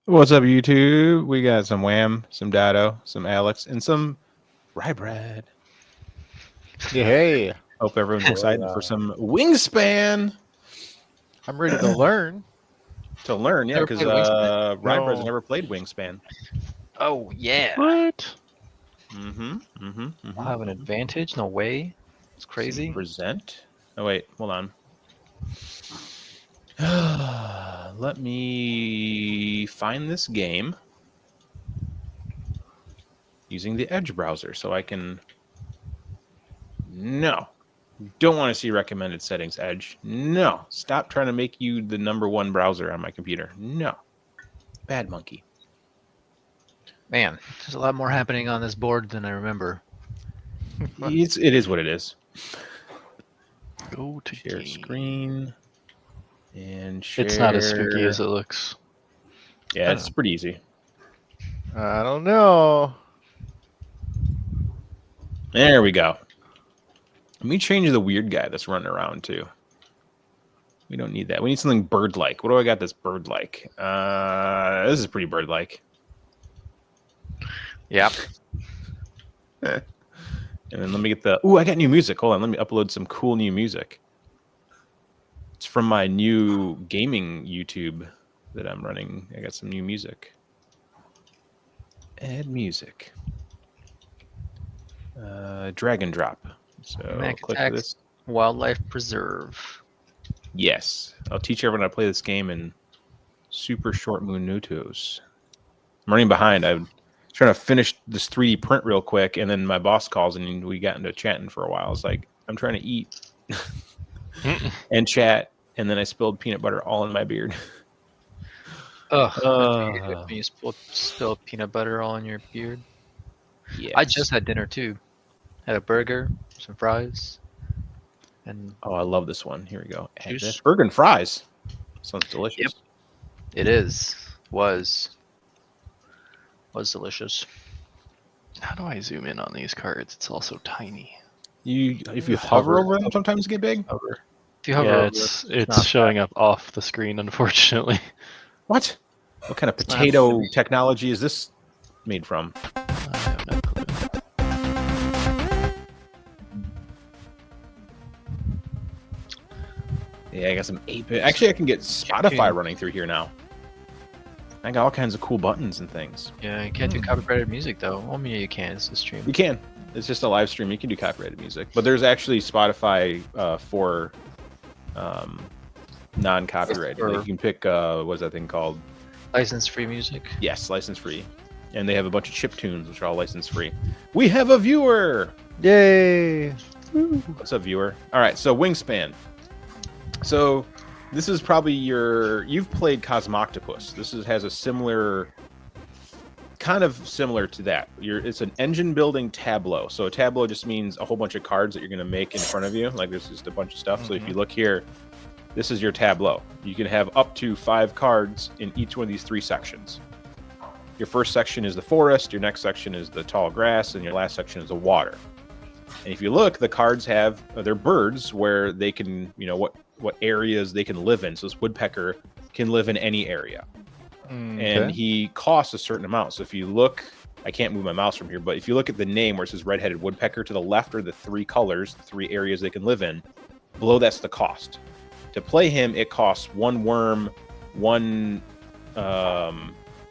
What's up, YouTube? We got some Wham, some Dado, some Alex, and some Rye Bread. Yeah, hey, Hope everyone's excited for some Wingspan I'm ready to learn. to learn. Yeah, Never because played Wingspan. Rye Bread's No. never played Wingspan. Oh yeah. What? I'll have an advantage. No way. It's crazy. Present. Oh wait, hold on. Let me find this game using the Edge browser so I can. No. Don't want to see recommended settings, Edge. No. Stop trying to make you the #1 browser on my computer. No. Bad monkey. Man, there's a lot more happening on this board than I remember. It is what it is. Go to Share game. screen. And share. It's not as spooky as it looks. Yeah, it's pretty easy. I don't know. There we go. Let me change the weird guy that's running around too. We don't need that. We need something bird-like. What do I got that's bird-like? This is pretty bird-like. Yep. And then let me get the... Ooh, I got new music. Hold on. Let me upload some cool new music. It's from my new gaming YouTube that I'm running. I got some new music. Add music. Drag and drop. So Mac click Attack this. Wildlife Preserve. Yes. I'll teach everyone how to play this game in super short minutos. I'm running behind. I'm trying to finish this 3D print real quick, and then my boss calls and we got into chatting for a while. It's like, I'm trying to eat and chat, and then I spilled peanut butter all in my beard. Ugh. You spilled peanut butter all in your beard. Yes. I just had dinner too. Had a burger, some fries, and Oh, I love this one. Here we go. Add Juice. this. Burger and fries. Sounds delicious. Yep. it is was delicious. How do I zoom in on these cards? It's all so tiny. If you Just hover hover. over them, sometimes get big. Over. If you hover Yeah, over, it's not showing up off the screen, unfortunately. What? What kind of not potato gonna be- technology is this made from? I have no clue. Yeah, I got some 8-bit. Actually, I can get Spotify running through here now. I got all kinds of cool buttons and things. Yeah, you can't do copyrighted music though. Well, I mean, you can. It's a stream. You can. It's just a live stream. You can do copyrighted music, but there's actually Spotify for non-copyrighted. Or- Like you can pick what's that thing called? License-free music. Yes, license free. And they have a bunch of chip tunes which are all license free. We have a viewer. Yay! What's up, viewer? All right, so Wingspan. So this is probably you've played Cosmoctopus. This has a similar, kind of similar to that. It's an engine building tableau. So a tableau just means a whole bunch of cards that you're going to make in front of you. Like there's just a bunch of stuff. So if you look here, this is your tableau. You can have up to 5 cards in each one of these 3 sections. Your first section is the forest, your next section is the tall grass, and your last section is the water. And if you look, the cards have they're birds where they can, what areas they can live in. So this woodpecker can live in any area. And he costs a certain amount. So if you look, I can't move my mouse from here, but if you look at the name where it says red-headed woodpecker, to the left are the 3 colors, the 3 areas they can live in. Below that's the cost. To play him, it costs 1 worm, 1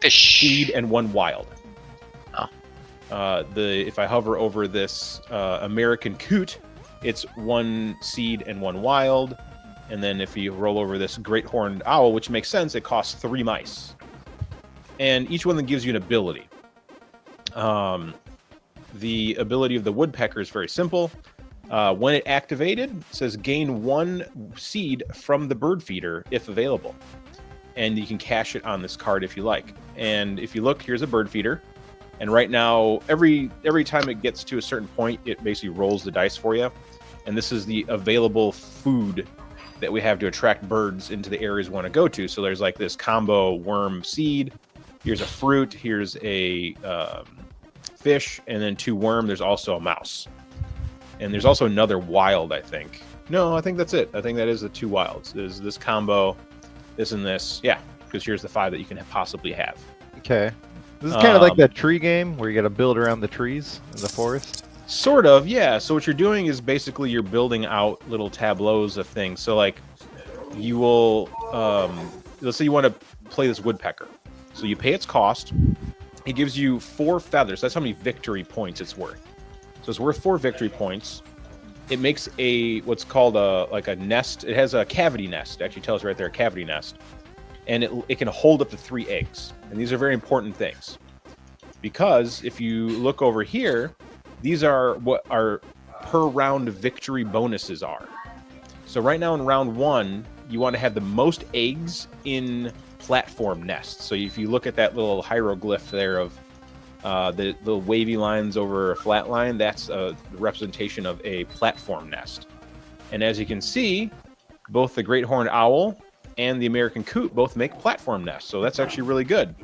Fish. seed, and 1 wild. Oh. If I hover over this American coot, it's 1 seed and 1 wild. And then if you roll over this great horned owl, which makes sense, it costs 3 mice. And each one of them gives you an ability. The ability of the woodpecker is very simple. When it activated, it says gain 1 seed from the bird feeder if available. And you can cash it on this card if you like. And if you look, here's a bird feeder. And right now, every time it gets to a certain point, it basically rolls the dice for you. And this is the available food that we have to attract birds into the areas we want to go to. So there's like this combo worm seed. Here's a fruit. Here's a fish. And then 2 worm. There's also a mouse. And there's also another wild, I think. No, I think that's it. I think that is the 2 wilds. There's this combo, this and this. Yeah. because here's the 5 that you can possibly have. Okay. This is kind of like Um, that tree game where you got to build around the trees in the forest. Sort of, yeah. So what you're doing is basically you're building out little tableaus of things. So like you will, let's say you want to play this woodpecker. So you pay its cost. It gives you 4 feathers. That's how many victory points it's worth. So it's worth 4 victory points. It makes a what's called a nest. It has a cavity nest. It actually tells you right there, a cavity nest. And it can hold up to 3 eggs. And these are very important things. Because if you look over here, these are what our per round victory bonuses are. So right now in round 1, you want to have the most eggs in platform nests. So if you look at that little hieroglyph there of the little wavy lines over a flat line, that's a representation of a platform nest. And as you can see, both the great horned owl and the American coot both make platform nests. So that's actually really good.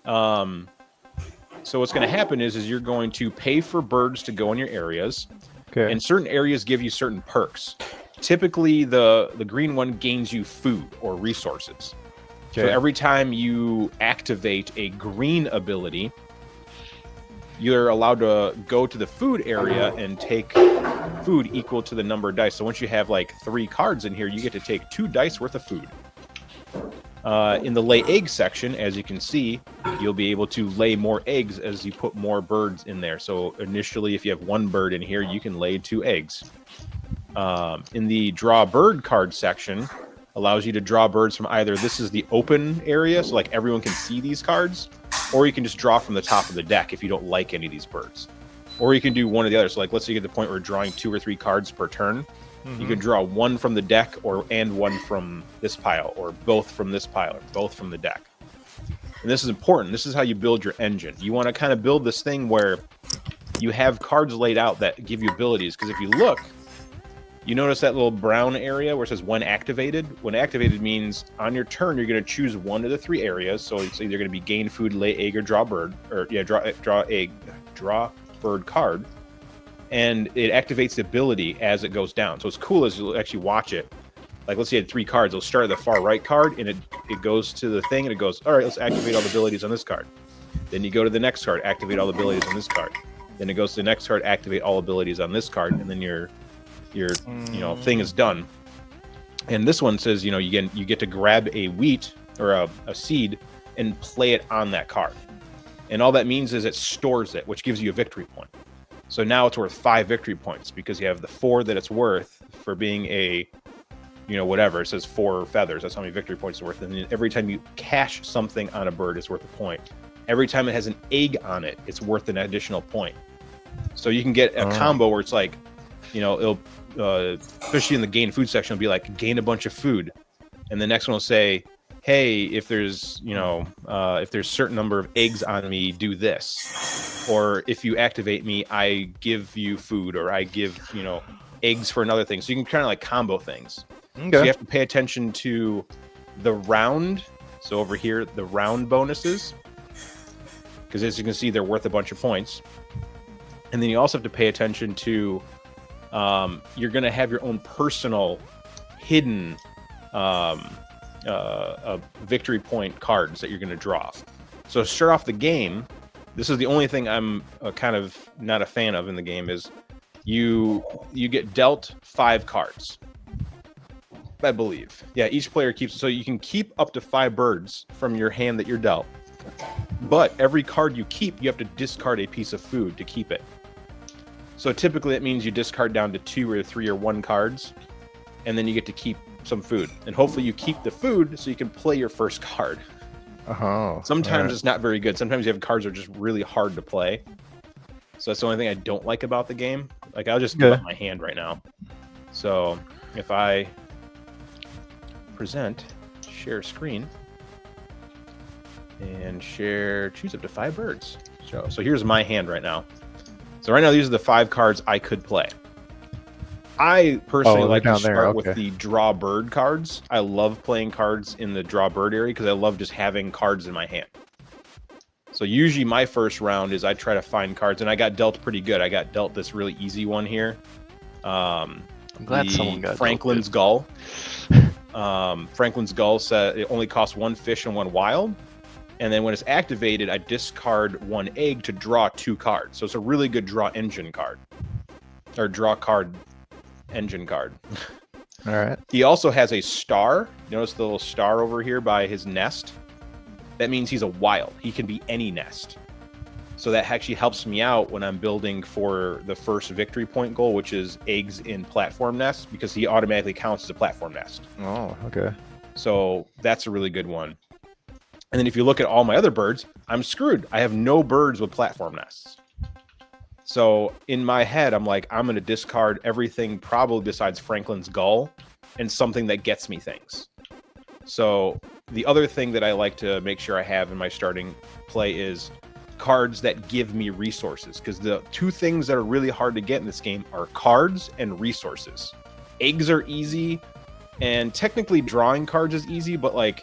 So what's going to happen is you're going to pay for birds to go in your areas. Okay. And certain areas give you certain perks. Typically, the green one gains you food or resources. So Okay. every time you activate a green ability, you're allowed to go to the food area and take food equal to the number of dice. So once you have like 3 cards in here, you get to take 2 dice worth of food. In the lay egg section, as you can see, you'll be able to lay more eggs as you put more birds in there. So initially, if you have 1 bird in here, you can lay 2 eggs. In the draw bird card section, allows you to draw birds from either this is the open area, so like everyone can see these cards, or you can just draw from the top of the deck if you don't like any of these birds. Or you can do one or the other. So like let's say you get to the point where you're drawing 2 or 3 cards per turn. You can draw 1 from the deck and 1 from this pile, or both from this pile, or both from the deck. And this is important. This is how you build your engine. You want to kind of build this thing where you have cards laid out that give you abilities. Because if you look, you notice that little brown area where it says when activated. When activated means on your turn you're going to choose 1 of the 3 areas. So it's either going to be gain food, lay egg, or draw bird, or yeah, draw bird card. And it activates the ability as it goes down. So it's cool as you actually watch it. Like, let's say you had 3 cards. It'll start at the far right card, and it goes to the thing, and it goes, all right, let's activate all the abilities on this card. Then you go to the next card, activate all the abilities on this card. Then it goes to the next card, activate all abilities on this card, and then your thing is done. And this one says, you get to grab a wheat or a seed and play it on that card. And all that means is it stores it, which gives you a victory point. So now it's worth 5 victory points because you have the 4 that it's worth for being a, whatever. It says 4 feathers. That's how many victory points it's worth. And then every time you cash something on a bird, it's worth a point. Every time it has an egg on it, it's worth an additional point. So you can get a combo where it's like, it'll, especially in the gain food section, it'll be like gain a bunch of food. And the next one will say, hey, if there's certain number of eggs on me, do this. Or if you activate me, I give you food, or I give, eggs for another thing. So you can kind of like combo things. Okay. So you have to pay attention to the round. So over here, the round bonuses, because as you can see, they're worth a bunch of points. And then you also have to pay attention to, you're going to have your own personal hidden victory point cards that you're going to draw. So to start off the game, this is the only thing I'm kind of not a fan of in the game is you get dealt 5 cards, I believe. Yeah, each player keeps, so you can keep up to 5 birds from your hand that you're dealt. But every card you keep, you have to discard a piece of food to keep it. So typically it means you discard down to 2 or 3 or 1 cards, and then you get to keep some food. And hopefully you keep the food so you can play your first card. Sometimes it's not very good. Sometimes you have cards that are just really hard to play. So that's the only thing I don't like about the game. Like, I'll just give up my hand right now. So if I present, share screen, and choose up to 5 birds. So here's my hand right now. So right now, these are the 5 cards I could play. I personally like to start with the draw bird cards. I love playing cards in the draw bird area because I love just having cards in my hand. So usually my first round is I try to find cards, and I got dealt pretty good. I got dealt this really easy one here. I'm glad someone got Franklin's Gull. Franklin's Gull said it only costs 1 fish and 1 wild. And then when it's activated, I discard 1 egg to draw 2 cards. So it's a really good draw engine card. Or draw card engine card. All right. He also has a star. Notice the little star over here by his nest. That means he's a wild. He can be any nest. So that actually helps me out when I'm building for the first victory point goal, which is eggs in platform nests, because he automatically counts as a platform nest. Oh, okay. So that's a really good one. And then if you look at all my other birds, I'm screwed. I have no birds with platform nests. So in my head, I'm like, I'm going to discard everything probably besides Franklin's Gull and something that gets me things. So the other thing that I like to make sure I have in my starting play is cards that give me resources, because the 2 things that are really hard to get in this game are cards and resources. Eggs are easy, and technically drawing cards is easy, but like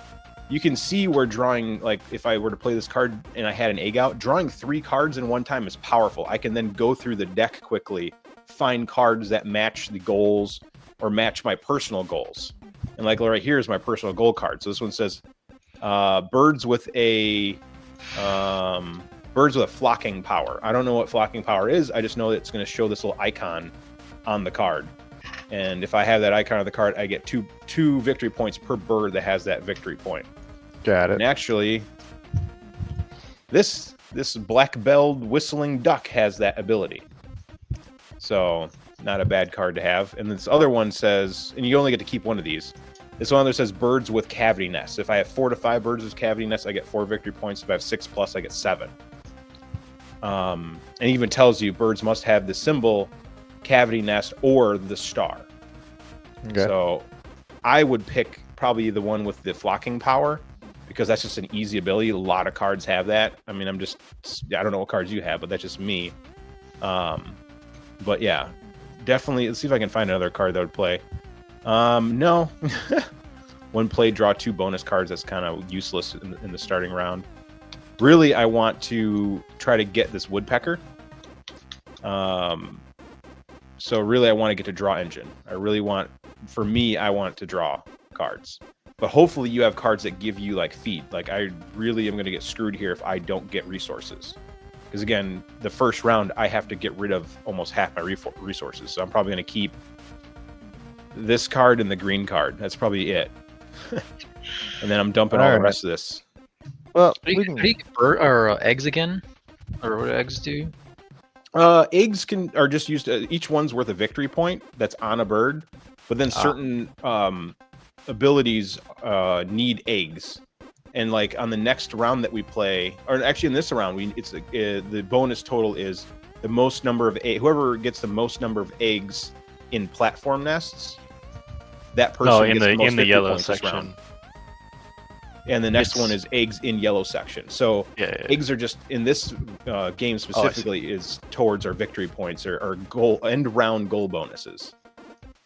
you can see where drawing, like if I were to play this card and I had an egg out, drawing 3 cards in one time is powerful. I can then go through the deck quickly, find cards that match the goals or match my personal goals. And like right here is my personal goal card. So this one says birds with a flocking power. I don't know what flocking power is. I just know that it's going to show this little icon on the card. And if I have that icon on the card, I get two victory points per bird that has that victory point. Got it. And actually, this black-belled whistling duck has that ability. So not a bad card to have. And this other one says, and you only get to keep one of these. This one other says birds with cavity nests. If I have 4 to 5 birds with cavity nests, I get 4 victory points. If I have 6+, I get 7. And it even tells you birds must have the symbol cavity nest or the star. Okay. So I would pick probably the one with the flocking power, because that's just an easy ability. A lot of cards have that. I mean, I don't know what cards you have, but that's just me. But yeah, definitely. Let's see if I can find another card that would play. No. When played, draw 2 bonus cards. That's kind of useless in the starting round. Really, I want to try to get this woodpecker. So really, I want to get to draw engine. I want to draw cards. But hopefully you have cards that give you like feed. Like I really am going to get screwed here if I don't get resources. Because again, the first round, I have to get rid of almost half my resources. So I'm probably going to keep this card and the green card. That's probably it. And then I'm dumping all the rest of this. Well, How do you get eggs again? Or what do eggs do? Eggs are just used. Each one's worth a victory point that's on a bird. But then certain abilities need eggs. And like on the next round that we play, or actually in this round, the bonus total is the most number of whoever gets the most number of eggs in platform nests. That person gets the most in the victory yellow points this section. round. And the next one is eggs in yellow section. So Yeah. eggs are just in this game specifically is towards our victory points or goal end round goal bonuses.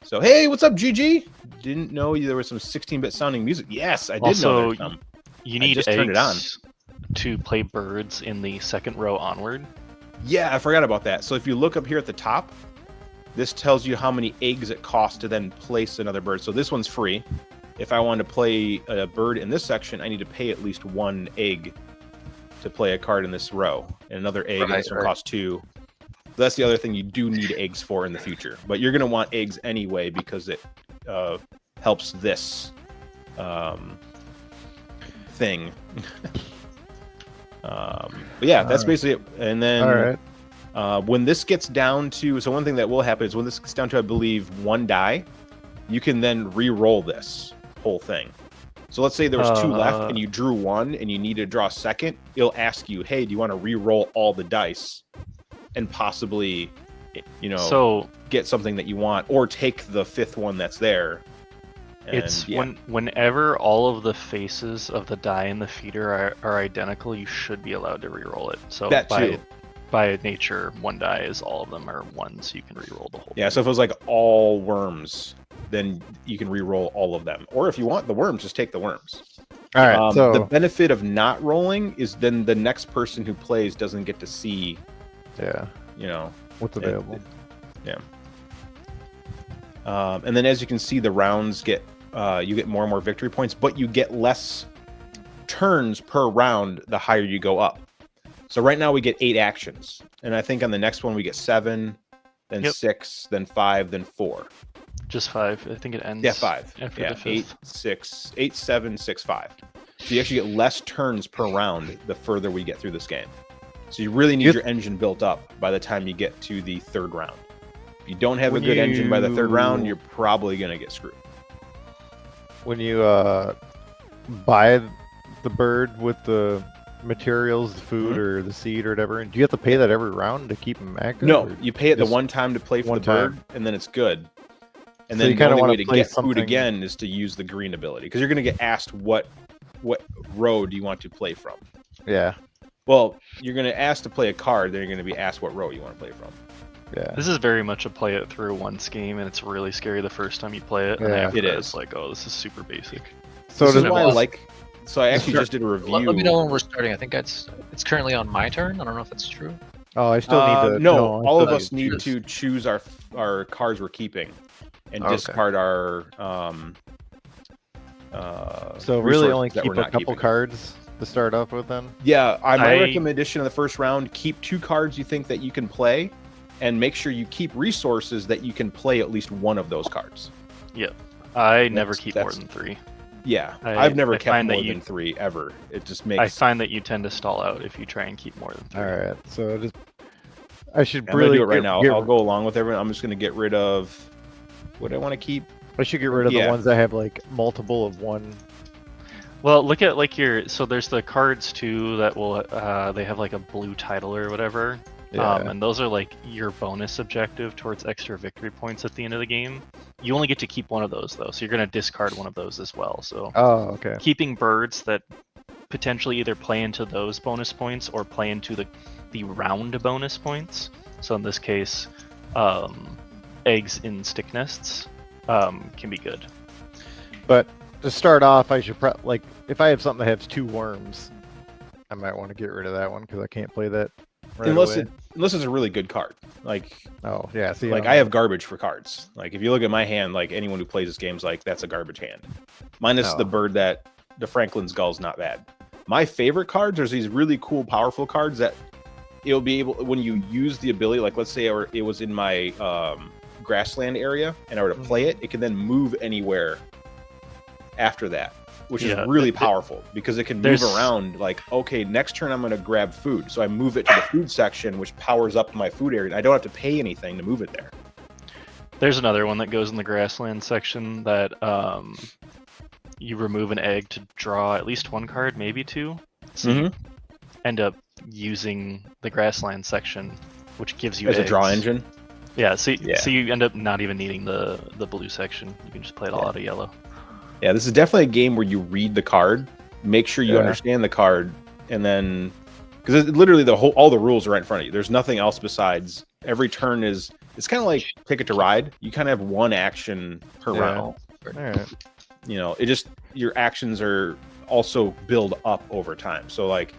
So hey, what's up, GG? Didn't know there was some 16-bit sounding music. Yes, I did know there. You need just eggs turned it on. to play birds in the second row onward. Yeah, I forgot about that. So if you look up here at the top, this tells you how many eggs it costs to then place another bird. So this one's free. If I want to play a bird in this section, I need to pay at least 1 egg to play a card in this row. And another egg, and this one costs 2. That's the other thing you do need eggs for in the future. But you're going to want eggs anyway because it helps this thing. But yeah, that's basically it. And then when this gets down to... So one thing that will happen is when this gets down to, I believe, 1 die, you can then re-roll this whole thing. So let's say there was 2 left and you drew 1 and you need to draw a second. It'll ask you, hey, do you want to re-roll all the dice and possibly, get something that you want, or take the 5th one that's there. And, whenever all of the faces of the die in the feeder are identical, you should be allowed to re-roll it. So that too. By nature, 1 die is all of them are 1, so you can re-roll the whole thing. Yeah, so if it was like all worms, then you can re-roll all of them. Or if you want the worms, just take the worms. All right. So the benefit of not rolling is then the next person who plays doesn't get to see. What's available. And then as you can see, the rounds get you get more and more victory points, but you get less turns per round the higher you go up. So right now we get 8 actions, and I think on the next one we get 7, then 6, then 5, then 4. Just 5. I think it ends. Yeah, 5. After Yeah, the 5th. 8, 7, 6, 5. So you actually get less turns per round the further we get through this game. So you really need your engine built up by the time you get to the 3rd round. If you don't have a good engine by the 3rd round, you're probably going to get screwed. When you buy the bird with the materials, the food, or the seed or whatever, do you have to pay that every round to keep them active? No, you pay it the one time to play for the bird, and then it's good. And then you the only wanna way to play get food something- again is to use the green ability, because you're going to get asked what row do you want to play from. Yeah. Well, you're going to ask to play a card, then you're going to be asked what row you want to play from. Yeah. This is very much a play it through once game, and it's really scary the first time you play it. And Yeah. after It that, is. it's like, oh, this is super basic. So This is does why I like. So I actually just did a review. Let me know when we're starting. I think it's currently on my turn. I don't know if that's true. Oh, I still need to. No, I all of still us need to choose our cards we're keeping, and Okay. discard our. So really, resources only that keep we're a not couple keeping. cards to start off with, then. Yeah, my I- recommendation in the first round: keep 2 cards you think that you can play, and make sure you keep resources that you can play at least one of those cards. I never That's- keep more that's- than 3. Yeah, I- I've never I kept find that more you- than 3 ever. It just I makes. find that you tend to stall out if you try and keep more than 3. All right. So just. I should I'm really gonna do it right now. get- I'll go along with everyone. I'm just gonna get rid of. What do I want to keep? I should get rid of Yeah. the ones that have like multiple of one. Well, look at like so there's the cards too that will they have like a blue title or whatever. Yeah. And those are like your bonus objective towards extra victory points at the end of the game. You only get to keep one of those though, so you're gonna discard one of those as well. So Oh, okay. keeping birds that potentially either play into those bonus points or play into the round bonus points. So in this case, eggs in stick nests can be good. But to start off, I should like if I have something that has 2 worms, I might want to get rid of that one because I can't play that. Right unless away. unless it's a really good card. Like Oh yeah. See, like I have garbage for cards. Like if you look at my hand, like anyone who plays this game's like that's a garbage hand. Minus Oh. the bird that the Franklin's Gull's not bad. My favorite cards are these really cool, powerful cards that it'll be able when you use the ability. Like let's say it was in my grassland area and I were to play it, it can then move anywhere after that, which is Yeah, really powerful because it can move there's- around. Like, okay, next turn I'm going to grab food, so I move it to the food section, which powers up my food area. I don't have to pay anything to move it there. There's another one that goes in the grassland section that you remove an egg to draw at least 1 card, maybe 2. So you end up using the grassland section, which gives you As a eggs. draw engine. Yeah, so Yeah. so you end up not even needing the blue section. You can just play it all Yeah. out of yellow. Yeah, this is definitely a game where you read the card, make sure you Yeah. understand the card, and then because literally all the rules are right in front of you. There's nothing else besides every turn is. It's kind of like Ticket to Ride. You kind of have one action per Yeah. round. All right. You know, it just your actions are also build up over time. So like,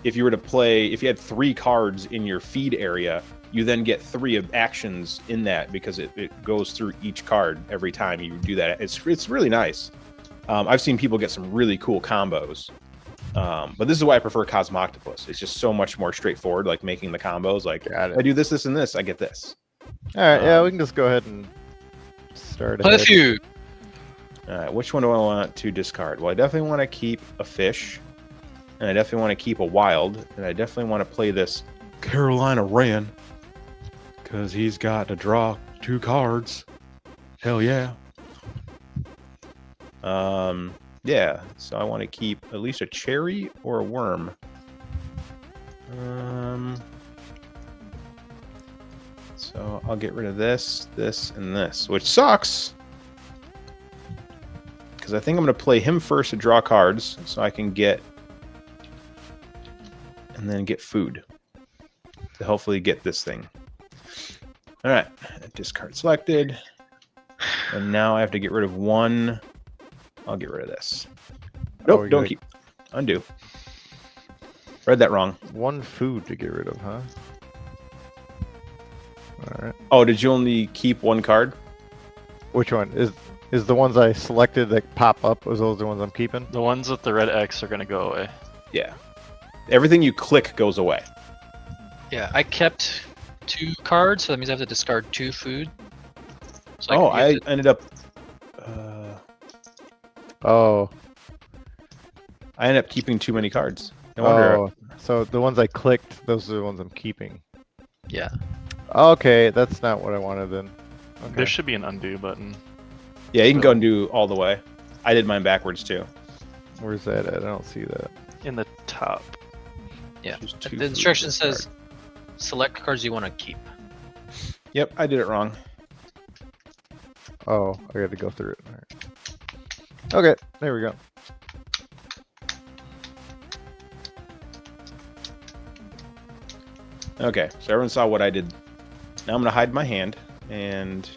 if you were to play, if you had 3 cards in your feed area, you then get 3 of actions in that because it goes through each card every time you do that. It's really nice. I've seen people get some really cool combos. But this is why I prefer Cosmoctopus. It's just so much more straightforward, like making the combos. Like, Got I it. do this, this, and this, I get this. All right. Yeah, we can just go ahead and start. Play a ahead. few. All right, which one do I want to discard? Well, I definitely want to keep a fish, and I definitely want to keep a wild, and I definitely want to play this Carolina Wren, because he's got to draw 2 cards. Hell yeah. Yeah, so I want to keep at least a cherry or a worm. So I'll get rid of this, this, and this, which sucks. Because I think I'm going to play him first to draw cards so I can get... and then get food. To hopefully get this thing. Alright, discard selected. And now I have to get rid of 1. I'll get rid of this. Nope, we don't gotta- keep... Undo. Read that wrong. 1 food to get rid of, huh? All right. Oh, did you only keep 1 card? Which one is? Is the ones I selected that pop up, is those the ones I'm keeping? The ones with the red X are gonna go away. Yeah. Everything you click goes away. Yeah, I kept 2 cards, so that means I have to discard 2 food. So Oh, can use I ended up. Oh, I ended up keeping too many cards. No wonder. oh. So the ones I clicked, those are the ones I'm keeping. Yeah. Okay, that's not what I wanted then. Okay. There should be an undo button. Yeah, you can go So- and do all the way. I did mine backwards too. Where's that at? I don't see that. In the top. Yeah. Choose 2 The food instruction discard. says select cards you want to keep. Yep, I did it wrong. Oh, I got to go through it. All right. Okay, there we go. Okay, so everyone saw what I did. Now I'm gonna hide my hand and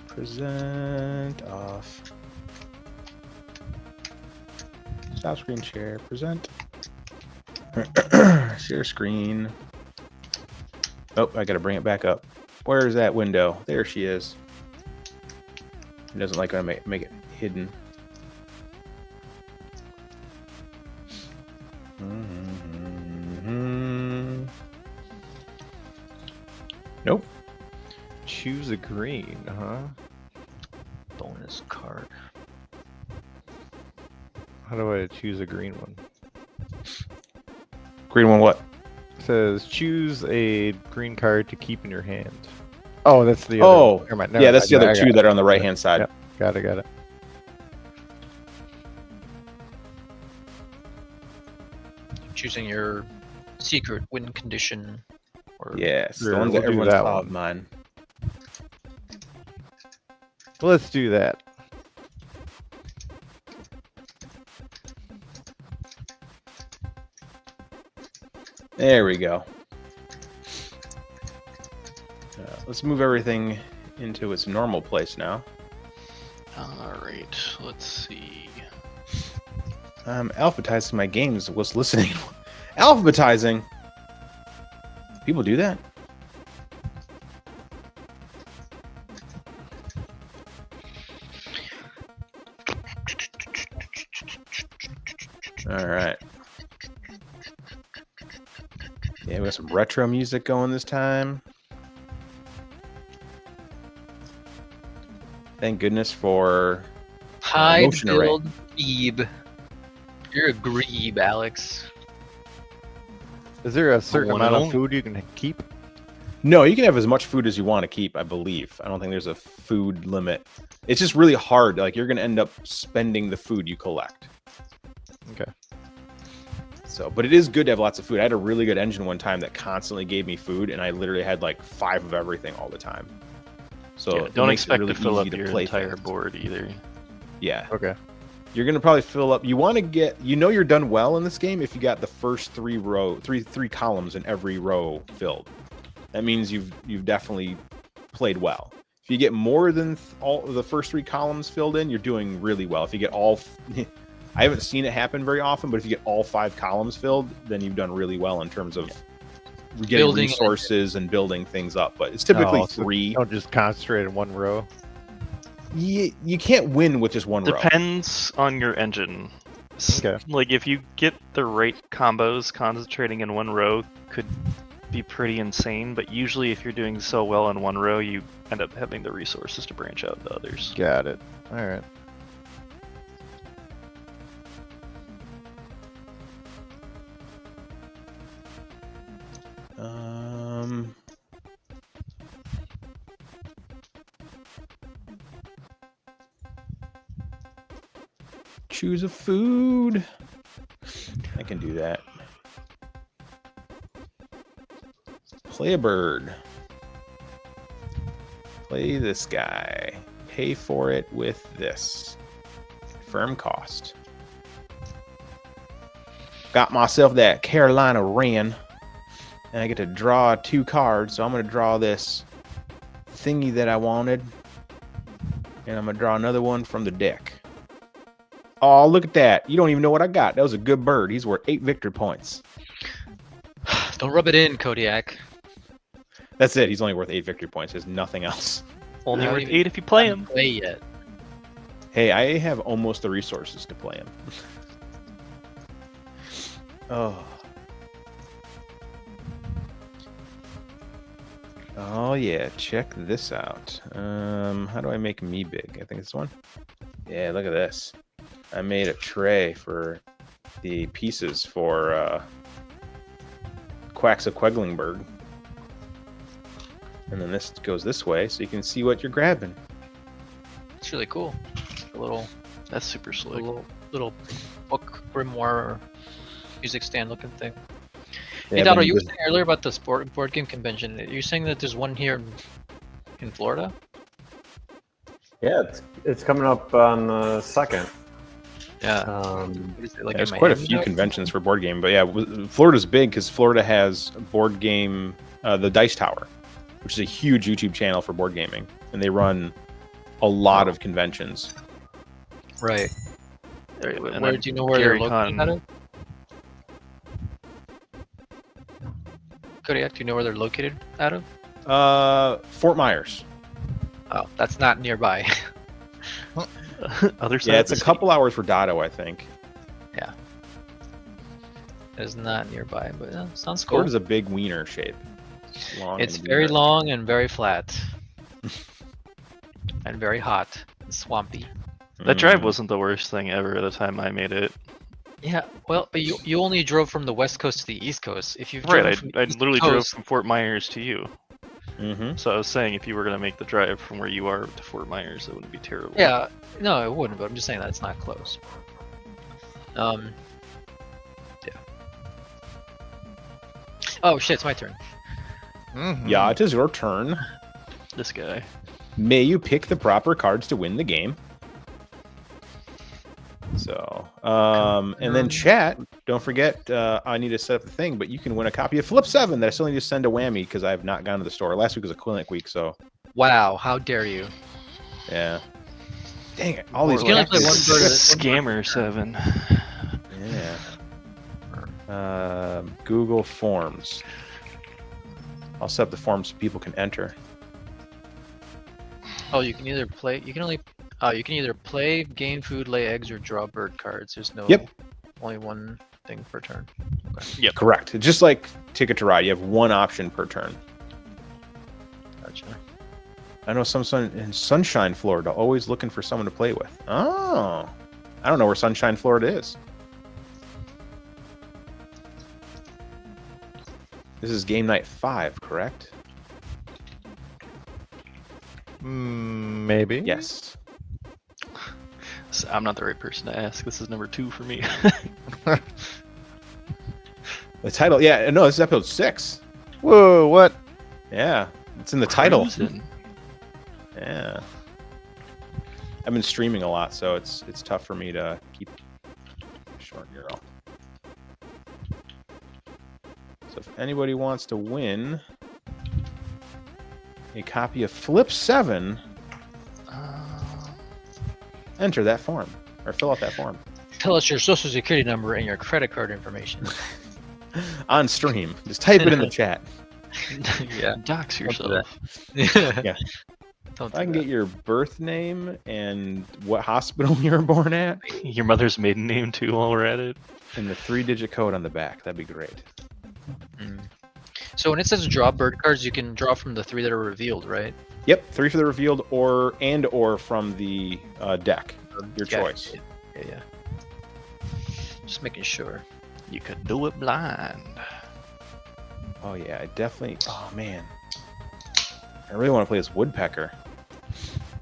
present off. Stop screen share. Present. Share screen. Oh, I gotta bring it back up. Where is that window? There she is. It doesn't like when I make it hidden. Nope. Choose a green, huh? Bonus card. How do I choose a green one? Green one what? It says choose a green card to keep in your hand. Oh, that's the other. Oh, Never mind, yeah, that's the other I 2 got that are on the right hand side. Yep. Got it, got it. Choosing your secret win condition. Or Yes, the Sure, ones we'll that do everyone that saw one. of mine. Let's do that. There we go. Let's move everything into its normal place now. Alright, let's see. I'm alphabetizing my games. Was listening. Alphabetizing. People do that. All right. Yeah, we got some retro music going this time. Thank goodness for hide, motion array. build, grebe. You're a grebe, Alex. Is there a certain one amount and of food you can keep? No, you can have as much food as you want to keep, I believe. I don't think there's a food limit. It's just really hard. Like, you're going to end up spending the food you collect. Okay. So, but it is good to have lots of food. I had a really good engine one time that constantly gave me food, and I literally had like 5 of everything all the time. So Yeah, it don't makes it expect really to fill easy up your play entire things. board either. Yeah. Okay. You're gonna probably fill up. You want to get. You know you're done well in this game if you got the first 3 columns in every row filled. That means you've definitely played well. If you get more than all the first 3 columns filled in, you're doing really well. If you get all, I haven't seen it happen very often, but if you get all 5 columns filled, then you've done really well in terms of getting Building resources and building things up. But it's typically Oh, so 3. Don't just concentrate in one row. You can't win with just one row. Depends on your engine. Okay. Like if you get the right combos, concentrating in one row could be pretty insane, but usually if you're doing so well in one row, you end up having the resources to branch out to others. Got it. All right. Choose a food. I can do that. Play a bird. Play this guy. Pay for it with this. Firm cost. Got myself that Carolina Wren. And I get to draw 2 cards. So I'm going to draw this thingy that I wanted. And I'm going to draw another one from the deck. Oh, look at that. You don't even know what I got. That was a good bird. He's worth 8 victory points. Don't rub it in, Kodiak. That's it. He's only worth 8 victory points. There's nothing else. Only I worth haven't 8 if you play even him. Play yet? Hey, I have almost the resources to play him. Oh. Oh yeah, check this out. How do I make me big? I think it's one. Yeah, look at this. I made a tray for the pieces for Quacks of Quedlingberg. And then this goes this way, so you can see what you're grabbing. It's really cool. A little, That's super slick. little book grimoire, music stand looking thing. Yeah, Hey, but Dado, you were this- saying earlier about the board game convention. You're saying that there's one here in Florida? Yeah, it's coming up on the 2nd. Yeah. Um, What is it, like in there's quite a Miami few now? conventions for board game, but yeah, Florida's big because Florida has board game, the Dice Tower, which is a huge YouTube channel for board gaming, and they run a lot of conventions. Right. And Where then do you know where they're Gary located Con- out of? Kodiak, do you know where they're located out of? Fort Myers. Oh, that's not nearby. Other side Yeah, of it's the a state. couple hours for Dado, I think. It's not nearby, but sounds cool. Florida's a big wiener shape. Long It's and very wiener. long and very flat. And very hot and swampy. That drive Mm. wasn't the worst thing ever at the time I made it. Yeah, well, but you only drove from the west coast to the east coast. If you've Right, driven from the I east literally drove coast- from Fort Myers to you. Mhm. So I was saying if you were gonna make the drive from where you are to Fort Myers, it wouldn't be terrible. Yeah, no, it wouldn't. But I'm just saying that it's not close. Yeah. Oh shit, it's my turn. Yeah, it is your turn. This guy. May you pick the proper cards to win the game. So, and then chat, don't forget, I need to set up the thing, but you can win a copy of Flip 7 that I still need to send to Whammy because I have not gone to the store. Last week was a clinic week, so Wow, how dare you? yeah. Dang it, all these You can only play whackers. one bird at a Scammer 7. Yeah. Google Forms. I'll set up the forms so people can enter. Oh, you can either play. You can only. You can either play, gain food, lay eggs, or draw bird cards. There's no. Yep. Only one thing per turn. Correct. It's just like Ticket to Ride. You have one option per turn. Gotcha. I know some in Sunshine, Florida, always looking for someone to play with. Oh, I don't know where Sunshine, Florida is. This is game night 5, correct? Maybe. Yes. So I'm not the right person to ask. This is number 2 for me. The title, yeah, no, this is episode 6. Whoa! What? Yeah, it's in the title. Cruising. Yeah. I've been streaming a lot, so it's tough for me to keep short girl. So if anybody wants to win a copy of Flip 7, enter that form or fill out that form Tell us your social security number and your credit card information. on stream. Just type it in the chat. Yeah. Dox Don't do yourself. Yeah. Don't I can do get your birth name and what hospital you were born at Your mother's maiden name too while we're at it. and the 3-digit code on the back. That'd be great. that. So when it says draw bird cards, you can draw from the 3 that are revealed, right? Yep, 3 for the revealed or from the deck. Your Yeah, choice. Yeah. Just making sure. You could do it blind. Oh yeah, I definitely. Oh man, I really want to play this woodpecker,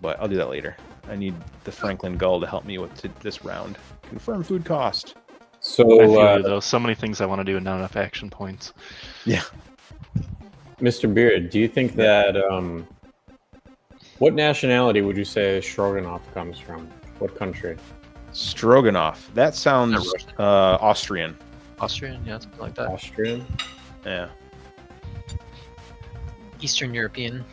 but I'll do that later. I need the Franklin Gull to help me with this round. Confirm food cost. so, I feel you, though. So many things I want to do and not enough action points. Yeah. Mr. Beard, do you think that what nationality would you say Stroganoff comes from? What country? Stroganoff. That sounds Russian? Austrian. Austrian, yeah, something like that. Austrian? Yeah. Eastern European.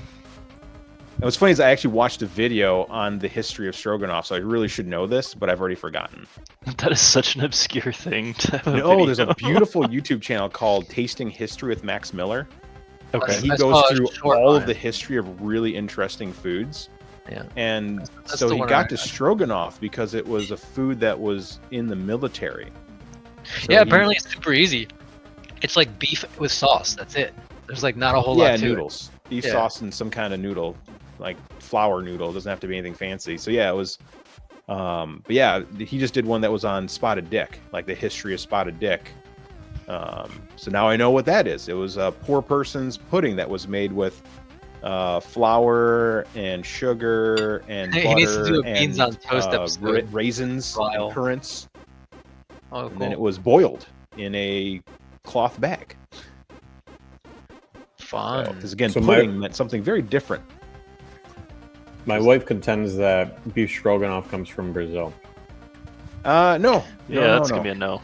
And what's funny is I actually watched a video on the history of Stroganoff, so I really should know this, but I've already forgotten. That is such an obscure thing to have a No, there's video. a beautiful YouTube channel called Tasting History with Max Miller. Okay. And he I goes saw a through short all on of the it. history of really interesting foods. Yeah. And That's so the he one got I- to stroganoff because it was a food that was in the military. So Yeah, he- apparently it's super easy. It's like beef with sauce. That's it. There's like not a whole yeah, lot to noodles, beef Yeah. sauce, and some kind of noodle, like flour noodle. It doesn't have to be anything fancy. So yeah, it was. But yeah, he just did one that was on spotted dick, like the history of spotted dick. So now I know what that is. It was a poor person's pudding that was made with flour and sugar and He needs to butter do a and beans on toast episode. raisins Wow. and currants, it. Oh, and then it cool. was boiled in a cloth bag. Fun. Because again, So pudding meant something very different. My wife contends that beef stroganoff comes from Brazil No. Yeah, that's no. gonna be a no.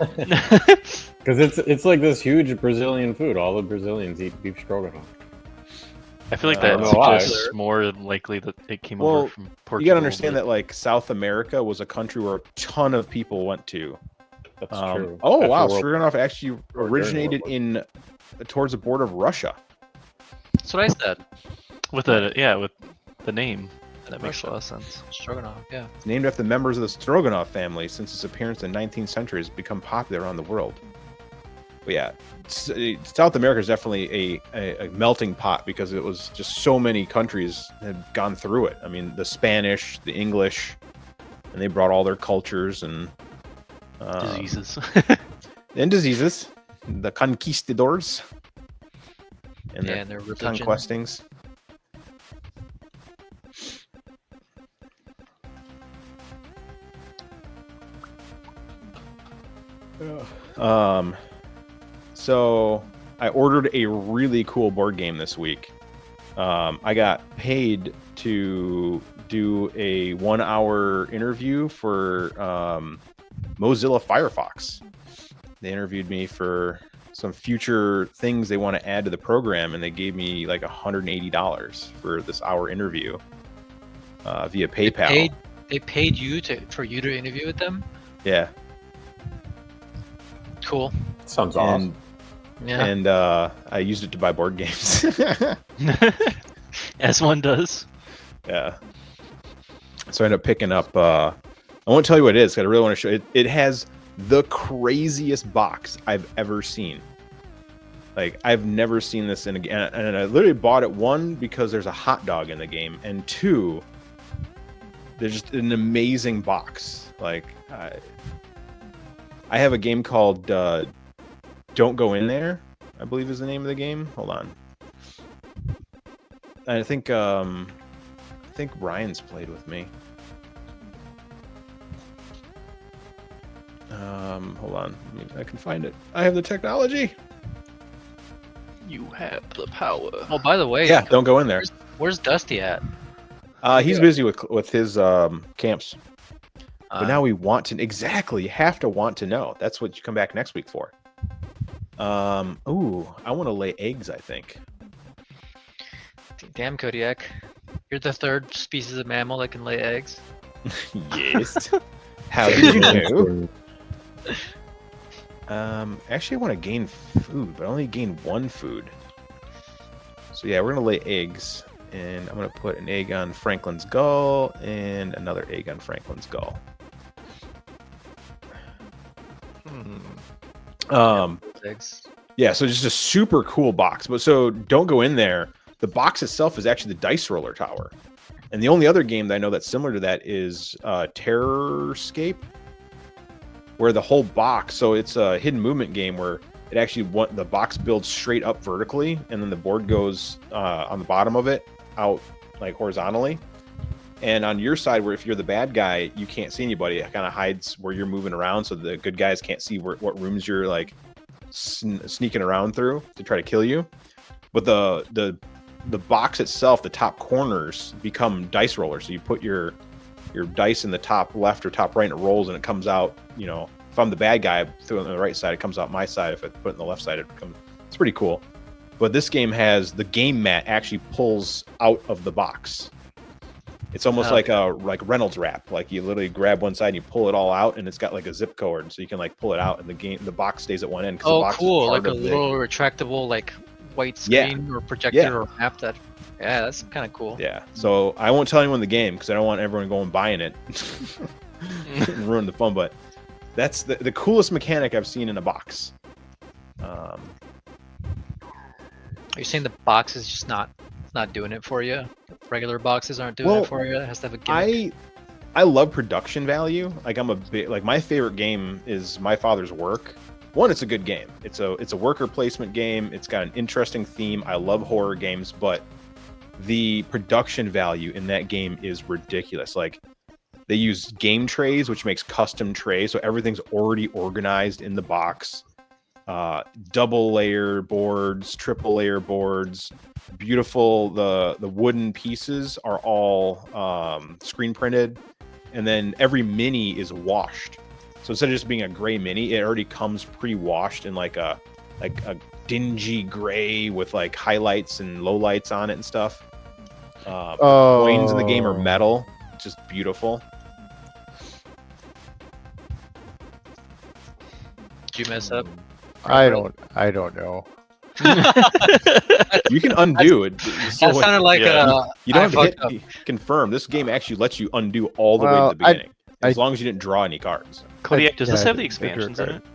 because it's like this huge Brazilian food. All the Brazilians eat beef stroganoff. I feel like I don't that know why. suggests more than likely that it came Well, over from Portugal. You got to understand that like South America was a country where a ton of people went to. That's true. Oh After wow, World- stroganoff actually during World originated War. in towards the border of Russia. That's what I said. with the name. That makes a lot of sense. Stroganoff. Yeah. It's named after members of the Stroganoff family. Since its appearance in the 19th century, has become popular around the world. But yeah, South America is definitely a melting pot because it was just so many countries had gone through it. I mean, the Spanish, the English, and they brought all their cultures and Diseases. and diseases. The conquistadors and Yeah, their and their religion. conquestings. So I ordered a really cool board game this week. I got paid to do a 1-hour interview for Mozilla Firefox. They interviewed me for some future things they want to add to the program, and they gave me like $180 for this hour interview via PayPal. They paid you for you to interview with them. Yeah, Cool. Sounds awesome. Yeah. and I used it to buy board games. As one does. Yeah. So I ended up picking up. I won't tell you what it is, because I really want to show it. It has the craziest box I've ever seen. Like, I've never seen this in a game. And I literally bought it, one, because there's a hot dog in the game, and two, there's just an amazing box. Like, I have a game called Don't Go In There, I believe is the name of the game. Hold on. I think Ryan's played with me. Hold on. Maybe I can find it. I have the technology. You have the power. Oh, by the way, Yeah, don't go in there. where's Dusty at? He's busy with his camps. But Uh, now we want to exactly. You have to want to know. That's what you come back next week for. Ooh, I want to lay eggs, I think. Damn, Kodiak. You're the third species of mammal that can lay eggs. Yes. How did you know? Actually, I want to gain food, but I only gain one food. So yeah, we're gonna lay eggs, and I'm gonna put an egg on Franklin's gull and another egg on Franklin's gull. Eggs. Yeah, so just a super cool box. But so don't go in there. The box itself is actually the dice roller tower. And the only other game that I know that's similar to that is Terrorscape, where the whole box, so it's a hidden movement game where it actually the box builds straight up vertically, and then the board goes on the bottom of it out like horizontally. And on your side, where if you're the bad guy, you can't see anybody. It kind of hides where you're moving around, so the good guys can't see what rooms you're like sneaking around through to try to kill you. But the box itself, the top corners become dice rollers. So you put your dice in the top left or top right, and it rolls, and it comes out. You know, if I'm the bad guy, I throw it on the right side, it comes out my side. If I put it on the left side, it's pretty cool. But this game has the game mat actually pulls out of the box. It's almost like a Reynolds wrap. Like you literally grab one side and you pull it all out, and it's got like a zip cord, so you can like pull it out, and the box stays at one end. Oh, cool! Like a little retractable, like white Yeah. screen or projector Yeah. or map that. Yeah, that's kind of cool. Yeah. So I won't tell anyone in the game because I don't want everyone going buying it and ruin the fun. But that's the coolest mechanic I've seen in a box. Are you saying the box is just not doing it for you? Regular boxes aren't doing Well, it for you. It has to have a gimmick. I love production value. Like I'm a big like my favorite game is My Father's Work. One, it's a good game. It's a worker placement game. It's got an interesting theme. I love horror games, but the production value in that game is ridiculous. Like they use game trays, which makes custom trays, so everything's already organized in the box. Double layer boards, triple layer boards, beautiful. The wooden pieces are all screen printed, and then every mini is washed. So instead of just being a gray mini, it already comes pre-washed in like a dingy gray with like highlights and lowlights on it and stuff. Coins in the game are metal, just beautiful. Did you mess up? I don't know. You can undo it. So That sounded like yeah. you don't I have to fucked hit confirm. This game actually lets you undo all the way Well, to the beginning, as I- long as you didn't draw any cards. Kodiak, does this Yeah, have the I drew a expansions in card. it?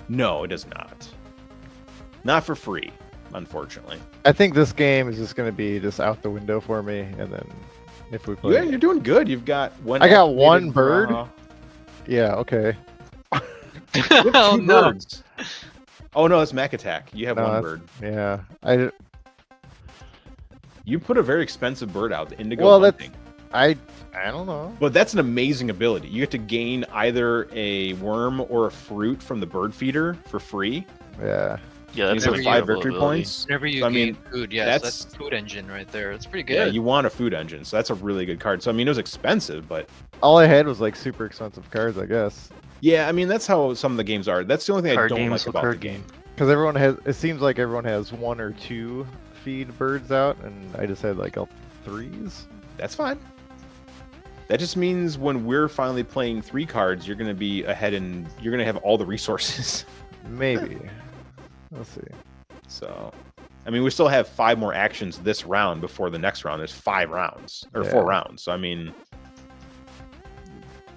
No, it does not. Not for free, unfortunately. I think this game is just gonna be just out the window for me, and then if we play, Yeah, you're doing good. You've got one. I got activated one bird? draw. yeah, okay. You have Oh, two no. birds. Oh no, that's Mech Attack. You have No, one that's- bird. Yeah, You put a very expensive bird out, the indigo Well, that's- bunting. I don't know. But that's an amazing ability. You get to gain either a worm or a fruit from the bird feeder for free. Yeah, Yeah, that's These are Whenever a you- 5 viable victory ability. points. Whenever you So, I gain mean, food, yes, that's- that's food engine right there. It's pretty Yeah, good. you want a food engine, so that's a really good card. So I mean, it was expensive, but all I had was like super expensive cards, I guess, yeah, I mean that's how some of the games are. That's the only thing I Card don't games like will about the card game. because everyone has. It seems like everyone has one or two feed birds out, and I just had like all threes. That's fine. That just means when we're finally playing 3 cards, you're going to be ahead and you're going to have all the resources. Maybe. Let's see. So, I mean, we still have 5 more actions this round before the next round. There's 5 rounds or 4 Yeah. rounds. So, I mean,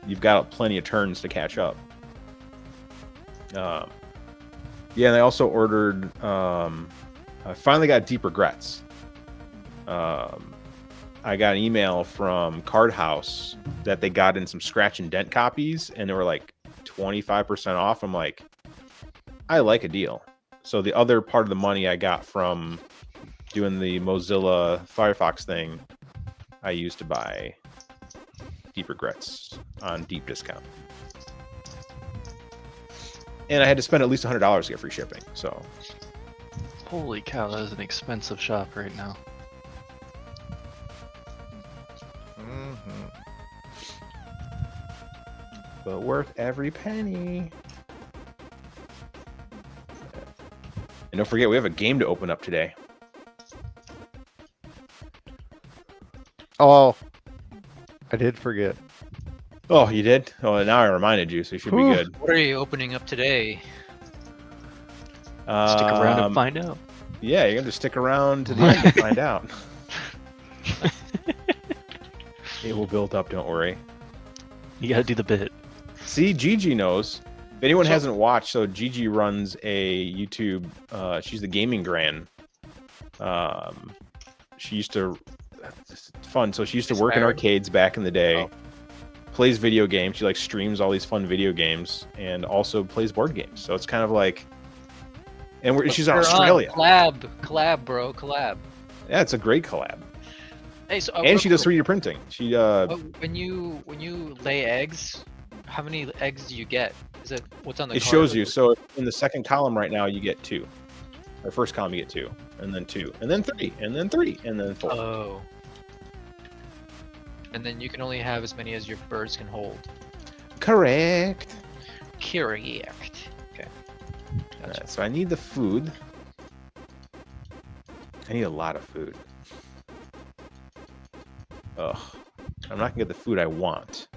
you've got plenty of turns to catch up. Yeah, and I also ordered. I finally got Deep Regrets. I got an email from Card House that they got in some scratch and dent copies, and they were like 25% off. I'm like, I like a deal. So the other part of the money I got from doing the Mozilla Firefox thing, I used to buy Deep Regrets on deep discount. And I had to spend at least $100 to get free shipping. So Holy cow, that is an expensive shop right now. but worth every penny. And don't forget, we have a game to open up today. Oh, I did forget. Oh, you did? Oh, now I reminded you, so you should Whew. be good. What are you opening up today? Stick around Um, and find out. Yeah, you're going to stick around to the end to find out. It will build up, don't worry. You gotta do the bit. See, Gigi knows. If anyone hasn't watched, so Gigi runs a YouTube. She's the gaming gran. She used to it's fun. So she used to work in Inspired. arcades back in the day. Oh. Plays video games. She like streams all these fun video games and also plays board games. So it's kind of like, and she's in Put her on. Australia. Collab, bro, collab. Yeah, it's a great collab. Hey, so And she does 3D printing. She when you lay eggs, how many eggs do you get? Is it what's on the it card? shows you. So in the second column right now, you get 2. Or first column, you get 2, and then 2, and then 3, and then 3, and then 4. Oh. And then you can only have as many as your birds can hold. Correct. Correct. Okay. Gotcha. Alright, so I need the food. I need a lot of food. Ugh. I'm not gonna get the food I want.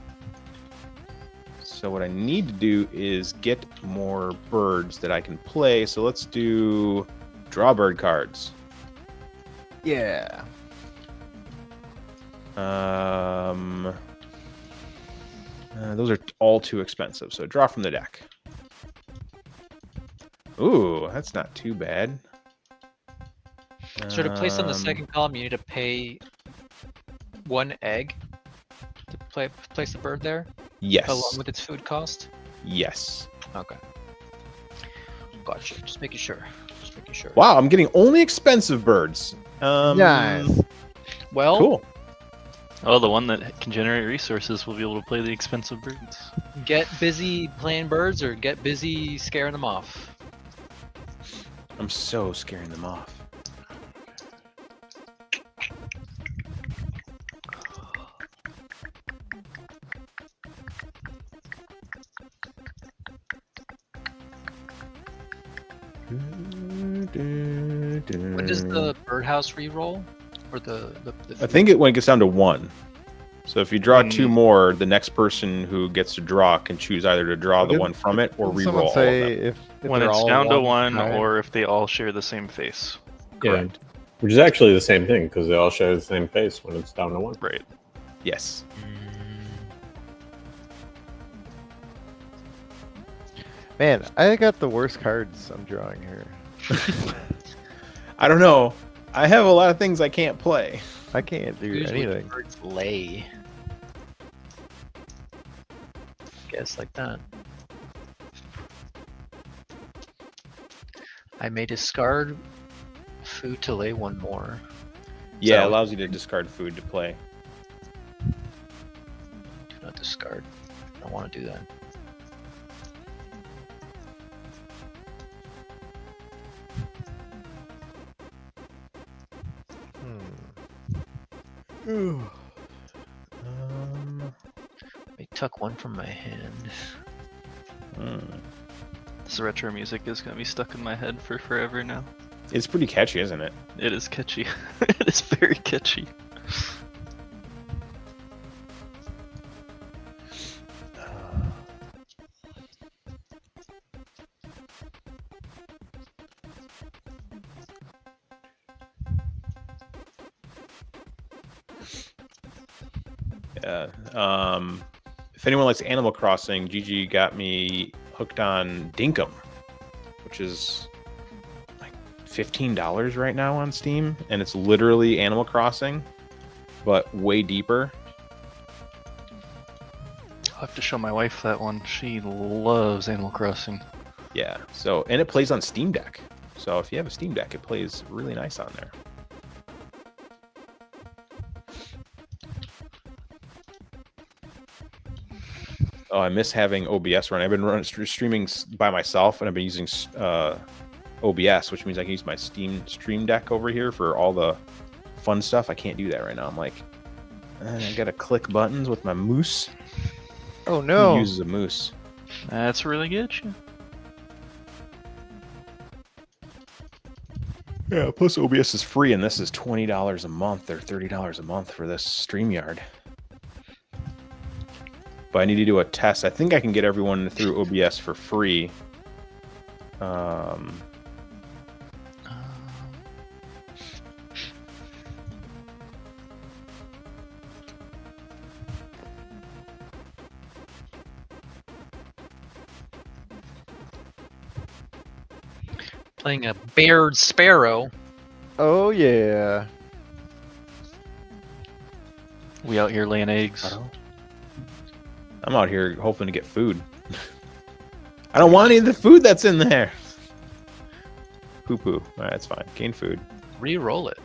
So what I need to do is get more birds that I can play. So let's do Draw bird cards. Yeah. Those are all too expensive. So draw from the deck. Ooh, that's not too bad. So to place on the Um, second column, you need to pay 1 egg to place the bird there, Yes. along with its food cost. Yes. Okay. Gotcha. Just making sure. Just making sure. Wow, I'm getting only expensive birds. Nice. Well, Cool. Oh, the one that can generate resources will be able to play the expensive birds. get busy playing birds or get busy scaring them off. I'm so scaring them off. When does the birdhouse re-roll? Or the I think when it gets down to 1. So if you draw 2 Mm. more, the next person who gets to draw can choose either to draw the Didn't- one from it or Didn't re-roll someone all of say them. if When they're it's all down to 1, high? or if they all share the same face. Yeah, Correct. which is actually the same thing because they all share the same face when it's down to 1. Right. Yes. Man, I got the worst cards I'm drawing here. I don't know. I have a lot of things I can't play. I can't do usually anything. birds lay. Guess like that. I may discard food to lay 1 more. Yeah, it So- allows you to discard food to play. Do not discard. I don't want to do that. I tuck 1 from my hand. This retro music is going to be stuck in my head for forever now. It's pretty catchy, isn't it? It is catchy. It is very catchy. Yeah. If anyone likes Animal Crossing, Gigi got me hooked on Dinkum, which is like $15 right now on Steam, and it's literally Animal Crossing, but way deeper. I'll have to show my wife that one. She loves Animal Crossing. Yeah. So, and it plays on Steam Deck. So if you have a Steam Deck, it plays really nice on there. Oh, I miss having OBS run. I've been streaming by myself, and I've been using OBS, which means I can use my Stream Deck over here for all the fun stuff. I can't do that right now. I'm like, I gotta click buttons with my mouse. Oh Who no! uses a moose? That's really good. Yeah. Plus, OBS is free, and this is $20 a month or $30 a month for this StreamYard. But I need to do a test. I think I can get everyone through OBS for free. Playing a Baird Sparrow. Oh yeah. We out here laying eggs. I'm out here hoping to get food. I don't want any of the food that's in there. Poo poo. Alright, that's fine. Gain food. Re-roll it.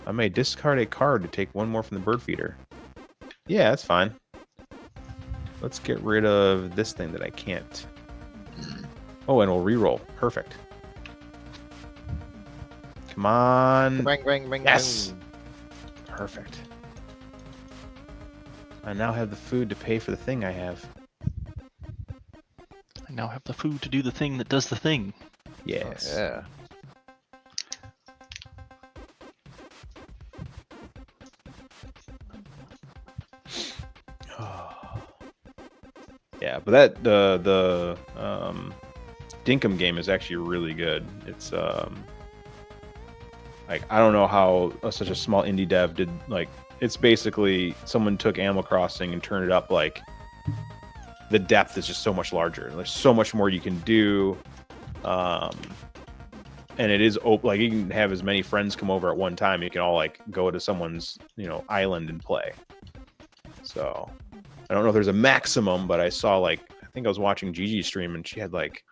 I may discard a card to take 1 more from the bird feeder. Yeah, that's fine. Let's get rid of this thing that I can't. Oh, and we'll re-roll. Perfect. Come on. Bang bang bang. Yes! bang. Perfect. I now have the food to pay for the thing I have. I now have the food to do the thing that does the thing. Yes. Yeah. Yeah, but that Dinkum game is actually really good. It's like I don't know how such a small indie dev did like. It's basically someone took Animal Crossing and turned it up like the depth is just so much larger. There's so much more you can do. And it is open, like you can have as many friends come over at one time. You can all like go to someone's, island and play. So I don't know if there's a maximum, but I saw like, I think I was watching Gigi stream and she had like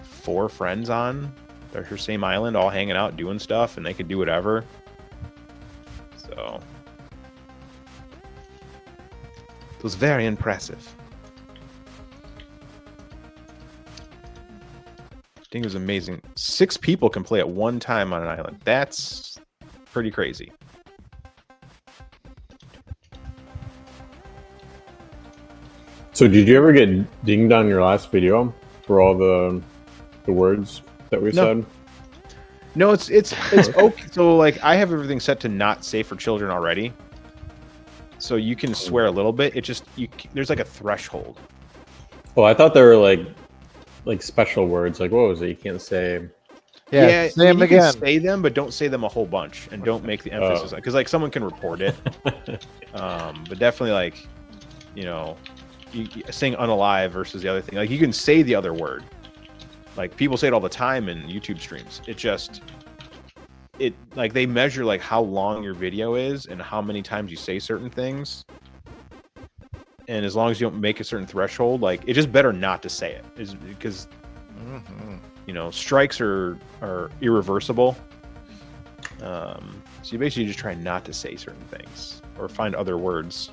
4 friends on her same island, all hanging out, doing stuff, and they could do whatever. So it was very impressive. I think it was amazing. 6 people can play at one time on an island. That's pretty crazy. So did you ever get dinged on your last video for all the words that we said? No, it's okay. So like I have everything set to not safe for children already. So you can swear a little bit. It just there's like a threshold. Well, I thought there were like special words. Like what was it? You can't say. Yeah, say them you again. Can say them, but don't say them a whole bunch, and don't make the emphasis because like someone can report it. But definitely like, you saying unalive versus the other thing. Like you can say the other word. Like people say it all the time in YouTube streams. It like they measure like how long your video is and how many times you say certain things. And as long as you don't make a certain threshold, like it's just better not to say it, is because strikes are irreversible. So you basically just try not to say certain things or find other words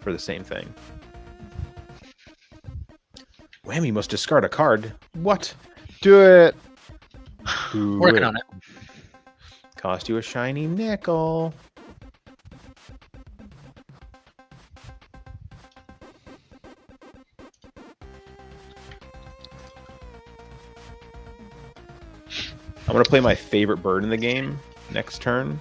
for the same thing. Whammy must discard a card. What? Do it. Working on it. Cost you a shiny nickel. I'm gonna play my favorite bird in the game next turn.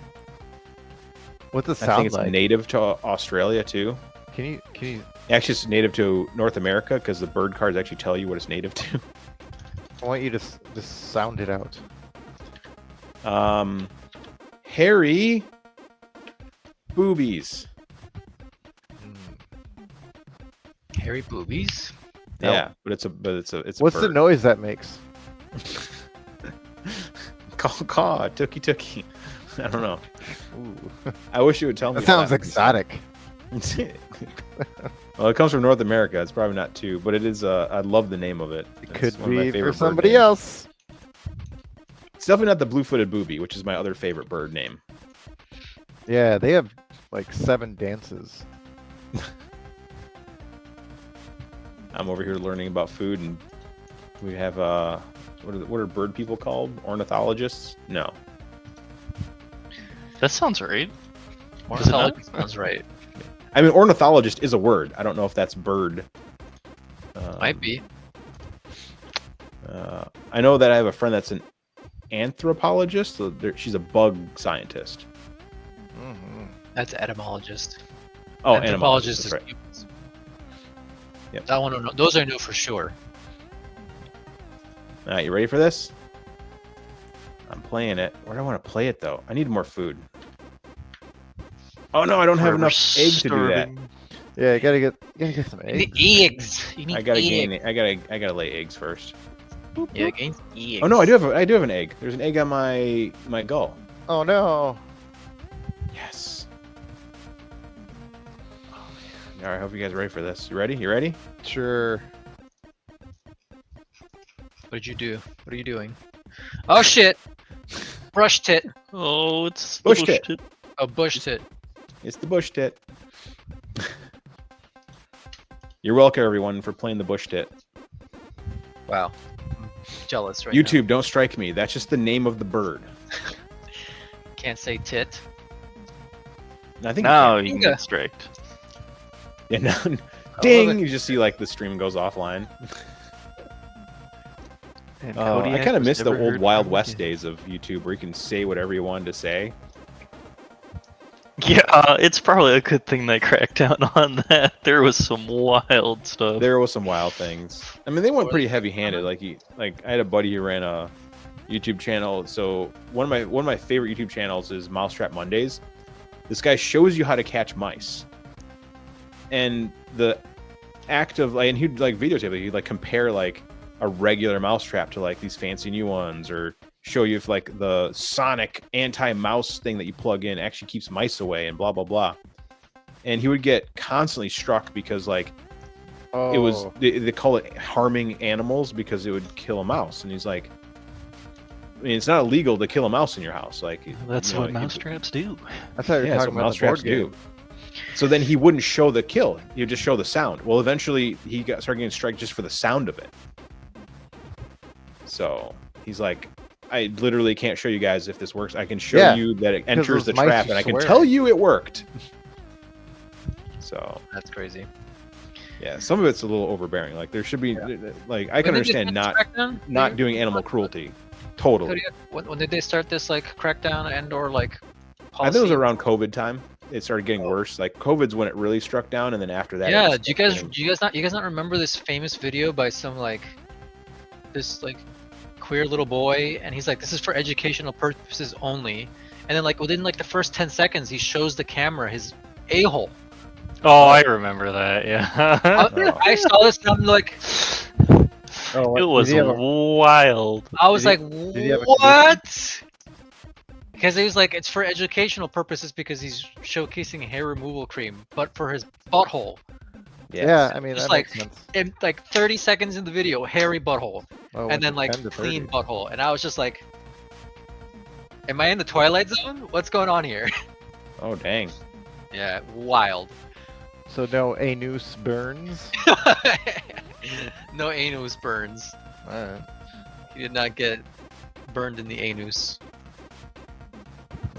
What's the I sound think it's like? native to Australia too. Can you? Actually, it's native to North America because the bird cards actually tell you what it's native to. I want you to just sound it out. Harry Boobies. Hairy boobies. No. Yeah, but it's a What's the bird. noise that makes? Caw, tookie. I don't know. Ooh. I wish you would tell me. That sounds that. exotic. Well, it comes from North America. It's probably not too, but it is. I love the name of it. It It's could one of my be favorite for bird somebody names. else. It's definitely not the blue-footed booby, which is my other favorite bird name. Yeah, they have like 7 dances. I'm over here learning about food, and we have what are bird people called? Ornithologists? No. That sounds right. Ornithology sounds right. I mean, ornithologist is a word. I don't know if that's bird. Might be. I know that I have a friend that's an anthropologist. So she's a bug scientist. Mm-hmm. That's etymologist. Oh, Anthropologist entomologist. is That's right. humans. Yep. That one, those are new for sure. All right, you ready for this? I'm playing it. Where do I want to play it though? I need more food. Oh no, I don't have Forever enough egg to do that. starving. Yeah, you gotta get some You eggs. need eggs. You need I gotta eggs. gain it. I gotta lay eggs first. Yeah, gain eggs. Oh no, I do have an egg. There's an egg on my gull. Oh no. Yes. Oh man. All right, I hope you guys are ready for this. You ready? You ready? Sure. What did you do? What are you doing? Oh shit! Brush tit. Oh, it's Bush bush tit. tit. Oh, bush tit. It's the bush tit. You're welcome, everyone, for playing the bush tit. Wow. Jealous right YouTube, don't strike me. That's just the name of the bird. now. Can't say tit. And I think Now you you can Yeah. get striked. can. Yeah, no, I ding! love it. You just see like the stream goes offline. And I Kodiak kind of was miss the never old heard Wild from West again. days of YouTube where you can say whatever you wanted to say. Yeah, it's probably a good thing they cracked down on that. There was some wild stuff. There was some wild things. I mean, they went pretty heavy-handed. Like I had a buddy who ran a YouTube channel. So one of my favorite YouTube channels is Mousetrap Mondays. This guy shows you how to catch mice, and the act of and he'd like videotape it. He'd like compare like a regular mousetrap to like these fancy new ones, or show you if like the sonic anti-mouse thing that you plug in actually keeps mice away, and blah blah blah. And he would get constantly struck because like it was they call it harming animals because it would kill a mouse, and he's like, I mean, it's not illegal to kill a mouse in your house. Like That's you know, what mousetraps do. I thought you were yeah, that's talking what about the board mousetraps game. do. So then he wouldn't show the kill; he would just show the sound. Well, eventually he started getting striked just for the sound of it. So he's like, I literally can't show you guys if this works. I can show you that it enters the those mice trap, you and I can swear. tell you it worked. So That's crazy. yeah, some of it's a little overbearing. Like there should be, like I can When did they understand start this crackdown? not doing animal cruelty. Totally. When did they start this like crackdown and or like? I think it was policy? around COVID time. It started getting worse. Like COVID's when it really struck down, and then after that. it Yeah, was do you guys not remember this famous video by some like this like queer little boy, and he's like, this is for educational purposes only, and then like within like the first 10 seconds he shows the camera his a-hole. Oh, I remember that. Yeah. I saw this and I'm like, Oh, It was did he have a- wild. I was Did like, he have a what? Because he was like, it's for educational purposes because he's showcasing hair removal cream, but for his butthole. Yeah, I mean Just that like- makes sense. In like 30 seconds in the video, hairy butthole, Oh, and went then from like 10 to clean 30. butthole, and I was just like, am I in the Twilight Zone? What's going on here? Oh dang. Yeah, wild. So no anus burns. No anus burns. Alright. He did not get burned in the anus.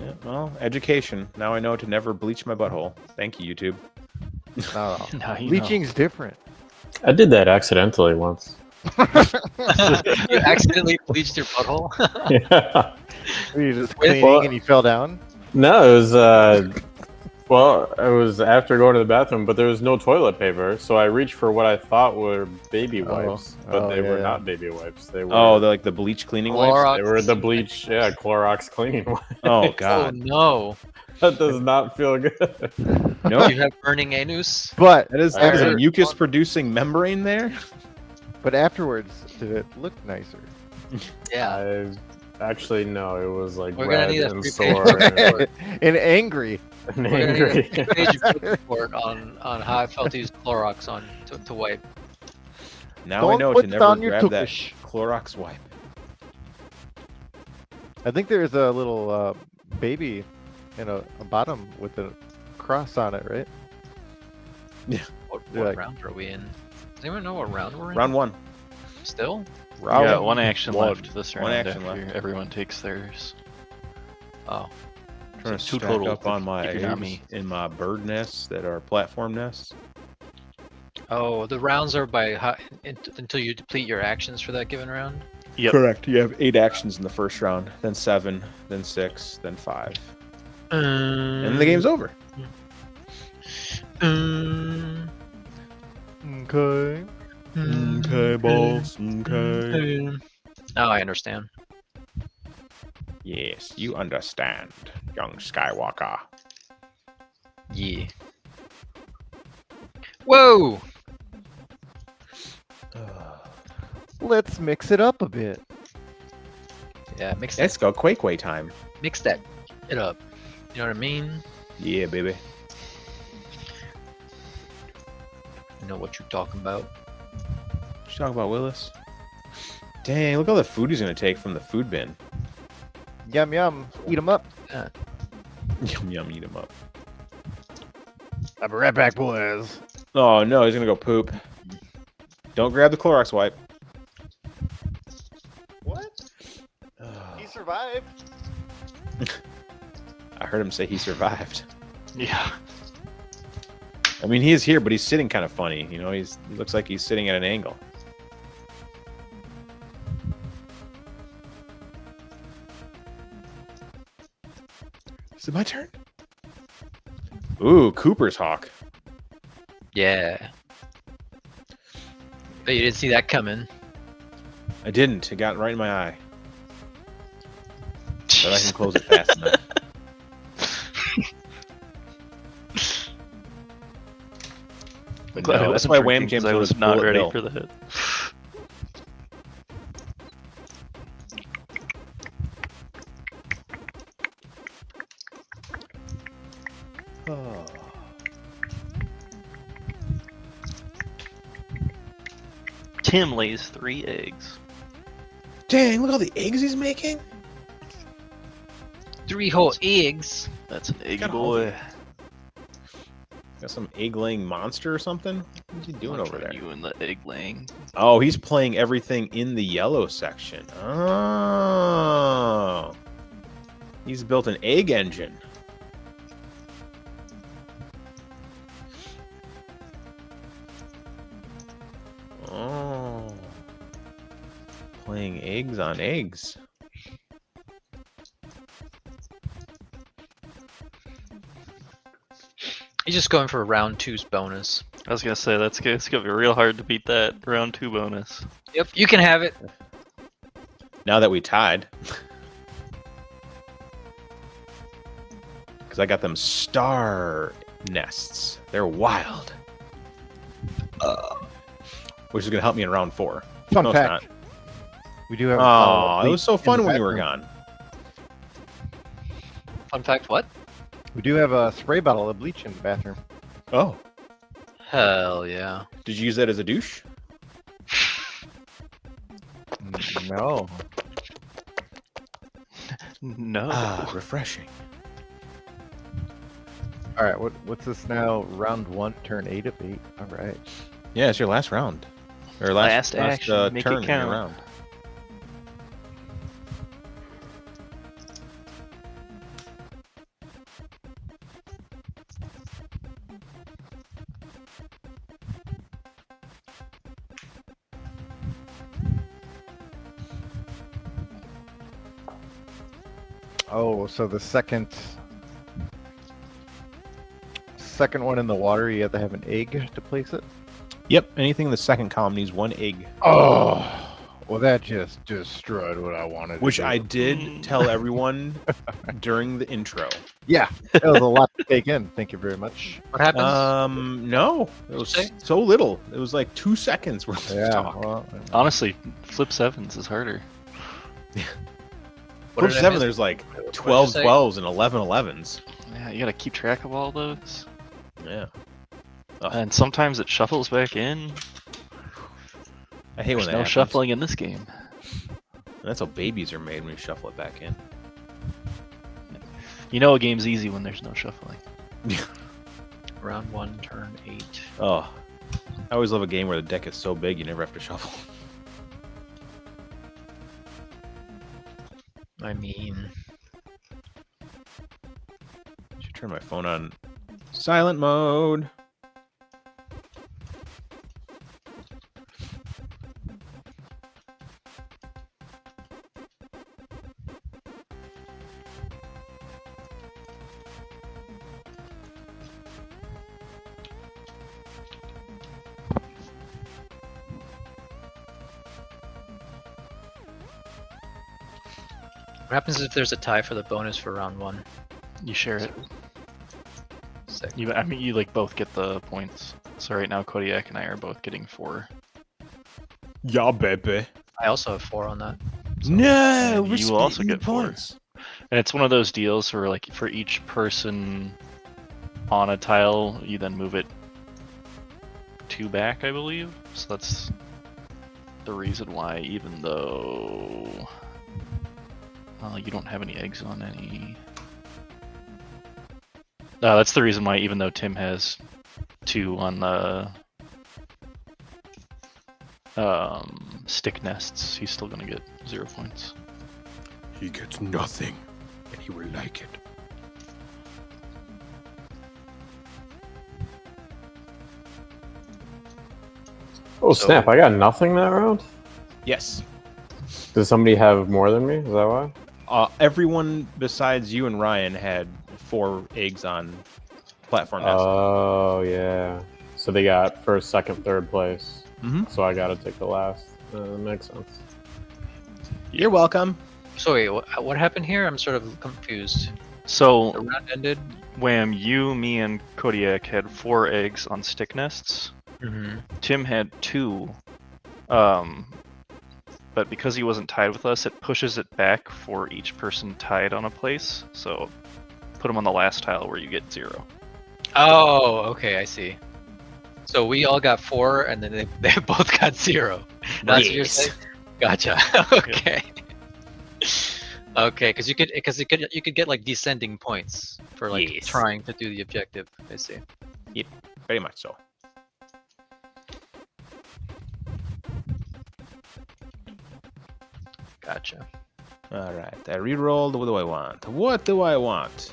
Yeah, well, education. Now I know to never bleach my butthole. Thank you, YouTube. No, Now you know. bleaching's different. I did that accidentally once. You accidentally bleached your butthole? Yeah. Were you just With- cleaning Well- and you fell down? No, it was well, it was after going to the bathroom, but there was no toilet paper, so I reached for what I thought were baby wipes, but they were yeah. not baby wipes. They were Oh, like the bleach cleaning wipes. Clorox. they were the bleach, yeah, Clorox cleaning wipes. Oh Oh god. no. That does not feel good. No, You have burning anus? But that is a after- mucus producing membrane there. but afterwards, did it look nicer? Yeah. Actually, no, it was like We're gonna red need a and 3-page sore and, report. And angry. and We're gonna need angry. a 3-page report on how I felt to use Clorox on to wipe. Now I Don't know put to it never on your grab that tukish. Clorox wipe. I think there's a little baby in a bottom with a cross on it, right? What Yeah. round are we in? Does anyone know what round we're in? Round one. Still? Yeah, Round one action one. left this One round action after left. everyone takes theirs. Oh. Trying to two stack total, up on my if you got eggs me. in my bird nests that are platform nests. Oh, the rounds are by how, until you deplete your actions for that given round? Yep. Correct. You have 8 actions in the first round, then 7, then 6, then 5, and then the game's over. Okay. Okay, boss. Okay. Oh, I understand. Yes, you understand, young Skywalker. Yeah. Whoa! Let's mix it up a bit. Yeah, mix Let's go Quakeway time. mix that it up. You know what I mean? Yeah, baby. You know what you're talking about. What you talking about, Willis? Dang, look at all the food he's gonna take from the food bin. Yum yum. Eat them up. Yum yum, eat him up. I'll be right back, boys. Oh no, he's gonna go poop. Don't grab the Clorox wipe. What? He survived. I heard him say he survived. Yeah. I mean, he is here, but he's sitting kind of funny. You know, he looks like he's sitting at an angle. Is it my turn? Ooh, Cooper's Hawk. Yeah. Bet you didn't see that coming. I didn't. It got right in my eye. But I can close it fast enough. But Glad I no, that's wasn't why drinking Wham 'cause Jam's I known was as not Bullet ready Bill. for the hit. Oh. Tim lays 3 eggs. Dang, look at all the eggs he's making. 3 whole eggs. That's an eggy Got all the- boy. Got some egg-laying monster or something? What's he doing over there? You and the egg laying. Oh, he's playing everything in the yellow section. Oh. He's built an egg engine. Oh. Playing eggs on eggs. He's just going for round 2's bonus. I was gonna say it's gonna be real hard to beat that round 2 bonus. Yep, you can have it. Now that we tied. Because I got them star nests. They're wild. Which is going to help me in round 4. Fun No, fact. it's We do have. not. Oh, it was so bleach in fun the when you were bathroom. gone. Fun fact, what? We do have a spray bottle of bleach in the bathroom. Oh. Hell yeah. Did you use that as a douche? No. No. Ah, refreshing. All right. What's this now? Round 1, turn 8 of 8. All right. Yeah, it's your last round. Or Last action, make it turn in your count. round. Oh, so the second one in the water, you have to have an egg to place it. Yep, anything in the second column needs 1 egg. Oh, well, that just destroyed what I wanted. Which to do. I did tell everyone during the intro. Yeah, that was a lot to take in. Thank you very much. What happens? No. It was Say? so little. It was like 2 seconds worth of Yeah. talk. Well, Honestly, flip 7s is harder. What Flip did I 7, miss? there's like What did you 12 say? 12s and 11 11s. Yeah, you gotta keep track of all those. Yeah. And sometimes it shuffles back in. I hate when There's that no happens. shuffling in this game. That's how babies are made when you shuffle it back in. You know a game's easy when there's no shuffling. Round 1, turn 8. Oh. I always love a game where the deck is so big you never have to shuffle. I mean, Should turn my phone on silent mode. what happens if there's a tie for the bonus for round 1? You share it. Sick. I mean, you like both get the points. So right now, Kodiak and I are both getting 4. Yeah, baby. I also have 4 on that. No, And we're you will also splitting get 4. points. And it's one of those deals where, like, for each person on a tile, you then move it 2 back, I believe. So that's the reason why, even though you don't have any eggs on any. That's the reason why, even though Tim has 2 on the stick nests, he's still gonna get 0 points. He gets nothing, and he will like it. Oh So- snap! I got nothing that round. Yes. Does somebody have more than me? Is that why? Everyone besides you and Ryan had 4 eggs on platform nest. Oh yeah. So they got first, second, third place. Mhm. So I got to take the last. Makes sense. You're welcome. So wait, what happened here? I'm sort of confused. The So, round ended. Wham, you, me, and Kodiak had 4 eggs on stick nests. Mm-hmm. Tim had 2. But because he wasn't tied with us, it pushes it back for each person tied on a place. So put him on the last tile where you get 0. Oh, okay, I see. So we all got 4, and then they both got 0. That's what you're Yes. saying? Gotcha. Okay. Okay, because you could get like descending points for like Yes. trying to do the objective. I see. Very much so. Gotcha. All right, I re-rolled. What do I want? What do I want?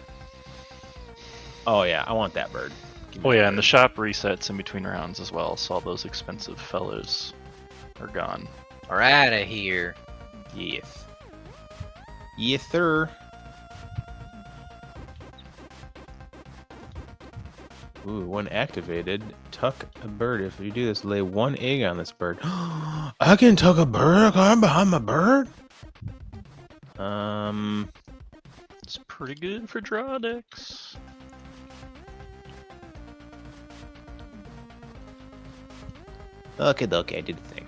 Oh yeah, I want that bird. Give me Oh that yeah, and the bird. shop resets in between rounds as well, so all those expensive fellas are gone. We're out of here. Yes. Yes, sir. Ooh, when activated, tuck a bird. If you do this, lay 1 egg on this bird. I can tuck a bird. I'm behind my bird. It's pretty good for draw decks. Okay, I did the thing.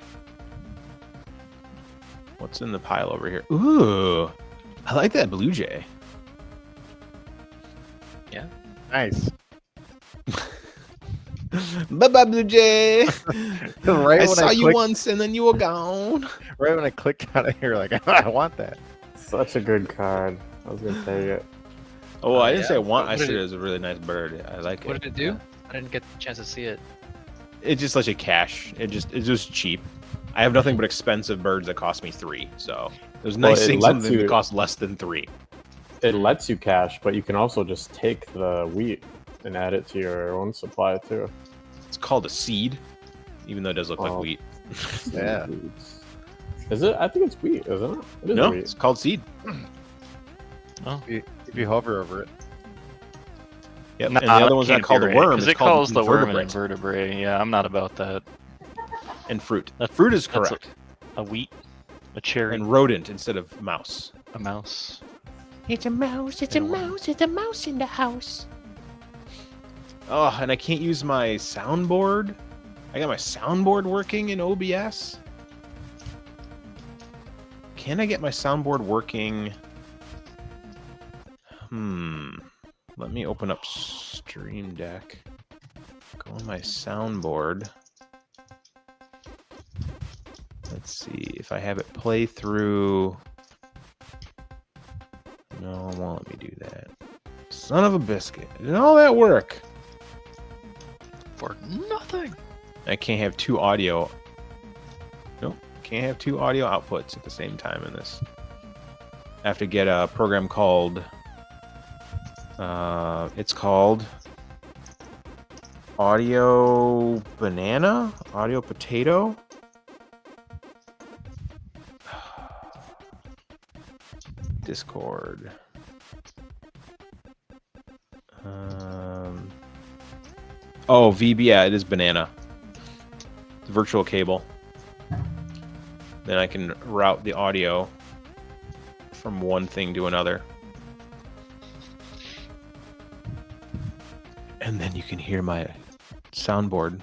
What's in the pile over here? Ooh, I like that blue jay. Nice. Bye-bye, blue jay. Right I when saw you clicked- once and then you were gone. Right when I clicked on it, you're like, I want that. Such a good card. I was gonna take it. Oh, I didn't yeah? say I want. What I did said it- it was a really nice bird. I like it. What did it do? I didn't get the chance to see it. It just lets you cash. It's just cheap. I have nothing but expensive birds that cost me 3. So there's Well, nice it things lets something that you- cost less than 3. It lets you cash, but you can also just take the wheat and add it to your own supply too. It's called a seed, even though it does look like Oh. wheat. Yeah. Is it? I think it's wheat, isn't it? It is No, wheat. it's called seed. If you hover over it. Yep. Nah, and the other that one's not can't be called a right, worm. 'cause It's it called calls the worm an invertebrate. invertebrate. Yeah, I'm not about that. And fruit. That's- Fruit is that's correct. A wheat, a cherry, And rodent instead of mouse. a mouse. It's a mouse, it's a And a worm. mouse, it's a mouse in the house. Oh, and I can't use my soundboard. I got my soundboard working in OBS. Can I get my soundboard working? Let me open up Stream Deck. Go on my soundboard. Let's see if I have it play through. No, it won't let me do that. Son of a biscuit. Did all that work? For nothing. I can't have 2 audio. Nope. Can't have 2 audio outputs at the same time in this. I have to get a program called. It's called Audio Banana? Audio Potato? Discord. Oh, VB, yeah, it is banana. It's virtual cable. Then I can route the audio from one thing to another. And then you can hear my soundboard.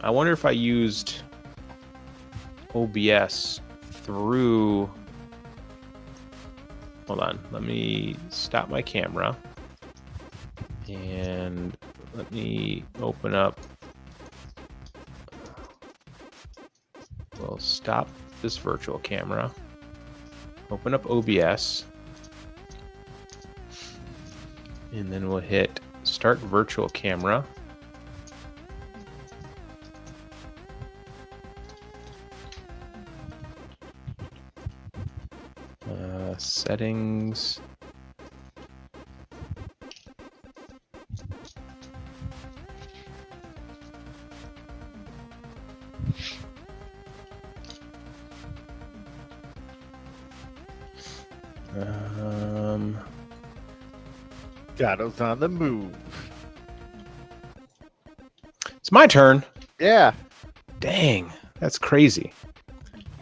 I wonder if I used OBS through. Hold on, let me stop my camera and let me open up. We'll stop this virtual camera, open up OBS, and then we'll hit start virtual camera. Settings. Shadow's on the move. It's my turn. Yeah. Dang, that's crazy.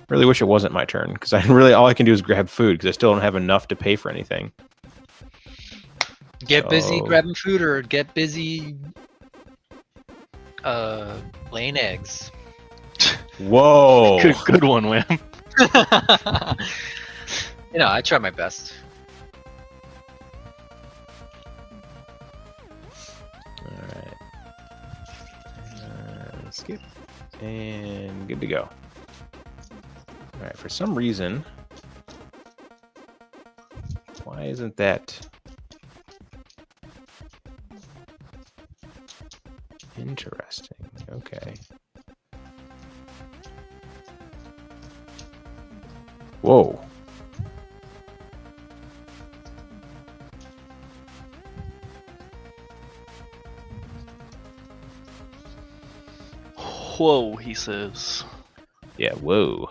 Really wish it wasn't my turn because I really all I can do is grab food because I still don't have enough to pay for anything. Get busy So- grabbing food or get busy laying eggs. Whoa. Good one, Wham. You know, I try my best. All right. Skip. And good to go. All right. For some reason, why isn't that interesting? Okay. Whoa. Whoa, he says. Yeah, whoa.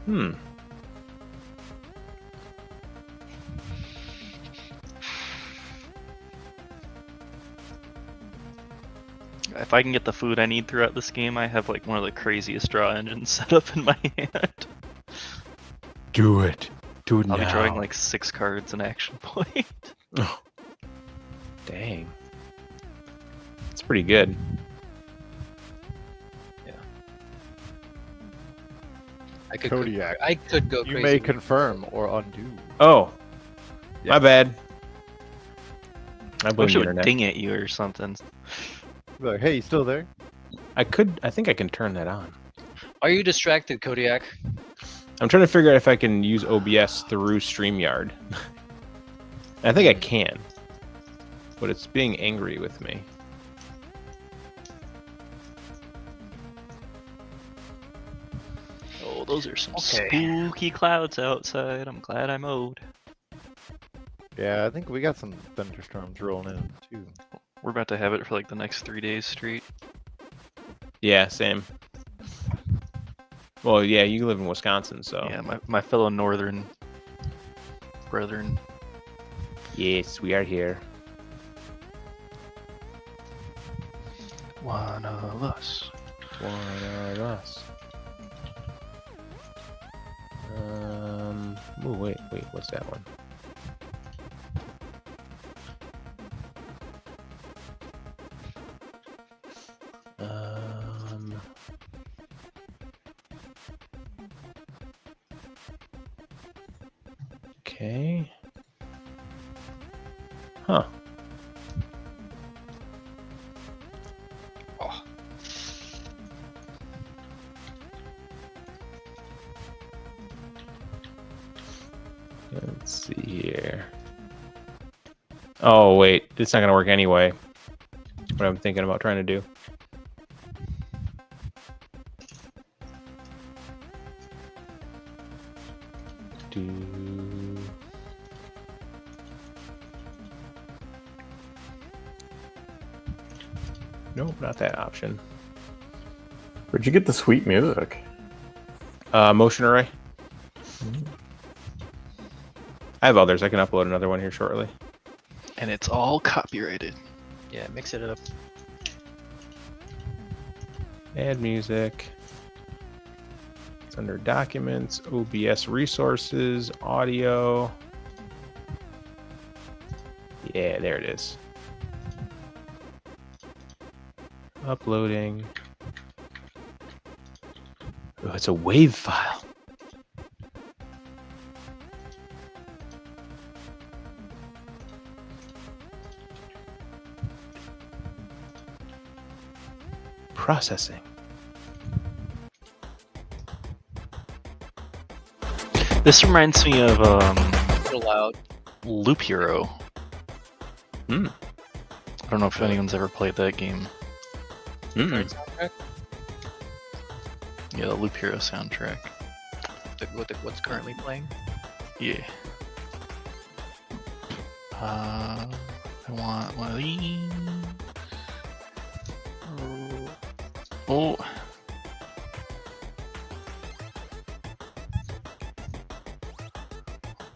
Hmm. If I can get the food I need throughout this game, I have like one of the craziest draw engines set up in my hand. Do it. Do it I'll now. be drawing like 6 cards an action point. Oh. Dang. It's pretty good. I could Kodiak. I could go You crazy. may with- confirm or undo. Oh. Yeah. My bad. I I blame wish the it would internet. ding at you or something. Like, hey, you still there? I think I can turn that on. Are you distracted, Kodiak? I'm trying to figure out if I can use OBS through StreamYard. I think I can. But it's being angry with me. Oh, those are some Okay. spooky clouds outside. I'm glad I mowed. Yeah, I think we got some thunderstorms rolling in too. We're about to have it for like the next 3 days straight. Yeah, same. Well, yeah, you live in Wisconsin, so. Yeah, my fellow northern brethren. Yes, we are here. One of us. One of us. Oh, wait, what's that one? Okay. Huh. Oh. Let's see here. Oh, wait. It's not going to work anyway. What I'm thinking about trying to do. Nope, not that option. Where'd you get the sweet music? Motion array. I have others. I can upload another one here shortly. And it's all copyrighted. Yeah, mix it up. Add music. It's under documents, OBS resources, audio. Yeah, there it is. Uploading. Oh, it's a WAV file. Processing. This reminds me of A little loud. Loop Hero. Hmm. I don't know if anyone's ever played that game. Mm. Soundtrack? Yeah, the Loop Hero soundtrack. What's currently playing? Yeah. I want one of these. Oh.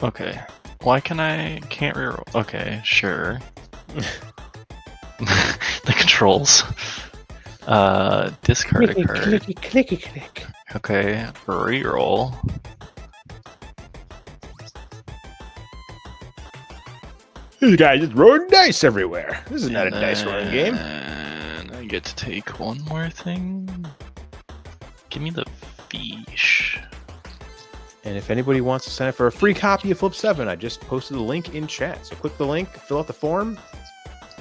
Okay. Why can't reroll? Okay, sure. The controls. Discard a Clicky, card. clicky, clicky, click. Okay, reroll. This guy just throwing dice everywhere. This is not a dice rolling game. And I get to take one more thing. Give me the fish. And if anybody wants to sign up for a free copy of Flip 7, I just posted the link in chat. So click the link, fill out the form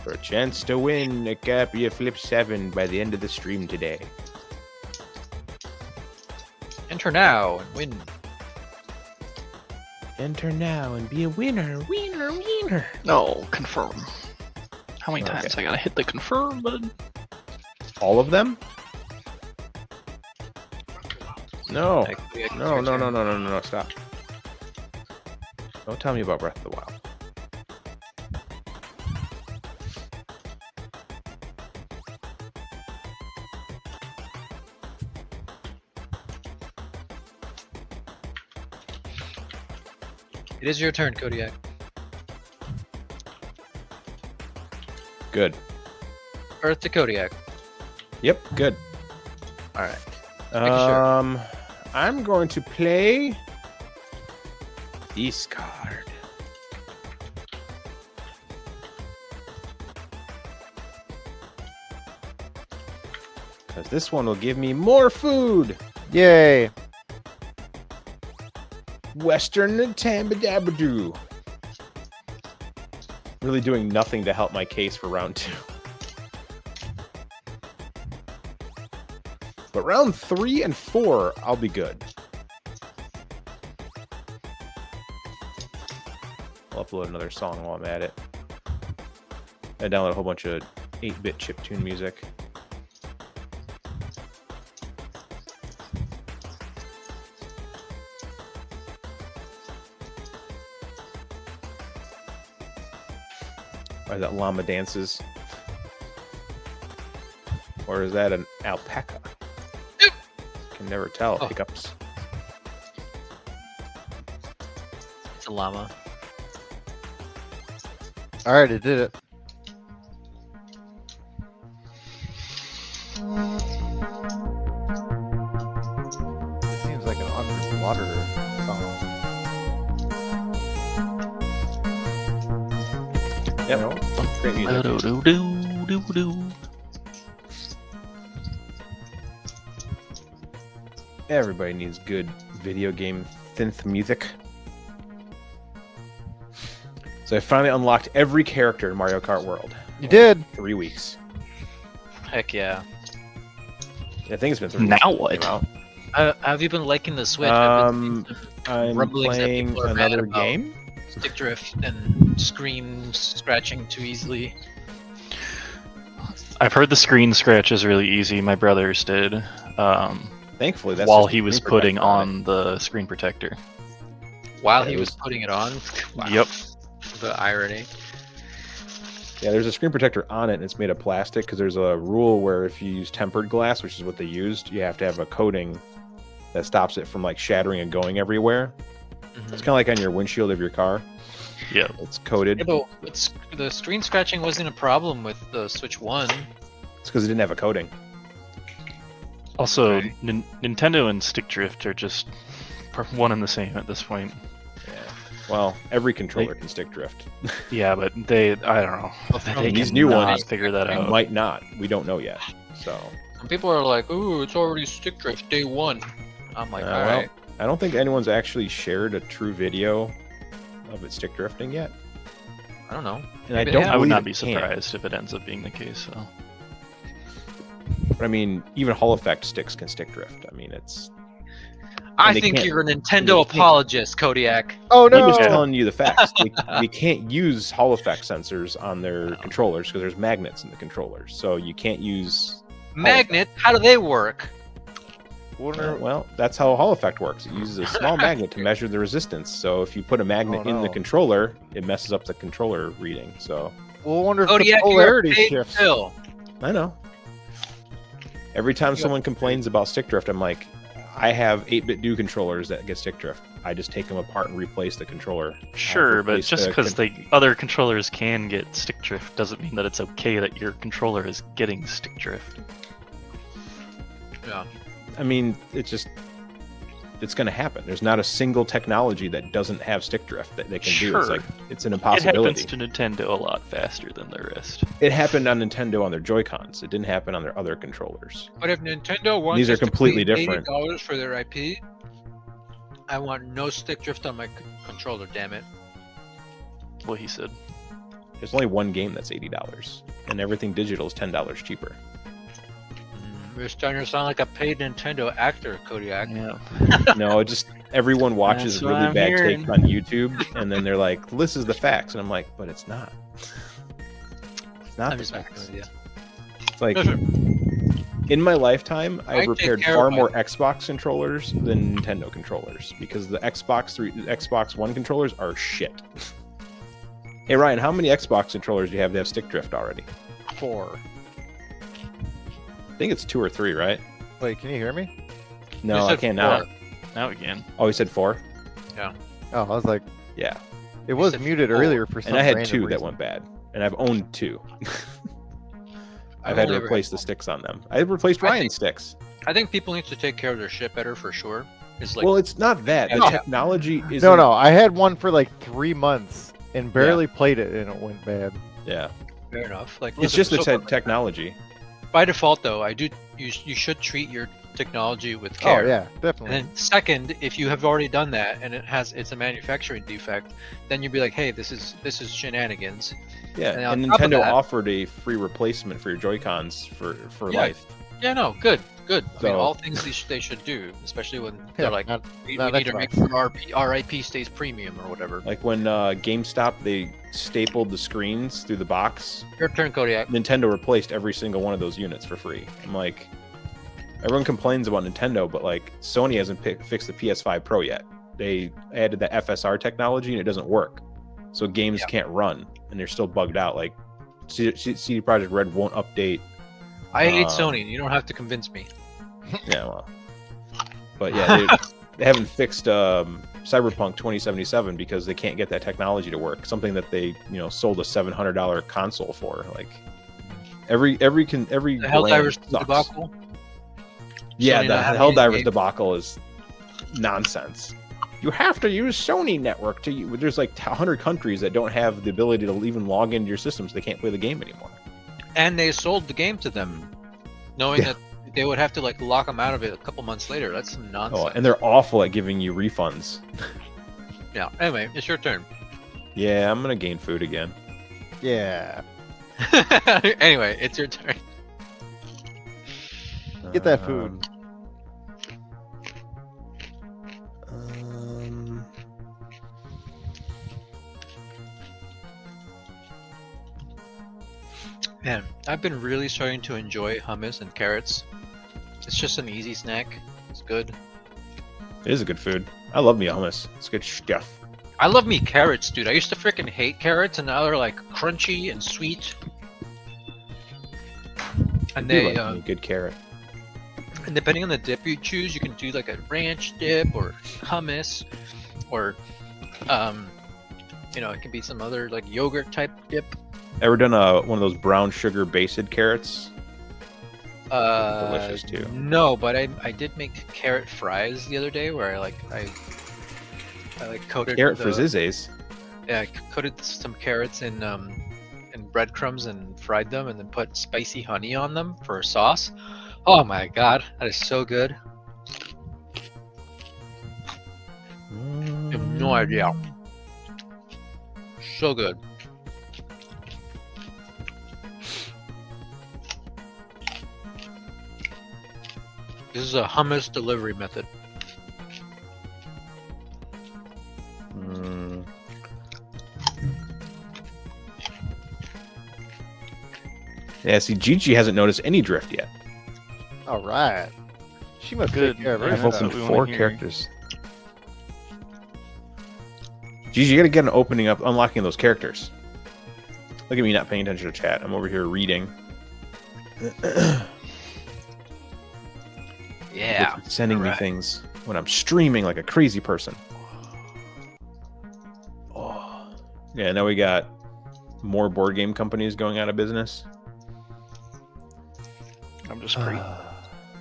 for a chance to win a copy of Flip 7 by the end of the stream today. Enter now and win. Enter now and be a winner. Winner, winner. No, confirm. How many Okay. times I gotta hit the confirm button? All of them? No. Actually, I can No, switch no, here. no, no, no, no, no, stop. Don't tell me about Breath of the Wild. It is your turn, Kodiak. Good. Earth to Kodiak. Yep, good. All right. Making sure. I'm going to play this card. Because this one will give me more food. Yay! Western Tambadabadoo. Really doing nothing to help my case for round 2. But round 3 and 4, I'll be good. I'll upload another song while I'm at it. I download a whole bunch of 8-bit chiptune music. Or that llama dances. Or is that an alpaca? Can never tell. Oh. Hiccups. It's a llama. All right, it did it. It seems like an underwater song. Yep. No? Great music. Do-do-do-do-do-do. Everybody needs good video game synth music. So I finally unlocked every character in Mario Kart World. You did. 3 weeks. Heck yeah. I think it's been 3 weeks. Now since it what? came out. Have you been liking the Switch? I've been seeing I'm rumblings that playing people are mad another about. game. some stick drift and screen scratching too easily. I've heard the screen scratch is really easy. My brothers did. Thankfully, that's While just he the was screen putting protector on on the screen protector. While Yeah, he it was was- putting it on. Wow. Yep. The irony. it. Yeah, there's a screen protector on it, and it's made of plastic because there's a rule where if you use tempered glass, which is what they used, you have to have a coating that stops it from like shattering and going everywhere. Mhm. It's kind of like on your windshield of your car. Yep. It's coated. Yeah, but the screen scratching wasn't a problem with the Switch 1. It's because it didn't have a coating. Also, Okay. Nintendo and stick drift are just one and the same at this point. Yeah. Well, every controller can stick drift. Yeah, but I don't know. They these can new not ones, figure that It out. might not. We don't know yet. So, Some people are like, "Ooh, it's already stick drift day 1." I'm like, well, "All right." I don't think anyone's actually shared a true video of it stick drifting yet. I don't know. And I Maybe they don't. have. I would believe not it be can. surprised if it ends up being the case. So. But I mean, even Hall effect sticks can stick drift. I mean, it's. I they think can't- you're a they Nintendo can't- apologist, Kodiak. Oh I'm no! just telling you the facts. They can't use Hall effect sensors on their controllers because there's magnets in the controllers. So you can't use. Magnet, how do they work? Wonder- Well, that's how Hall effect works. It uses a small magnet to measure the resistance. So if you put a magnet Oh, in the no. controller, it messes up the controller reading. So Well, I wonder if the Kodiak, you're polarity paid shifts. still. I know. Every time someone complains about stick drift, I'm like, I have 8-bit do controllers that get stick drift. I just take them apart and replace the controller. Sure, but replaced just the because the other controllers can get stick drift doesn't mean that it's okay that your controller is getting stick drift. Yeah. I mean, it's going to happen. There's not a single technology that doesn't have stick drift that they can do. It's Sure. like it's an It impossibility. happens to Nintendo a lot faster than the rest. It happened on Nintendo on their Joy-Cons. It didn't happen on their other controllers. But if Nintendo wants These are us to completely pay different. $80 for their IP, I want no stick drift on my controller. Damn it. What he said. There's only one game that's $80, and everything digital is $10 cheaper. You're starting to sound like a paid Nintendo actor, Kodiak. Yeah. No, it just everyone watches That's what really I'm bad hearing. takes on YouTube, and then they're like, "This is the facts," and I'm like, "But it's not. It's not I'm the just messing facts." with you. It's like Listen, in my lifetime, I I've take repaired care far of my- more Xbox controllers than Nintendo controllers because the Xbox One controllers are shit. Hey Ryan, how many Xbox controllers do you have that have stick drift already? 4. I think it's 2 or 3, right? Wait, can you hear me? No, You I said can't now. 4. Now we can. Oh, he said 4. Oh, I was like, Yeah, it was said muted 4. earlier for some and I had random 2 that reason. went bad, and I've owned 2. I've I've had to only ever replace had the one. sticks on them. I replaced I Ryan's think- sticks. I think people need to take care of their shit better for sure. It's like Well, it's not that. The No. technology is No, I had one for like 3 months and barely played it, and it went bad. Yeah, fair enough. Like it's listen, just the so- technology. by default though, you should treat your technology with care. Oh yeah, And definitely. then second, if you have already done that and it's a manufacturing defect, then you'd be like, hey, this is shenanigans. Yeah, And on and top of Nintendo that- offered a free replacement for your Joy-Cons for Yeah. life. Yeah, no, good. I mean, So- all things they should do, especially when Yeah, they're like, not- we not need to make Xbox. sure our IP stays premium or whatever. Like when GameStop, they stapled the screens through the box. Your turn, Kodiak. Nintendo replaced every single one of those units for free. I'm like, everyone complains about Nintendo, but like Sony hasn't fixed the PS5 Pro yet. They added the FSR technology and it doesn't work, so games Yeah. can't run and they're still bugged out. Like CD Projekt Red won't update. I hate Um, Sony. You don't have to convince me. Yeah, well, but yeah, they haven't fixed Cyberpunk 2077 because they can't get that technology to work. Something that they sold a $700 console for. Like every The brand Helldivers sucks. debacle. Yeah, Sony the not having any Helldivers games. debacle is nonsense. You have to use Sony network to. There's like 100 countries that don't have the ability to even log into your system, so they can't play the game anymore. And they sold the game to them, knowing Yeah. that they would have to like lock them out of it a couple months later. That's some nonsense. Oh, and they're awful at giving you refunds. Yeah. Anyway, it's your turn. Yeah, I'm gonna gain food again. Yeah, Anyway, it's your turn. get that food. Um, Man, I've been really starting to enjoy hummus and carrots. It's just an easy snack. It's good. It is a good food. I love me hummus. It's good stuff. I love me carrots, dude. I used to freaking hate carrots, and now they're like crunchy and sweet. And I do they, like me a good carrot. and depending on the dip you choose, you can do like a ranch dip or hummus, or, it can be some other like yogurt type dip. Ever done one of those brown sugar basted carrots? Delicious, too. No, but I did make carrot fries the other day where I coated Carrot the- frizzes. Yeah, I coated some carrots in breadcrumbs and fried them, and then put spicy honey on them for a sauce. Oh my god, that is so good. You have no idea. So good. This is a hummus delivery method. Mm. Yeah, see, Gigi hasn't noticed any drift yet. All right. She must Good. take care of Yeah, her I've that's stuff. opened what we 4 wanna hear. characters. Gigi, you gotta get an opening up, unlocking those characters. Look at me not paying attention to chat. I'm over here reading. Yeah. Sending me alright. things when I'm streaming like a crazy person. Yeah, now we got more board game companies going out of business. I'm just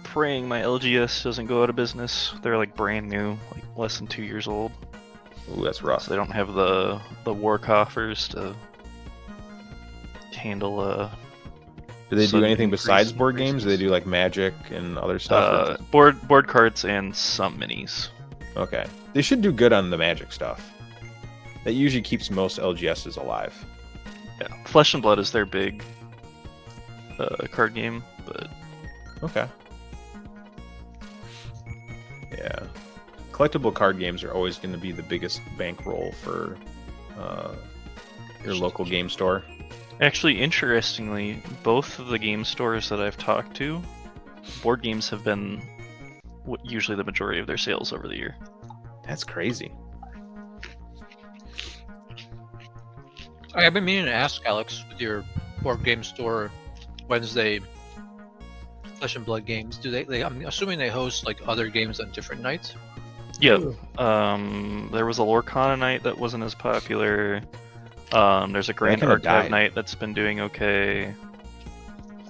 praying my LGS doesn't go out of business. They're like brand new, like less than 2 years old. Ooh, that's rough. So they don't have the war coffers to handle Do they do sudden anything besides increase- board games? Do they do like Magic and other stuff? board cards and some minis. Okay. They should do good on the Magic stuff. That usually keeps most LGSs alive. Yeah, Flesh and Blood is their big card game, but Okay. Yeah. Collectible card games are always going to be the biggest bankroll for your local game store. actually, interestingly, both of the game stores that I've talked to, board games have been usually the majority of their sales over the year. That's crazy. I've been meaning to ask Alex with your board game store Wednesday Flesh and Blood games. Do they? I'm assuming they host like other games on different nights. Yeah. There was a Lorcana night that wasn't as popular. There's a Grand kinda Archive died. night that's been doing okay.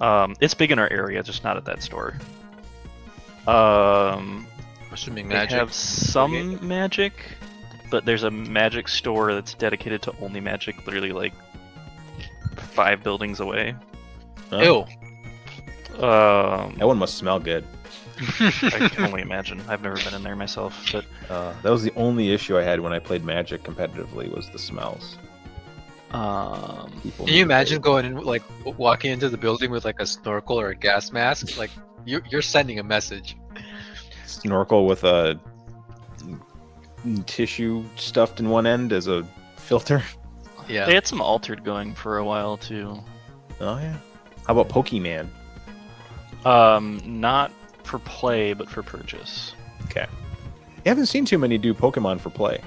It's big in our area, just not at that store. Assuming They Magic. have some Magic, but there's a Magic store that's dedicated to only Magic, literally like 5 buildings away. Ew. That one must smell good. I can only imagine. I've never been in there myself, but That was the only issue I had when I played Magic competitively was the smells. People Can you imagine going in, like walking into the building with like a snorkel or a gas mask? Like you're sending a message. snorkel with a tissue stuffed in one end as a filter? Yeah. they had some Altered going for a while too. Oh yeah. How about Pokemon? Not for play, but for purchase. Okay. You haven't seen too many do Pokemon for play.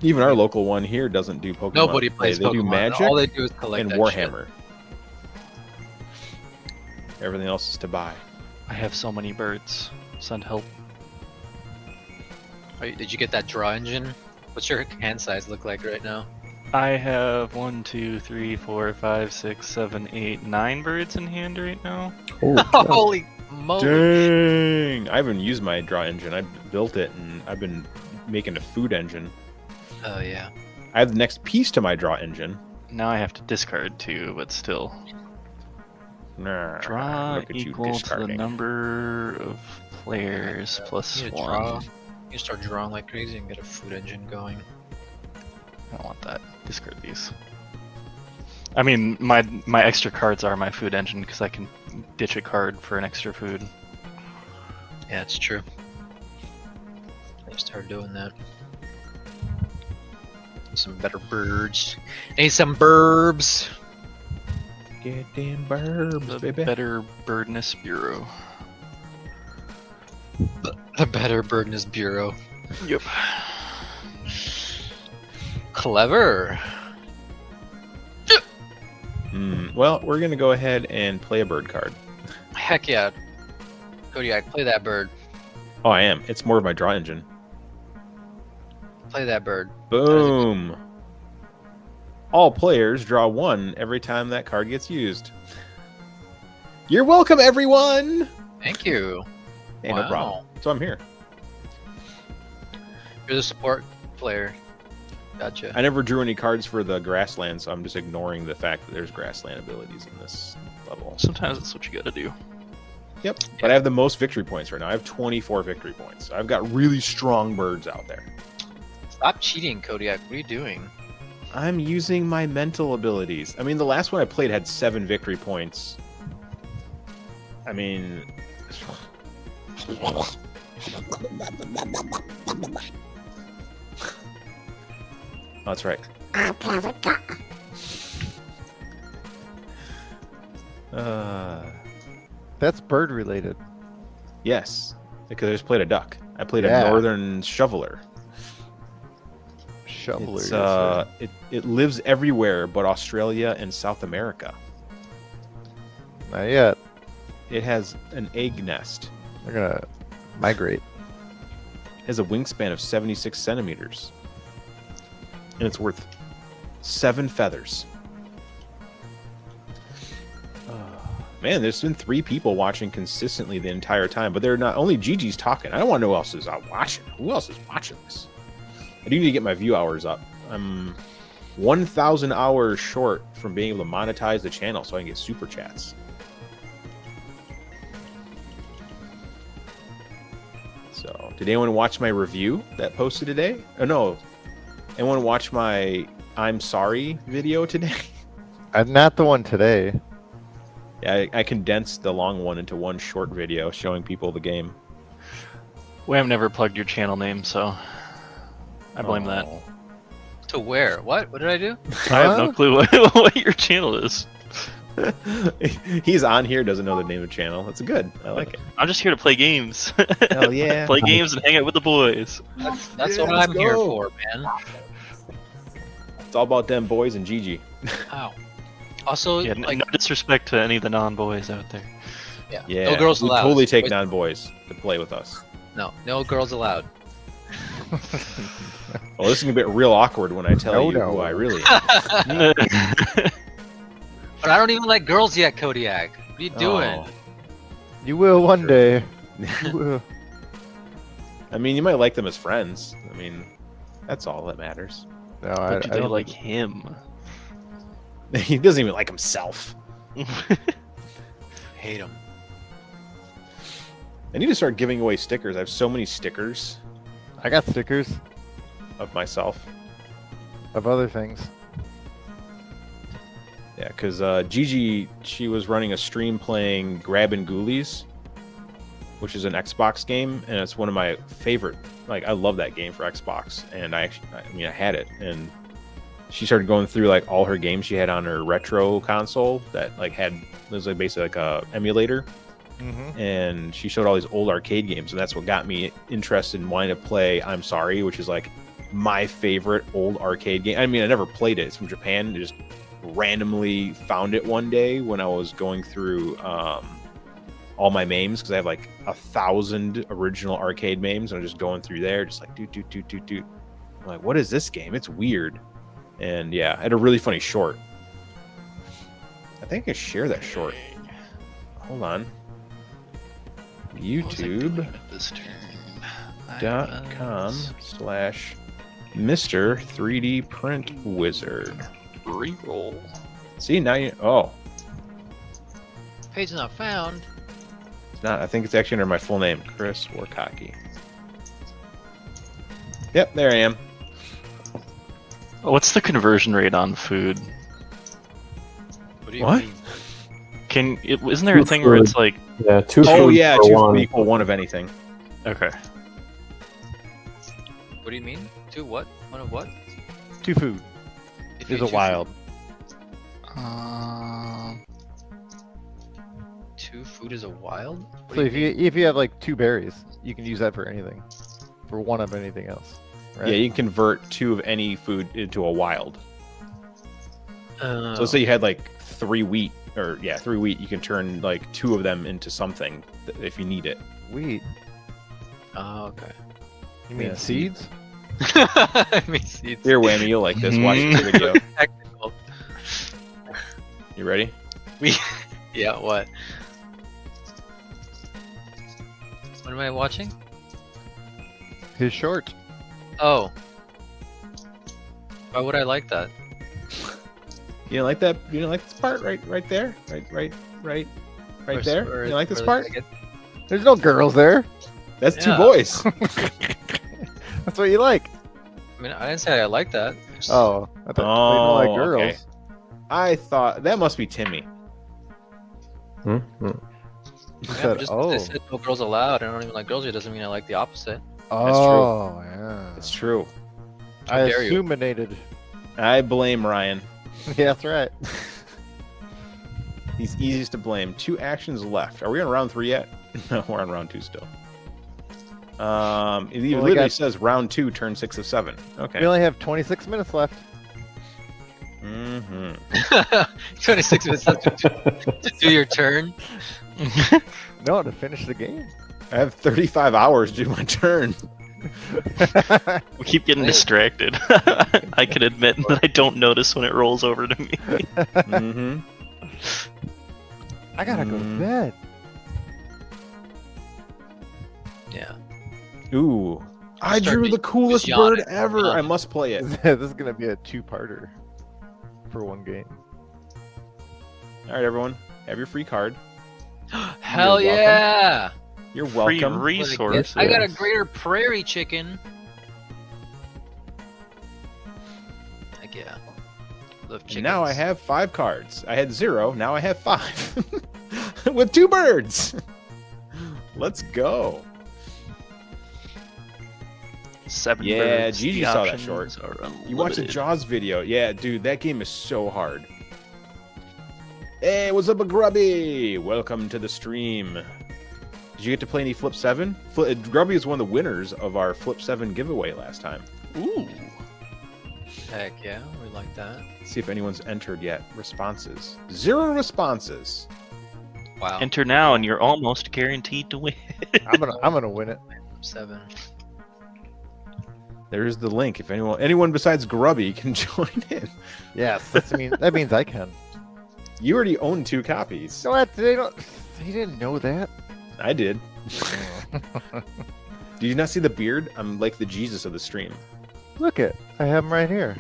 Even our local one here doesn't do Pokemon. Nobody for play. plays They Pokemon. do Magic All they do is collect and that Warhammer. Everything else is to buy. I have so many birds. Send help. Shit. Did you get that draw engine? What's your hand size look like right now? I have 1, 2, 3, 4, 5, 6, 7, 8, 9 birds in hand right now. Holy moly! Dang! I haven't used my draw engine. I built it and I've been making a food engine. Oh yeah. I have the next piece to my draw engine. Now I have to discard 2, but still. Nah, Draw look at you equal to the discarding. number of players plus You 1. draw. You start drawing like crazy and get a food engine going. I don't want that. Discard these. I mean, my extra cards are my food engine because I can ditch a card for an extra food. Yeah, it's true. I start doing that. Some better birds. Need some burbs. Get them burbs, The baby. Better Birdness Bureau. The better birdness bureau. Yep. Clever. Well, we're gonna go ahead and play a bird card. Heck yeah. Kodiak, play that bird. Oh, I am. It's more of my draw engine. Play that bird. Boom. All players draw 1 every time that card gets used. You're welcome, everyone. Thank you. Hey, no problem. So I'm here. You're the support player. Gotcha. I never drew any cards for the grassland, so I'm just ignoring the fact that there's grassland abilities in this level. Sometimes that's what you gotta do. Yep. But I have the most victory points right now. I have 24 victory points. I've got really strong birds out there. Stop cheating, Kodiak. What are you doing? I'm using my mental abilities. I mean, the last one I played had 7 victory points. I mean... Oh, that's right. That's bird related. Yes, because I just played a duck. I played Yeah. a northern shoveler. Shoveler. It's, it lives everywhere but Australia and South America. Not yet. It has an egg nest. They're gonna migrate. It has a wingspan of 76 centimeters. and it's worth 7 feathers. Man, there's been 3 people watching consistently the entire time, but they're not. Only Gigi's talking. I don't want to know who else is watching. Who else is watching this? I do need to get my view hours up. I'm 1,000 hours short from being able to monetize the channel so I can get super chats. So, did anyone watch my review that posted today? Oh, no. Anyone watch my I'm sorry video today? Not the one today. Yeah, I condensed the long one into one short video showing people the game. We have never plugged your channel name, so I blame that. Oh. To where? What? What did I do? I have no clue what your channel is. He's on here, doesn't know the name of the channel. That's good. I like it. I'm just here to play games. Hell yeah. Play games and hang out with the boys. That's Yeah, what let's I'm here go. for, man. It's all about them boys and Gigi. Ow. Also, Yeah, like, no disrespect to any of the non-boys out there. Yeah, no girls we allowed. totally take Boys- non-boys to play with us. no girls allowed. Well, this is gonna be real awkward when I tell No, you no. who I really am. But I don't even like girls yet, Kodiak. What are you doing? Oh. You will one day. You will. I mean, you might like them as friends. I mean, that's all that matters. No, But do I they don't like him? He doesn't even like himself. Hate them. I need to start giving away stickers. I have so many stickers I got stickers of myself. of other things. Yeah, because Gigi, she was running a stream playing Grabbin' Ghoulies, which is an Xbox game, and it's one of my favorite. Like, I love that game for Xbox, and I had it, and she started going through like all her games she had on her retro console that like had it was like basically like a emulator, and she showed all these old arcade games, and that's what got me interested in wanting to play I'm Sorry, which is like my favorite old arcade game. I mean, I never played it. It's from Japan. I just randomly found it one day when I was going through all my memes, because I have like 1,000 original arcade memes, and I'm just going through there, just like doot. I'm like, what is this game? It's weird. And yeah, I had a really funny short. I think I can share that short. Hold on. YouTube.com/Mr. 3D Print Wizard. Reroll. See, now you. Oh, Page not found. it's not. I think it's actually under my full name, Chris Warkaki. Yep, there I am. What's the conversion rate on food? What do you What? mean? Isn't there a thing where it's like, Yeah, 2 Oh foods yeah, for 2 one. equal 1 of anything. okay, What do you mean? Two what? One of what? Two food If is you a choose wild. Two food is a wild? What So do if you have like 2 berries, you can use that for anything, for 1 of anything else. Right? Yeah, you can convert 2 of any food into a wild. Oh. So let's say you had like 3 wheat, or 3 wheat, you can turn like 2 of them into something if you need it. Wheat. Oh, okay. You mean Yeah, seeds? I mean seeds. Here, Whammy, you'll like this. Watch this video. Technical. You ready? Yeah, what? What am I watching? His short. Oh. Why would I like that? You didn't like that? You didn't like this part right there? Right Or- there? or- You didn't like this or part? I get- There's no girls there. That's 2 Yeah. boys. That's what you like. I mean, I didn't say I like that. Just- Oh, I thought you don't like girls. okay. I thought that must be Timmy. Hmm? You Yeah, said, just oh. I said no girls allowed. I don't even like girls. It doesn't mean I like the opposite. Oh, yeah. It's true. I dare you. assuminated. I blame Ryan. Yeah, that's right. He's easiest to blame. 2 actions left. Are we on round 3 yet? No, we're on round 2 still. It literally got- says round 2, turn 6 of 7. Okay. We only have 26 minutes left. Mm-hmm. 26 minutes left to do your turn. No, to finish the game. I have 35 hours to do my turn. We keep getting distracted. I can admit that I don't notice when it rolls over to me. Mm-hmm. I gotta go to bed. Yeah. Ooh. I Start drew me- the coolest just bird yawning. ever. I must play it. This is gonna be a two-parter for one game. All right, everyone. Have your free card. Hell You're welcome. yeah! You're Free welcome. resources. I got a greater prairie chicken. Heck yeah. Love chickens. And now I have 5 cards. I had 0. Now I have 5. With 2 birds. Let's go. 7 Yeah, birds. Gigi The saw that options short. are You watched the unlimited. Jaws video. Yeah, dude, that game is so hard. Hey, what's up, a grubby? Welcome to the stream. Did you get to play any Flip 7? Grubby is one of the winners of our Flip 7 giveaway last time. Ooh. Heck yeah, we like that. See if anyone's entered yet. Responses. 0 responses. Wow. Enter now, and you're almost guaranteed to win. I'm gonna win it. 7. There's the link. If anyone besides Grubby can join in. Yes, that means I can. You already own 2 copies. What? They didn't know that. I did. Did you not see the beard? I'm like the Jesus of the stream. Look it, I have them right here.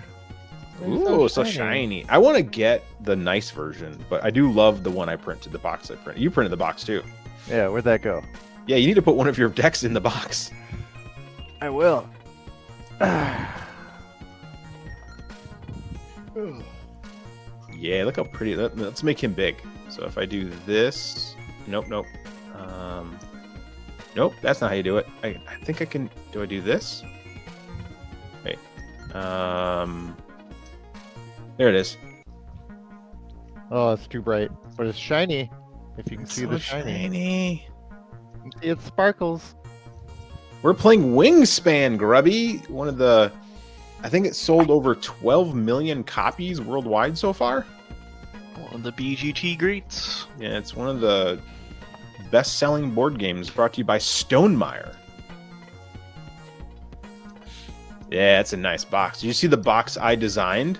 They're Ooh, so shiny. I want to get the nice version, but I do love the one I printed, the box I printed. You printed the box too. Yeah, where'd that go? Yeah, you need to put one of your decks in the box. I will. Yeah, look how pretty. Let's make him big. So if I do this, nope. Nope, that's not how you do it. I think I can. Do I do this? Wait. There it is. Oh, it's too bright, but it's shiny. If you can It's see so the shiny. shiny. You can see it sparkles. We're playing Wingspan, Grubby. One of the, I think it sold over 12 million copies worldwide so far. One of the BGT greats. Yeah, it's one of the best-selling board games brought to you by Stonemeyer. Yeah, it's a nice box. Did you see the box I designed?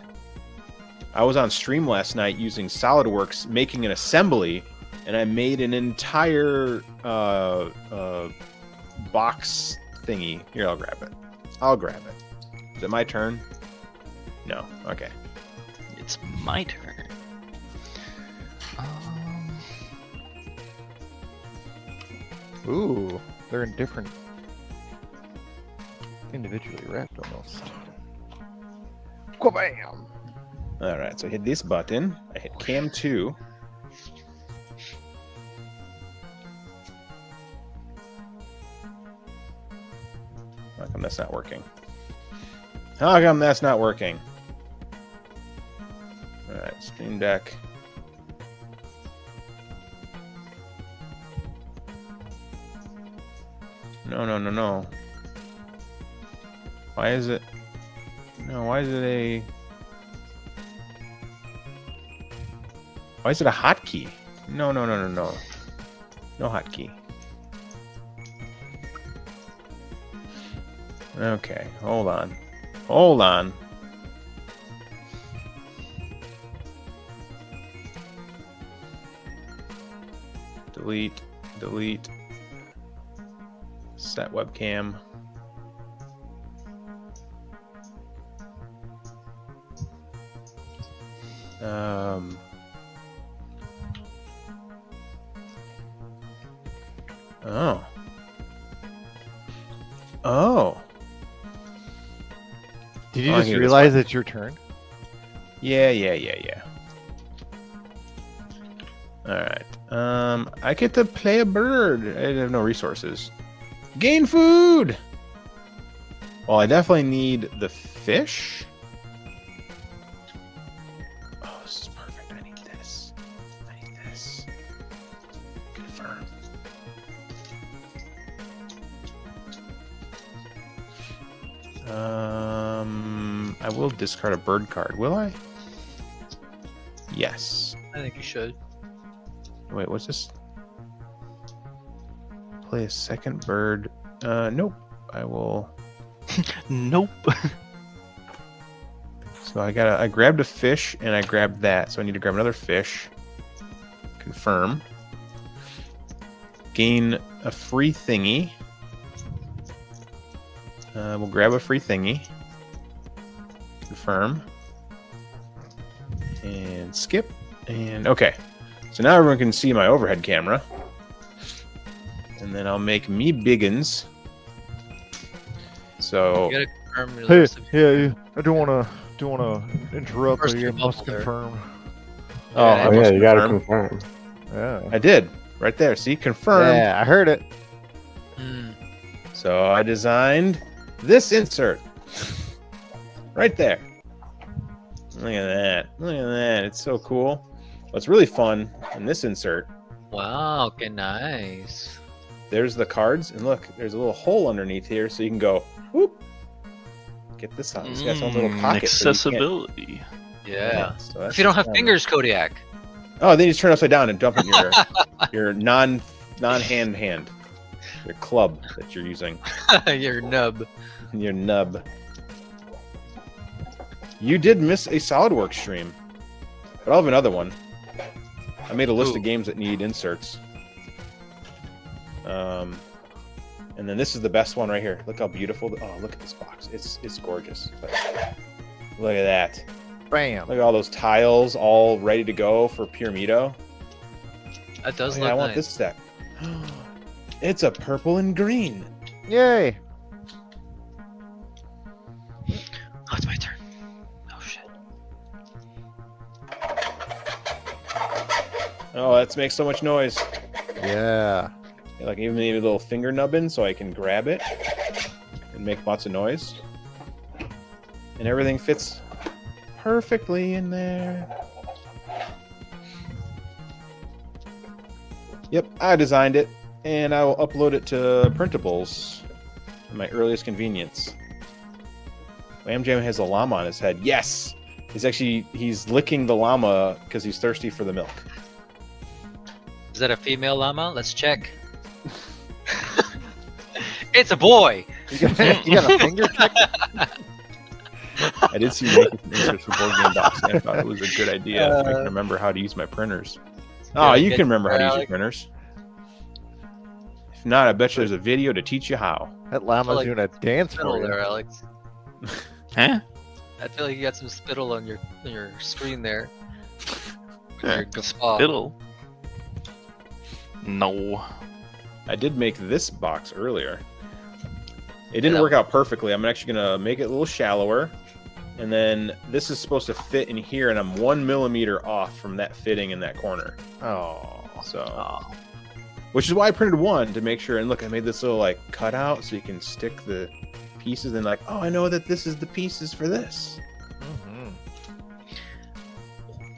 I was on stream last night using SolidWorks, making an assembly, and I made an entire box thingy. Here, I'll grab it. Is it my turn? No. Okay. It's my turn. Ooh, they're in different, individually wrapped almost. Kabam! All right, so I hit this button. I hit cam 2. How come that's not working? How come that's not working? All right, Stream Deck. No. Why is it? No, why is it a... Why is it a hotkey? No. No hotkey. Okay, hold on. Delete. Set webcam. Oh. Did you Oh, I just hear this realize one. it's your turn? Yeah. All right. I get to play a bird. I have no resources. Gain food. Well, I definitely need the fish. Oh, this is perfect. I need this. Confirm. I will discard a bird card. Will I? Yes. I think you should. Wait, what's this? Play a second bird. Nope. I will. Nope. So I grabbed a fish and I grabbed that. So I need to grab another fish. Confirm. Gain a free thingy. We'll grab a free thingy. Confirm. And skip. And okay. So now everyone can see my overhead camera. And then I'll make me biggins. So You gotta confirm the Hey, rest of yeah, I don't wanna interrupt, First but you bubble must there. confirm. oh, Yeah, I Oh yeah, must you gotta confirm. confirm. Yeah. I did right there. See, confirm. Yeah, I heard it. Mm. So I designed this insert right there. Look at that. Look at that. It's so cool. What's really fun in this insert, Wow, okay, nice. there's the cards, and look, there's a little hole underneath here, so you can go, whoop, get this out. It's got its own little pocket. so you can't- Accessibility. Yeah. so that's If you don't have fun. fingers, Kodiak. Oh, then you just turn it upside down and dump it in your non-hand hand. Your club that you're using. Your nub. Your nub. You did miss a SolidWorks stream, but I'll have another one. I made a list Ooh. of games that need inserts. And then this is the best one right here. Look how beautiful. Oh, look at this box. It's gorgeous. Look at that. Bam. Look at all those tiles all ready to go for Pyramito. That does Oh, look yeah, I nice. want this stack. It's a purple and green. Yay. Oh, it's my turn. Oh shit. Oh, that makes so much noise. Yeah. Like even maybe a little finger nubbin so I can grab it and make lots of noise. And everything fits perfectly in there. Yep, I designed it, and I will upload it to printables at my earliest convenience. Lamb Jam has a llama on his head. Yes! He's licking the llama because he's thirsty for the milk. Is that a female llama? Let's check. It's a boy. You got a finger check? I did see you making some inserts for board game box, and I thought it was a good idea. I can remember how to use my printers. Oh, you can remember how to use your printers. If not, I bet you there's a video to teach you how. That llama's like doing a dance Spittle for you. there, Alex. Huh? I feel like you got some spittle on your screen there. Your guffaw. Spittle. No. I did make this box earlier. It didn't Yeah. work out perfectly. I'm actually gonna make it a little shallower, and then this is supposed to fit in here, and I'm 1 millimeter off from that fitting in that corner. Oh. So, which is why I printed one to make sure. And look, I made this little like cutout so you can stick the pieces and like, oh, I know that this is the pieces for this.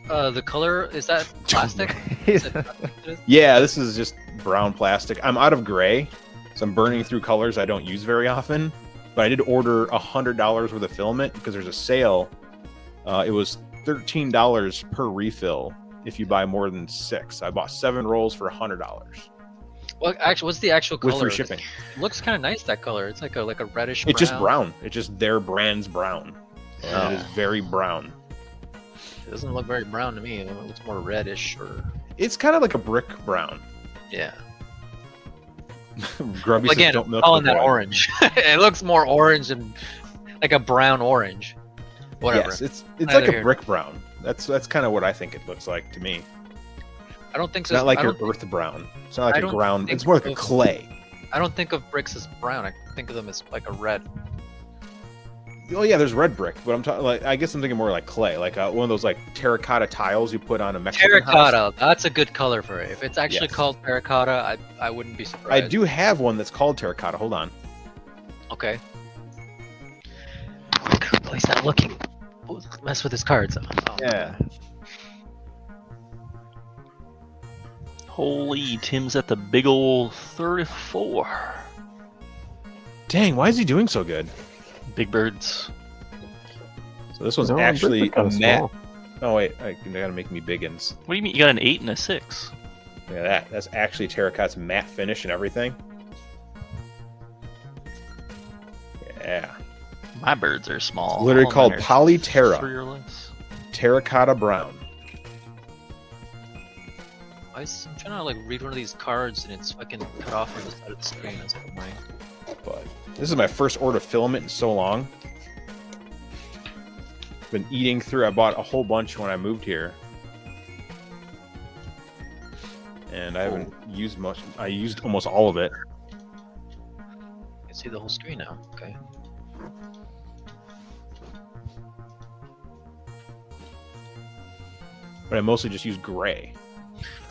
The color, is that plastic? Is it plastic? Yeah, this is just brown plastic. I'm out of gray, so I'm burning through colors I don't use very often. But I did order $100 worth of filament because there's a sale. It was $13 per refill if you buy more than 6. I bought 7 rolls for $100 Well, actually, what's the actual with color? free shipping. It looks kind of nice, that color. It's like a reddish It's just brown. It's just their brand's brown. And Oh. it is very brown. It doesn't look very brown to me. It looks more reddish or... It's kind of like a brick brown. Yeah. Grubby Well, says, again, don't milk calling the that boy. orange. It looks more orange and like a brown orange. Whatever. Yes, it's Neither like a here. brick brown. That's kind of what I think it looks like to me. I don't think It's so. not like I your don't, earth brown. It's not like I a don't ground. think It's more like a of- clay. I don't think of bricks as brown. I think of them as like a red. Oh yeah, there's red brick, but I'm talking like I guess I'm thinking more like clay, like one of those like terracotta tiles you put on a Mexican house. Terracotta. That's a good color for it. If it's actually Yes. called terracotta, I wouldn't be I surprised. do have one that's called terracotta. Hold on. Okay. Quick, he's not looking. Mess with his cards. Oh. Yeah. Holy, Tim's at the big ol' 34. Dang, why is he doing so good? Big birds. So this one's No, actually bricks are a kinda matte. small. Oh wait, I gotta make me biggins. What do you mean? You got an 8 and a 6. Look at that. That's actually terracotta's matte finish and everything. Yeah. My birds are small. Literally All of called mine are Polyterra. 3 or less. Terracotta brown. I'm trying to like read one of these cards and it's fucking cut off on the side of the screen. That's annoying. But this is my first order filament in so long. Been eating through. I bought a whole bunch when I moved here. And I haven't used much. I used almost all of it. I can see the whole screen now. Okay. But I mostly just use gray.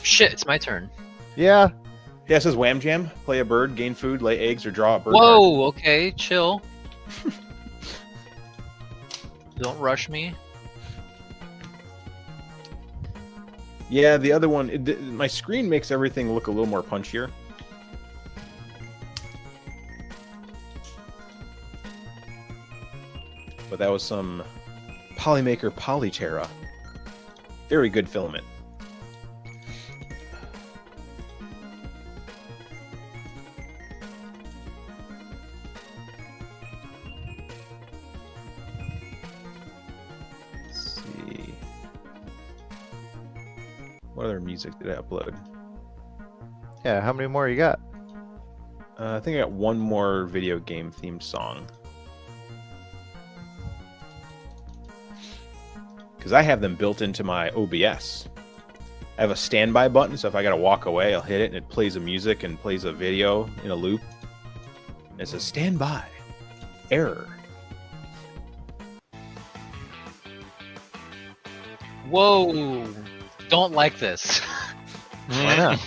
Shit, it's my turn. Yeah. Yeah, it says Wham Jam. Play a bird, gain food, lay eggs, or draw a bird card. Whoa, okay, chill. Don't rush me. Yeah, the other one, my screen makes everything look a little more punchier. But that was some Polymaker Polyterra. Very good filament. Let's see. What other music did I upload? Yeah. How many more you got? I think I got one more video game themed song. Because I have them built into my OBS. I have a standby button, so if I gotta walk away, I'll hit it and it plays a music and plays a video in a loop. And it says standby. Error. Whoa! Don't like this. Why not?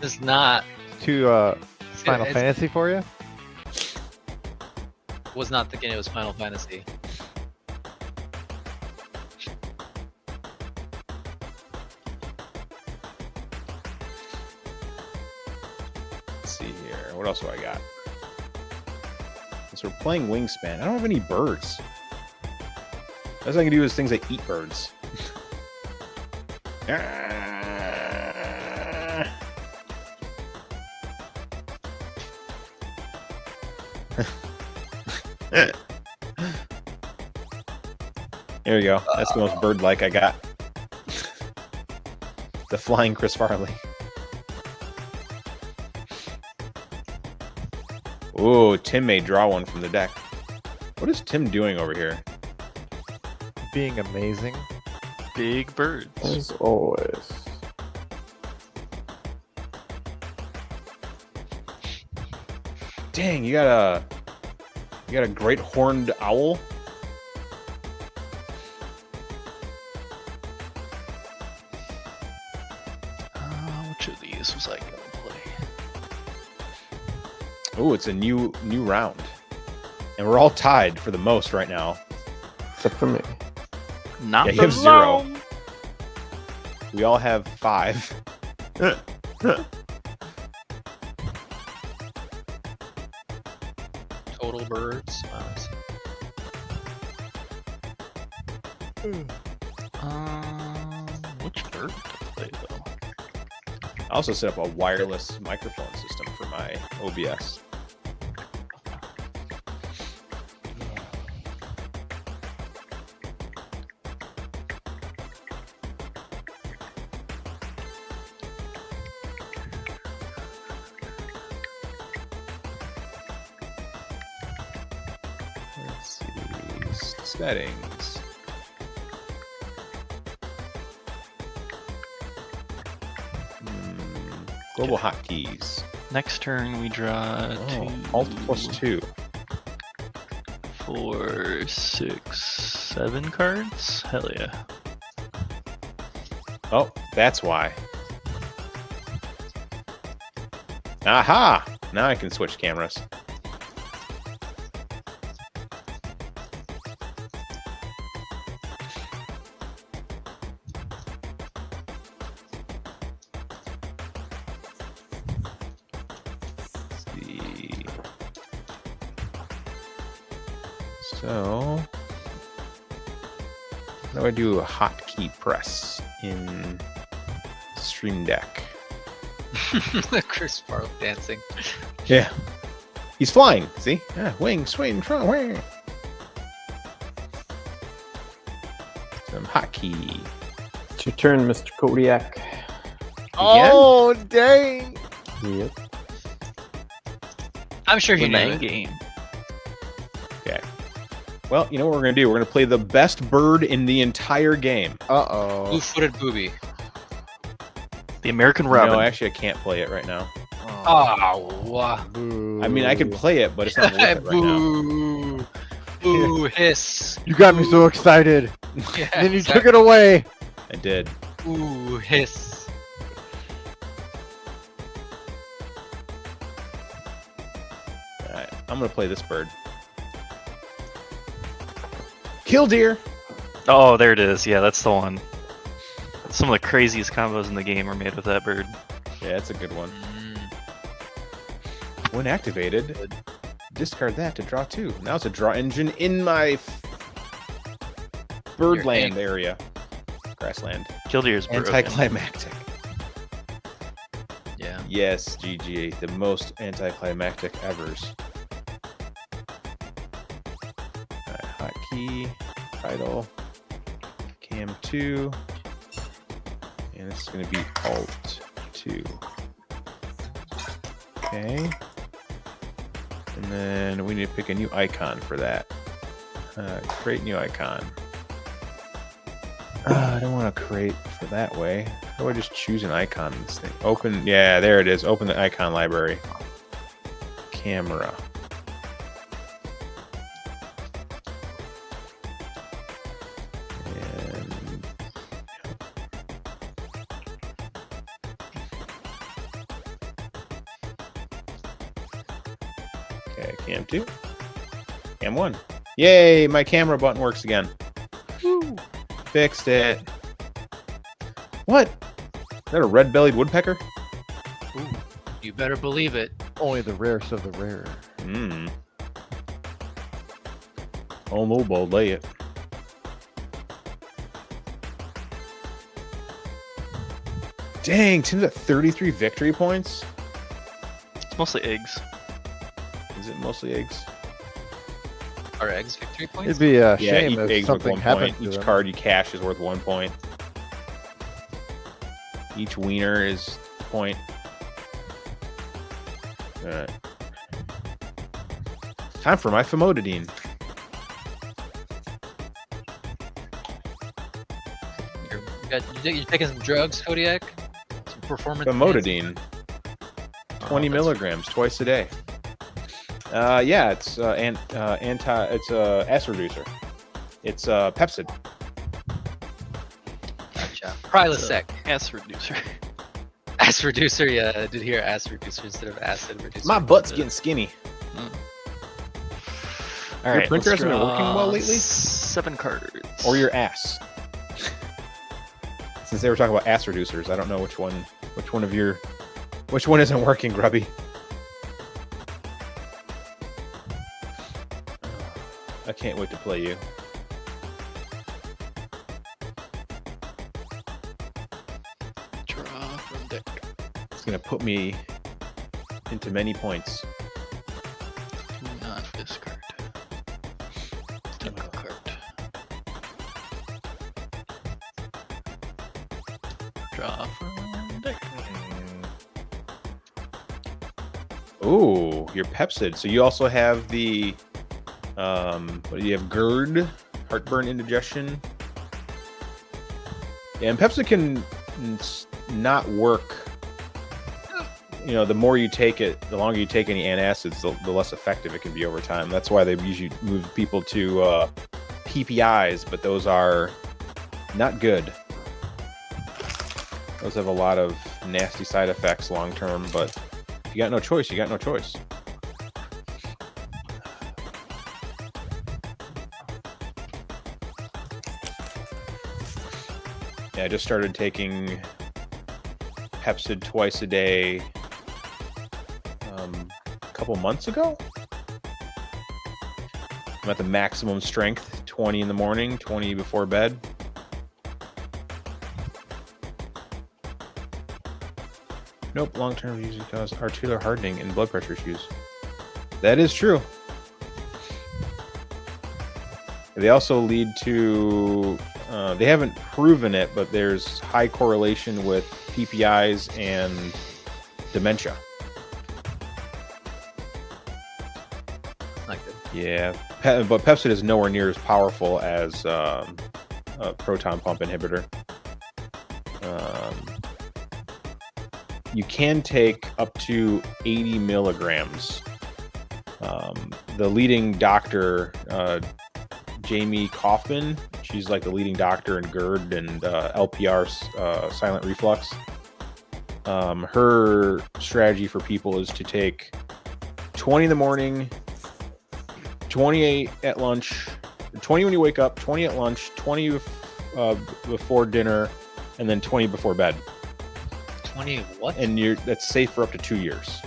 It's not. Too Final it's- Fantasy for you? Was not thinking it was Final Fantasy. Let's see here. What else do I got? So we're playing Wingspan. I don't have any birds. Best I can do is things that eat birds. There we go. That's the most bird-like I got. The flying Chris Farley. Ooh, Tim may draw one from the deck. What is Tim doing over here? Being amazing. Big birds. As always. Dang, you got a great horned owl. Which of these was I gonna play? Oh, it's a new round, and we're all tied for the most right now. Except for me. Not Yeah, for you have 0. long. We all have 5. Total birds. Wow, I see. Which bird to play though? I also set up a wireless microphone system for my OBS. Let's see. Settings. Global hotkeys. Next turn we draw Oh, Alt +2. 4, 6, 7 cards. Hell yeah! Oh, that's why. Aha! Now I can switch cameras. Let's see. So, how do I do a hotkey press in Stream Deck? Chris Farley dancing. Yeah. He's flying. See? Yeah, wing, swing, trunk, wing. Some hotkey. It's your turn, Mr. Kodiak. Oh, dang! Yep. I'm sure he The knew main it. game. Okay. Well, you know what we're gonna do? We're gonna play the best bird in the entire game. Uh-oh. Blue-footed booby. The American Robin. No, actually, I can't play it right now. Oh, wow. Boo. I mean, I could play it, but it's not worth it right now. Boo. Boo, hiss. You got me so excited. Yeah, And then you took it away. I did. Ooh, hiss. All right, I'm gonna play this bird. Kill deer. Oh, there it is. Yeah, that's the one. Some of the craziest combos in the game are made with that bird. Yeah, it's a good one. Mm. When activated, discard that to draw 2. Now it's a draw engine in my birdland egg. area. Grassland. Killdeer is broken. Anticlimactic. Yeah. Yes, GG. The most anticlimactic evers. Alright, hotkey, title, cam 2. And this is going to be alt 2. Okay. And then we need to pick a new icon for that. Create new icon. I don't want to create for that way. How do I just choose an icon in this thing? Open, yeah, there it is. Open the icon library. Camera. And okay, cam 2. Cam 1. Yay, my camera button works again. Woo. Fixed it. What? Is that a red-bellied woodpecker? Ooh, you better believe it. Only the rarest of the rare. Hmm. Oh no, ball, lay it. Dang, Tim's at 33 victory points. It's mostly eggs. Is it mostly eggs? Are eggs victory points? It'd be a Yeah, shame each if egg's worth something 1 happened point. to Each them. card you cash is worth 1 point. Each wiener is a point. Alright. Time for my famotidine. You're taking some drugs, Kodiak? Some performance. Famotidine. 20 milligrams twice a day. Yeah, it's it's acid reducer. It's Pepsid. Gotcha. Prilosec. Ass reducer. Acid reducer, yeah, I did hear acid reducer instead of acid reducer. My butt's getting skinny. All Your right, printer let's hasn't been working draw well lately? 7 cards. Or your ass. Since they were talking about ass reducers, I don't know which one isn't working, Grubby. I can't wait to play you. Draw from deck. It's gonna put me into many points. Do not discard. Typical card. Draw from deck. Ooh, your Pepsid. So you also have the what do you have? GERD, heartburn, indigestion. Yeah, and Pepsid can not work. You know, the more you take it, the longer you take any antacids, the less effective it can be over time. That's why they usually move people to PPIs, but those are not good. Those have a lot of nasty side effects long term, but if you got no choice, you got no choice. Yeah, I just started taking Pepsid twice a day a couple months ago. I'm at the maximum strength, 20 in the morning, 20 before bed. Nope, long-term usually cause arterial hardening and blood pressure issues. That is true. They also lead to, they haven't proven it, but there's high correlation with PPIs and dementia. Not good. Yeah, but Pepsid is nowhere near as powerful as a proton pump inhibitor. You can take up to 80 milligrams. The leading doctor, Jamie Kaufman, she's like the leading doctor in GERD and LPR, silent reflux. Her strategy for people is to take 20 in the morning, 28 at lunch, 20 when you wake up, 20 at lunch, 20 before dinner, and then 20 before bed. 20 what? And that's safe for up to 2 years.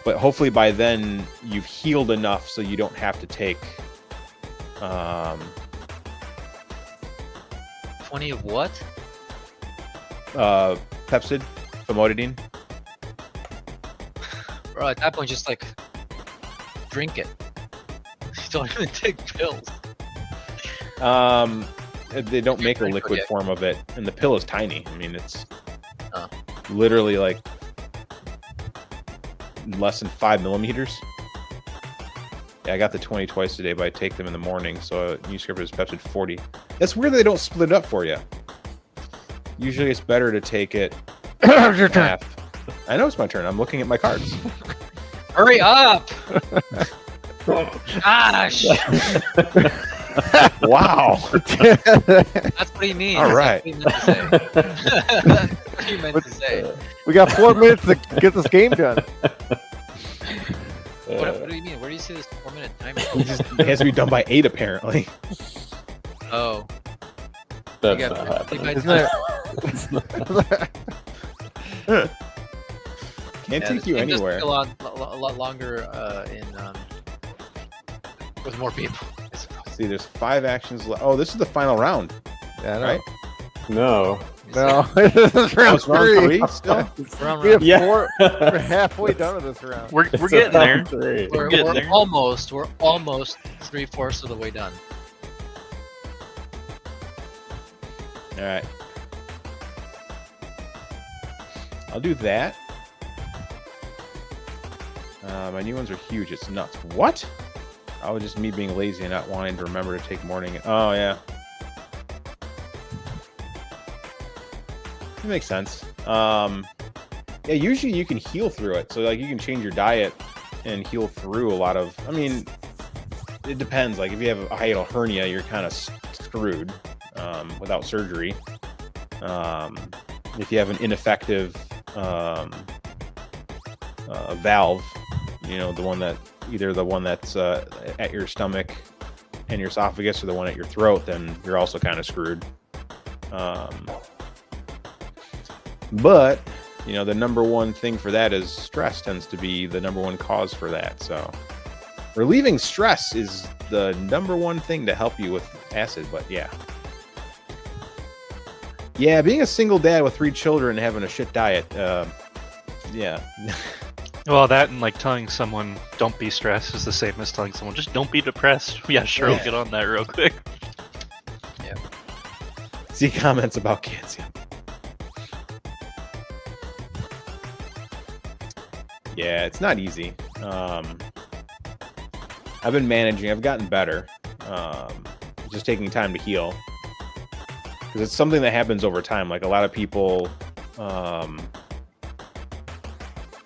But hopefully by then you've healed enough so you don't have to take 20 of what? Pepsid, famotidine. Bro, at that point, just like drink it. You don't even take pills. They don't make a drink liquid it. form of it, and the pill is tiny. I mean, it's Oh. literally like less than 5 millimeters. Yeah, I got the 20 twice a day, but I take them in the morning, so new script is Pepsid 40. That's weird they don't split it up for you. Usually it's better to take it Your turn. half. I know it's my turn. I'm looking at my cards. Hurry up! Gosh! Wow. That's what he means. All right. That's what he meant to say. We got 4 minutes to get this game done. What do you mean? Where do you see this 4-minute timer? It has to be done by 8, apparently. Oh. That's You not got happening. Isn't it? Can't Yeah, take this you game does anywhere. take a lot longer with more people. I suppose. See, there's 5 actions left. Oh, this is the final round, Yeah, I know. right? No. No, this is Oh, round it's round 3. 3 still? Round, We have Yeah. 4. We're halfway done with this round. We're It's getting there. round three. We're, getting we're there. almost 3/4 of the way done. All right. I'll do that. My new ones are huge. It's nuts. What? Oh, just me being lazy and not wanting to remember to take morning. Oh, yeah. That makes sense. Yeah, usually you can heal through it. So, like, you can change your diet and heal through a lot of... I mean, it depends. Like, if you have a hiatal hernia, you're kind of screwed without surgery. If you have an ineffective valve, you know, the one that's at your stomach and your esophagus, or the one at your throat, then you're also kind of screwed. But you know, the number one thing for that is stress tends to be the number one cause for that. So relieving stress is the number one thing to help you with acid. But yeah, being a single dad with 3 children and having a shit diet, yeah. Well, that and like telling someone don't be stressed is the same as telling someone just don't be depressed. Yeah, sure, Yeah. I'll get on that real quick. See comments about kids. Yeah, it's not easy. I've been managing. I've gotten better. Just taking time to heal, because it's something that happens over time. Like a lot of people,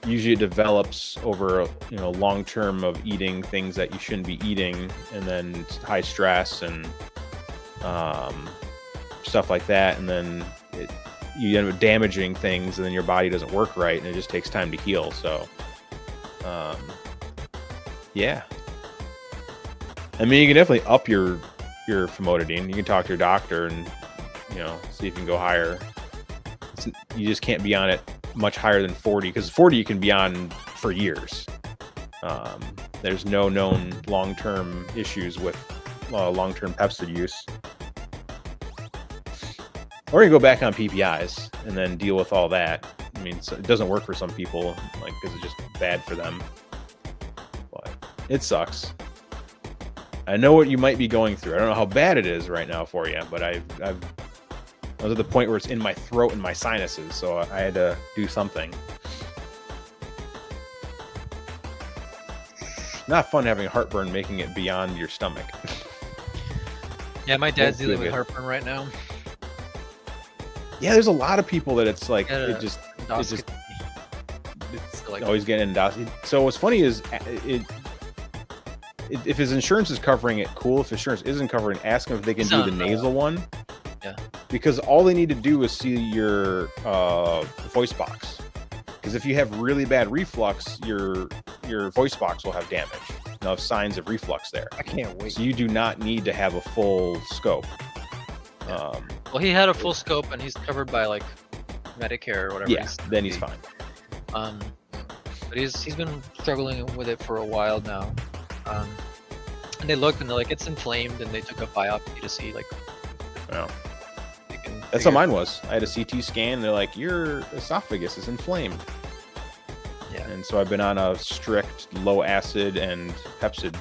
usually it develops over long term of eating things that you shouldn't be eating, and then high stress and stuff like that, and then you end up damaging things, and then your body doesn't work right, and it just takes time to heal. So yeah, I mean, you can definitely up your famotidine. You can talk to your doctor and see if you can go higher. You just can't be on it much higher than 40, because 40 you can be on for years. There's no known long-term issues with long-term Pepsid use. Or you go back on PPIs and then deal with all that. I mean, it doesn't work for some people, like, because it's just bad for them. It sucks. I know what you might be going through. I don't know how bad it is right now for you, but I was at the point where it's in my throat and my sinuses, so I had to do something. Not fun having heartburn, making it beyond your stomach. Yeah, my dad's Won't dealing do with it. heartburn right now. Yeah, there's a lot of people that it's like Yeah, it's like- always getting endoscopy. So what's funny is if his insurance is covering it, cool. If insurance isn't covering, ask him if they can do the nasal one. Yeah. Because all they need to do is see your voice box. Because if you have really bad reflux, your voice box will have damage. They'll have signs of reflux there. I can't wait. So you do not need to have a full scope. Well, he had a full scope and he's covered by like Medicare or whatever. Yeah, then he's fine. But he's been struggling with it for a while now. And they looked and they're like, it's inflamed, and they took a biopsy to see like. Well, they can that's how figure- mine was. I had a CT scan. And they're like, your esophagus is inflamed. Yeah. And so I've been on a strict low acid and Pepsid,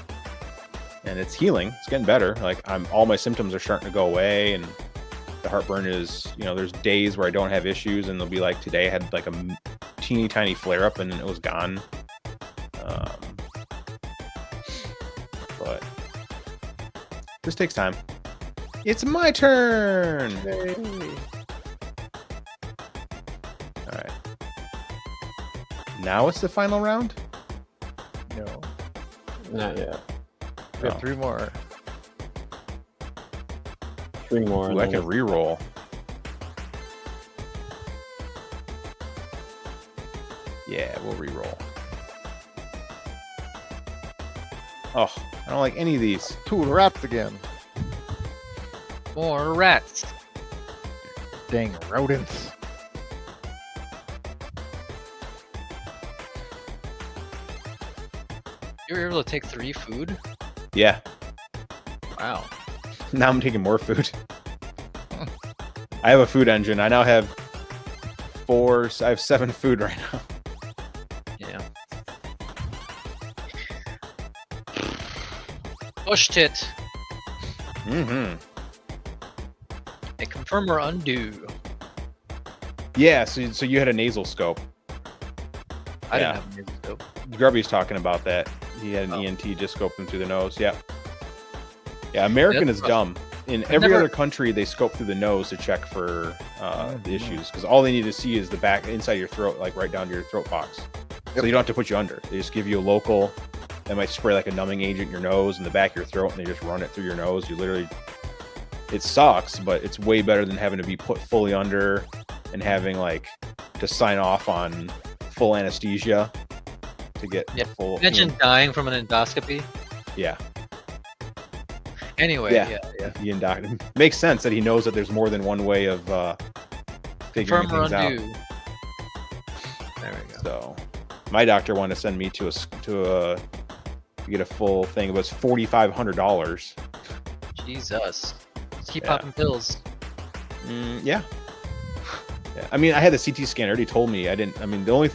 and it's healing. It's getting better. Like all my symptoms are starting to go away, and the heartburn is, there's days where I don't have issues, and they'll be like, today I had like a teeny tiny flare up and it was gone. But this takes time. It's my turn. All right. Now it's the final round? No. Not yet. We got Oh. 3 more. 3 more. Ooh, I can re-roll. Yeah, we'll re-roll. Oh, I don't like any of these. 2 rats again. More rats. Dang rodents. You were able to take 3 food? Yeah, Wow. now I'm taking more food. I have a food engine. I now have I have 7 food right now. Yeah. Push tit. Mm-hmm. A confirm or undo. Yeah, so you had a nasal scope. I Yeah. didn't have a nasal scope. Grubby's talking about that. He had an Oh. ENT just scope him through the nose. Yeah. Yeah, American That's is rough. dumb. In I've every never- other country, they scope through the nose to check for the issues, because all they need to see is the back inside your throat, like right down to your throat box. So you don't have to put you under. They just give you a local. They might spray like a numbing agent in your nose and the back of your throat, and they just run it through your nose. You literally, it sucks, but it's way better than having to be put fully under and having like to sign off on full anesthesia to get Yeah, full. Imagine dying from an endoscopy. Yeah. Anyway, Yeah. yeah. Ian Doc. It makes sense that he knows that there's more than one way of figuring Confirm or things out. undo. There we go. So, my doctor wanted to send me to get a full thing. It was $4,500. Jesus. Just keep Yeah. popping pills. Yeah. Yeah. I mean, I had the CT scan. Already told me I didn't. I mean, the only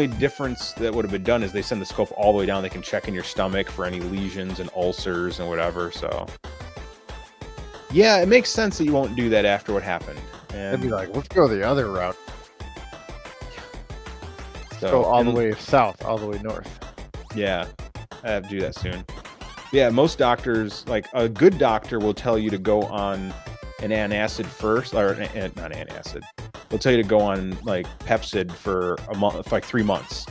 difference that would have been done is they send the scope all the way down. They can check in your stomach for any lesions and ulcers and whatever. So, yeah, it makes sense that you won't do that after what happened. They'd And be like, let's go the other route. so, Go all the and- way south, all the way north. Yeah, I have to do that soon. Yeah, most doctors, like a good doctor, will tell you to go on an antacid first, or not antacid. They'll tell you to go on like Pepsid for a month, for like 3 months,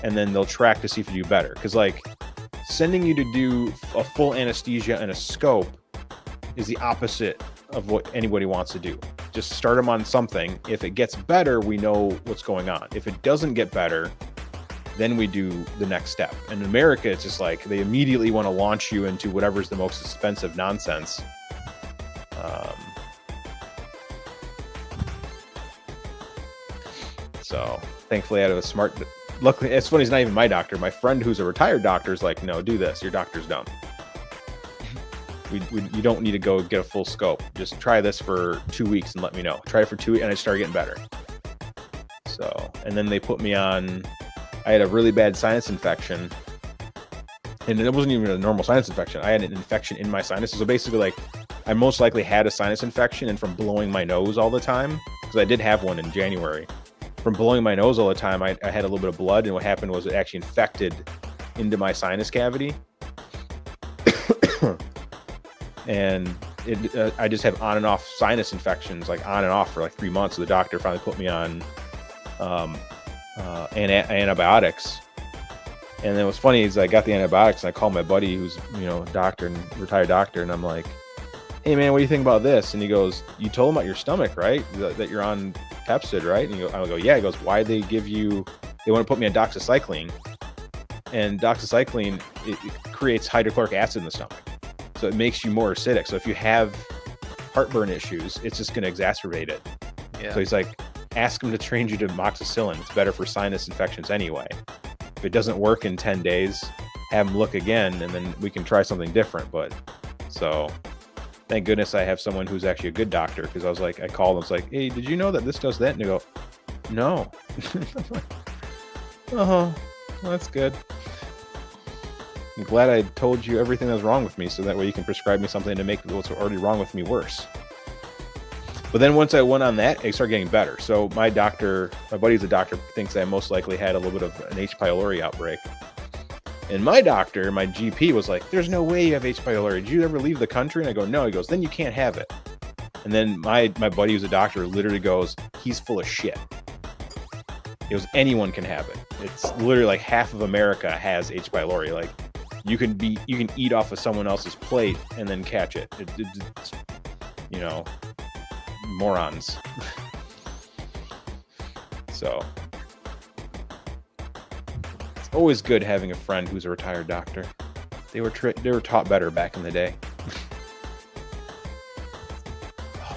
and then they'll track to see if you do better. Because like sending you to do a full anesthesia and a scope is the opposite of what anybody wants to do. Just start them on something. If it gets better, we know what's going on. If it doesn't get better, then we do the next step. In America, it's just like they immediately want to launch you into whatever's the most expensive nonsense. So thankfully, I had a smart. Luckily, it's funny. He's not even my doctor. My friend, who's a retired doctor, is like, "No, do this. Your doctor's dumb. You don't need to go get a full scope. Just try this for 2 weeks and let me know. Try it for 2 weeks, and I started getting better." So, and then they put me on. I had a really bad sinus infection, and it wasn't even a normal sinus infection. I had an infection in my sinuses. So basically, like, I most likely had a sinus infection, and from blowing my nose all the time, because I did have one in January, from blowing my nose all the time, I had a little bit of blood, and what happened was it actually infected into my sinus cavity. And I just have on and off sinus infections, like on and off for like 3 months. So the doctor finally put me on antibiotics. And then what's funny is I got the antibiotics, and I called my buddy who's, you know, a doctor and retired doctor, and I'm like, hey man, what do you think about this? And he goes, you told him about your stomach, right? That you're on Pepsid, right? And I go, yeah. He goes, why they give you, they want to put me on doxycycline. And doxycycline, it creates hydrochloric acid in the stomach. So it makes you more acidic. So if you have heartburn issues, it's just going to exacerbate it. Yeah. So he's like, ask him to change you to amoxicillin. It's better for sinus infections anyway. If it doesn't work in 10 days, have him look again, and then we can try something different. But so thank goodness I have someone who's actually a good doctor, because I was like, I called him, it's like, hey, did you know that this does that? And they go, no. Well, that's good. I'm glad I told you everything that was wrong with me, so that way you can prescribe me something to make what's already wrong with me worse. But then once I went on that, I started getting better. So my doctor, my buddy's a doctor, thinks I most likely had a little bit of an H. pylori outbreak. And my doctor, my GP, was like, there's no way you have H. pylori. Did you ever leave the country? And I go, no. He goes, then you can't have it. And then my buddy who's a doctor literally goes, he's full of shit. He goes, anyone can have it. It's literally like half of America has H. pylori. Like, you can eat off of someone else's plate and then catch it. It's, you know, morons. So it's always good having a friend who's a retired doctor. They were taught better back in the day.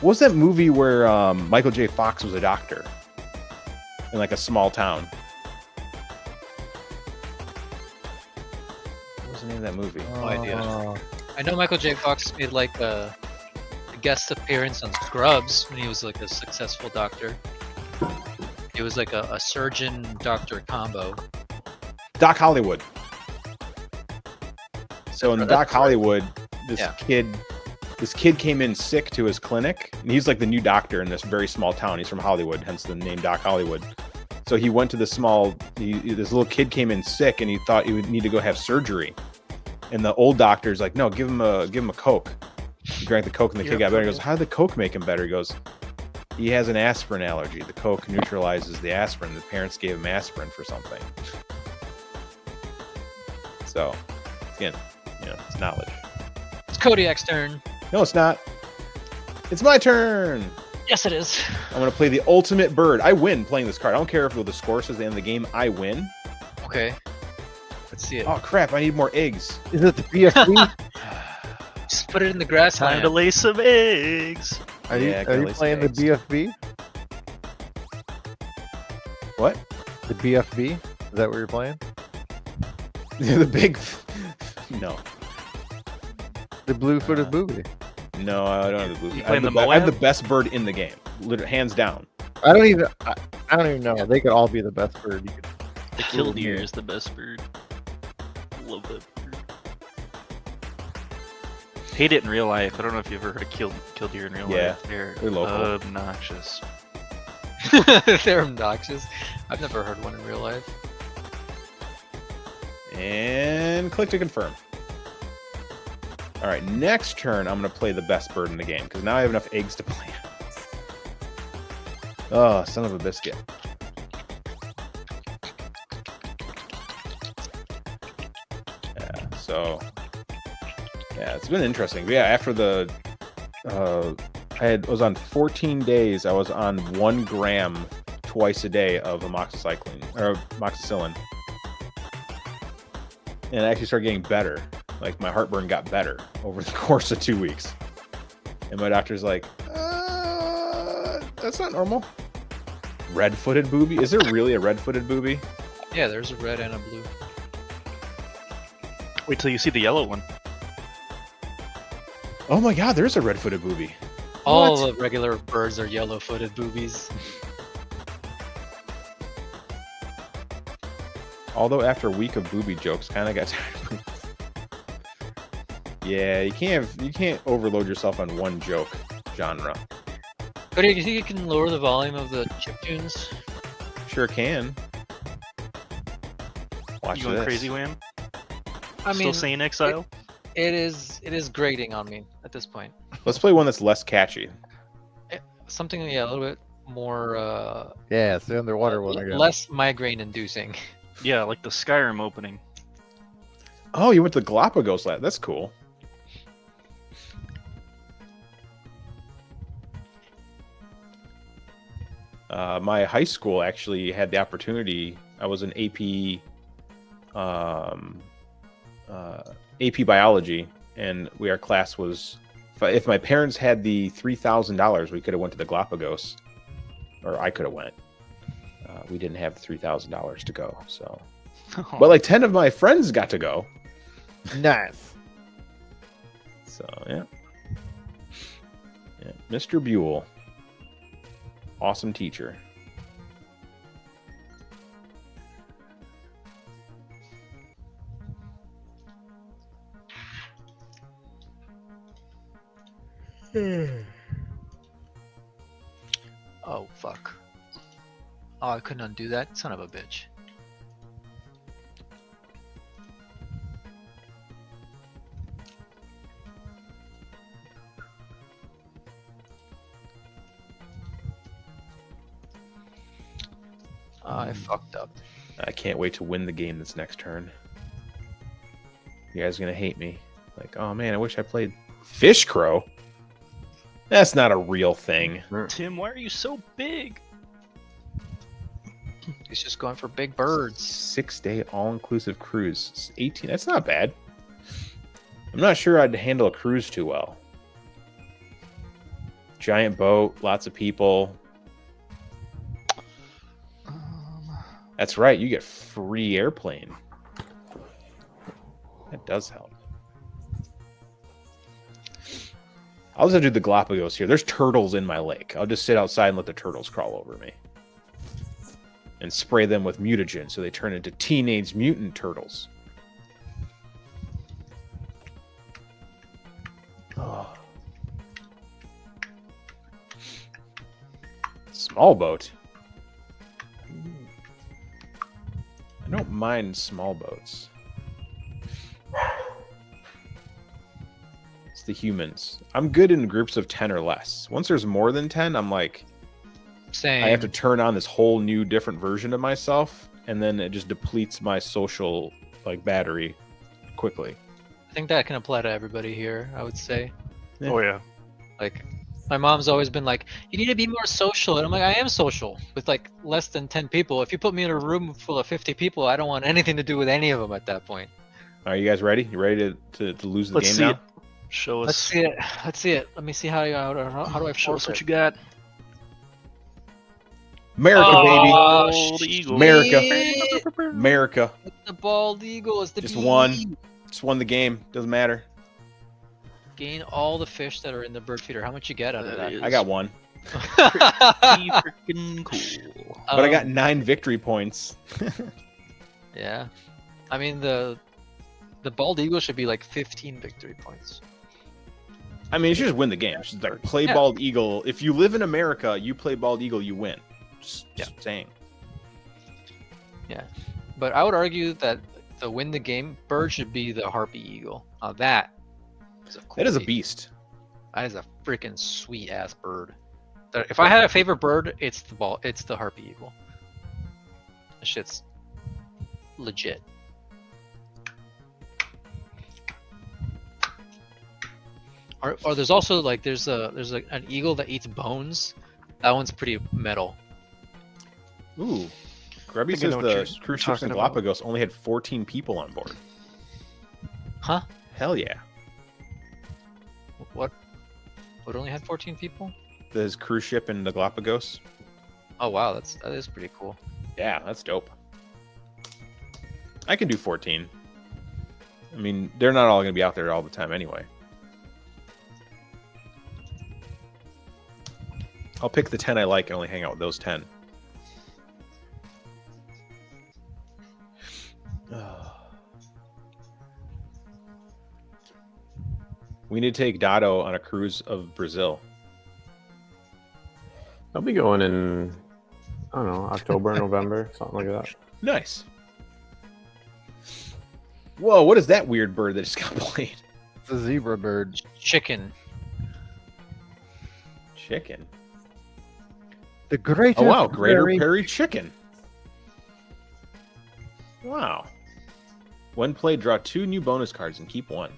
What was that movie where Michael J. Fox was a doctor in like a small town? What was the name of that movie? No idea. I know Michael J. Fox made like a guest appearance on Scrubs when he was like a successful doctor. It was like a surgeon-doctor combo. Doc Hollywood. So in Doc Hollywood, this kid came in sick to his clinic, and he's like the new doctor in this very small town. He's from Hollywood, hence the name Doc Hollywood. So he went to this this little kid came in sick, and he thought he would need to go have surgery. And the old doctor's like, no, give him a Coke. He drank the Coke, and the kid got better. He goes, how did the Coke make him better? He goes, he has an aspirin allergy. The Coke neutralizes the aspirin. The parents gave him aspirin for something. So, again, you know, it's knowledge. It's Kodiak's turn. No, it's not. It's my turn. Yes, it is. I'm going to play the ultimate bird. I win playing this card. I don't care if the score says at the end of the game. I win. Okay. Let's see it. Oh, crap. I need more eggs. Is it the BFB? Just put it in the grassland. Time to lay some eggs. Are you playing the BFB? What? The BFB? Is that what you're playing? The big... No. The blue-footed booby. No, I don't have the blue. You I have playing the, the I have the Moab? best bird in the game. Literally, hands down. I don't even know. They could all be the best bird. You could The killdeer is the best bird. Love that bird. Hate it in real life. I don't know if you've ever heard of killdeer in real Yeah, life. They're local. obnoxious. They're obnoxious. I've never heard one in real life. And click to confirm. All right, next turn, I'm going to play the best bird in the game, because now I have enough eggs to play. Oh, son of a biscuit. Yeah, so... Yeah, it's been interesting. But yeah, after the... I was on 14 days, I was on 1 gram twice a day of amoxicillin. And I actually started getting better. Like, my heartburn got better over the course of 2 weeks. And my doctor's like, that's not normal. Red-footed booby? Is there really a red-footed booby? Yeah, there's a red and a blue. Wait till you see the yellow one. Oh my god, there's a red-footed booby. All What? the regular birds are yellow-footed boobies. Although after a week of booby jokes, kind of got tired of boobies. Yeah, you can't overload yourself on one joke genre. Cody, do you think you can lower the volume of the chiptunes? Sure can. Watch You going this. crazy, Wham? I Still mean, saying exile? it is grating on me at this point. Let's play one that's less catchy. Something, yeah, a little bit more, Yeah, it's the underwater one again. less migraine-inducing. Yeah, like the Skyrim opening. Oh, you went to the Galapagos lab. That's cool. My high school actually had the opportunity. I was an AP biology, and our class was. If my parents had the $3,000, we could have went to the Galapagos, or I could have went. We didn't have the $3,000 to go, so. But like 10 of my friends got to go. Nice. So yeah. Mr. Buell. Awesome teacher. Oh, fuck. Oh, I couldn't undo that. Son of a bitch. I fucked up. I can't wait to win the game this next turn. You guys are gonna hate me. Like, oh man, I wish I played Fish Crow. That's not a real thing. Tim, why are you so big? He's just going for big birds. 6-day all-inclusive cruise. It's 18. That's not bad. I'm not sure I'd handle a cruise too well. Giant boat, lots of people. That's right, you get free airplane. That does help. I'll just have to do the Galapagos here. There's turtles in my lake. I'll just sit outside and let the turtles crawl over me. And spray them with mutagen so they turn into teenage mutant turtles. Oh. Small boat. I don't mind small boats. It's the humans. I'm good in groups of 10 or less. Once there's more than 10, I'm like, Same. I have to turn on this whole new different version of myself, and then it just depletes my social like battery quickly. I think that can apply to everybody here, I would say. Yeah. Oh yeah. Like, my mom's always been like, you need to be more social. And I'm like, I am social with like less than 10 people. If you put me in a room full of 50 people, I don't want anything to do with any of them at that point. Are you guys ready? You ready to lose the Let's game see now? it. Show us. Let's see it. Let's see it. Let me see how do I Show us force what it? you got. America, Oh, Bald eagle. America. shit. baby. America. The bald eagle is the Just bee. one. Just won the game. Doesn't matter. Gain all the fish that are in the bird feeder. How much you get out of That that? I got one. Pretty freaking cool. But I got 9 victory points. Yeah. I mean, the bald eagle should be like 15 victory points. I mean, you should just win the game. It's just like play Yeah. bald eagle. If you live in America, you play bald eagle, you win. Just saying. But I would argue that the win the game bird should be the harpy eagle. Now that is a cool That is a beast. beast. That is a freaking sweet ass bird. If I had a favorite bird, it's the harpy eagle. That shit's legit. Or there's also like there's an eagle that eats bones. That one's pretty metal. Ooh. Grubby think I says know what the you're cruise ships in talking about. Galapagos only had 14 people on board. Huh? Hell yeah. What? It only had 14 people? This cruise ship in the Galapagos. Oh wow, that is pretty cool. Yeah, that's dope. I can do 14. I mean, they're not all going to be out there all the time anyway. I'll pick the 10 I like and only hang out with those 10. We need to take Dado on a cruise of Brazil. I'll be going in, I don't know, October, November, something like that. Nice. Whoa, what is that weird bird that just got played? It's a zebra bird. Chicken. Chicken. The greater. Oh wow, Greater prairie. Prairie Chicken. Wow. When played, draw 2 new bonus cards and keep 1.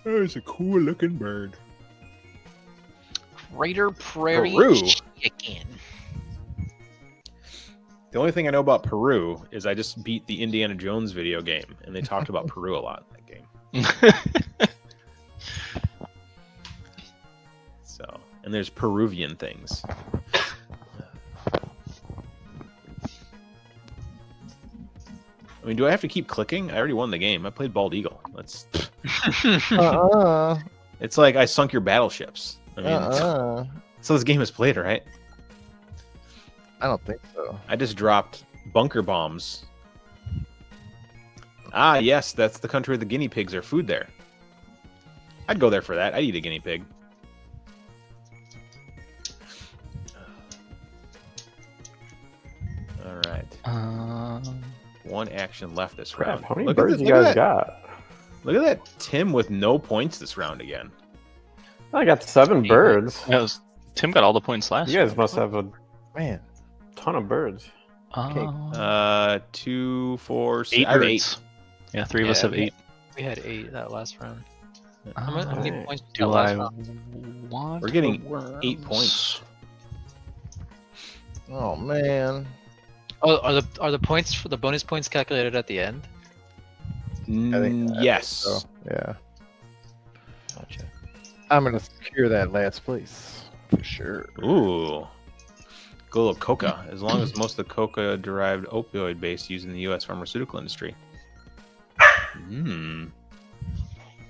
Oh, it's a cool looking bird. Greater Prairie Peru. Chicken. The only thing I know about Peru is I just beat the Indiana Jones video game, and they talked about Peru a lot in that game. So, and there's Peruvian things. I mean, do I have to keep clicking? I already won the game. I played Bald Eagle. That's. It's like I sunk your battleships. I mean, so this game is played, right? I don't think so. I just dropped bunker bombs. Ah, yes, that's the country where the guinea pigs are food there. I'd go there for that. I'd eat a guinea pig. All right. One action left this Crap, round. how many Look at birds this- you look at guys that. got? Look at that Tim with no points this round again. I got 7 birds. Tim got all the points last. You guys must have a Man, ton of birds. year. 2, 4, 6. 8 I have birds. 8. Yeah, 3 of us have 8. We had 8 that last round. Uh, How many Alright. points did Do that last I round? want? We're getting the 8 worms? points. oh man. Oh, are the points for the bonus points calculated at the end? Yes. So yeah, Gotcha. I'm gonna secure that last place for sure. Ooh. Go a little coca, as long as most of the coca-derived opioid base used in the U.S. pharmaceutical industry.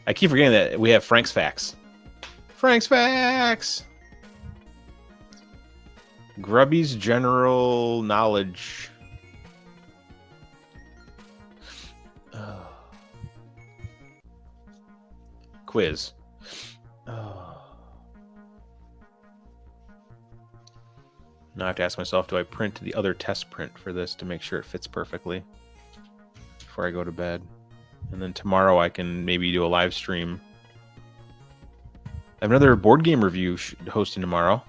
I keep forgetting that we have Frank's Facts. Frank's Facts! Grubby's general knowledge. Quiz. Now I have to ask myself, do I print the other test print for this to make sure it fits perfectly before I go to bed? And then tomorrow I can maybe do a live stream. I have another board game review hosting tomorrow.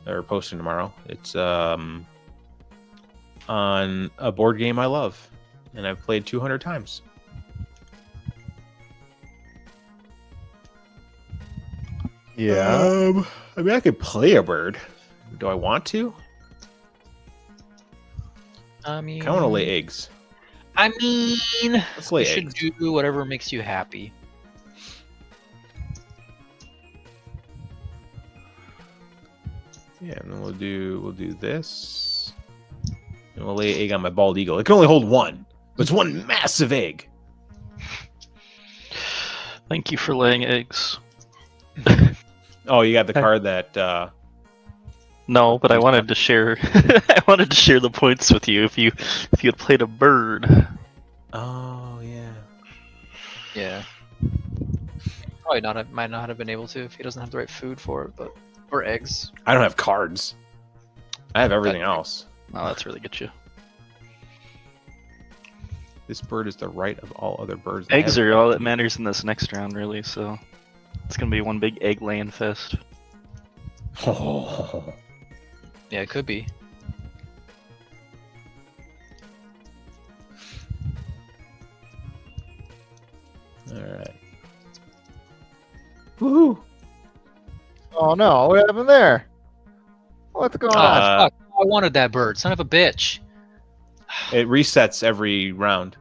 Or posting tomorrow. It's on a board game I love. And I've played 200 times. Yeah. I mean, I could play a bird. Do I want to? I mean, I kind of want to lay eggs. I mean, Let's lay you should eggs. do whatever makes you happy. Yeah, and then we'll do this. And we'll lay an egg on my bald eagle. It can only hold 1, but it's one massive egg. Thank you for laying eggs. Oh, you got the card that No, but I wanted to share. I wanted to share the points with you if you had played a bird. Oh yeah. Yeah. Probably might not have been able to if he doesn't have the right food for it, but or eggs. I don't have cards. I have everything else. Oh, that's really good you. This bird is the right of all other birds. that Eggs have- are all that matters in this next round, really. So it's gonna be one big egg laying fest. Oh. Yeah, it could be. All right. Woohoo! Oh no, what happened there? What's going on? Ah, fuck. I wanted that bird. Son of a bitch. It resets every round.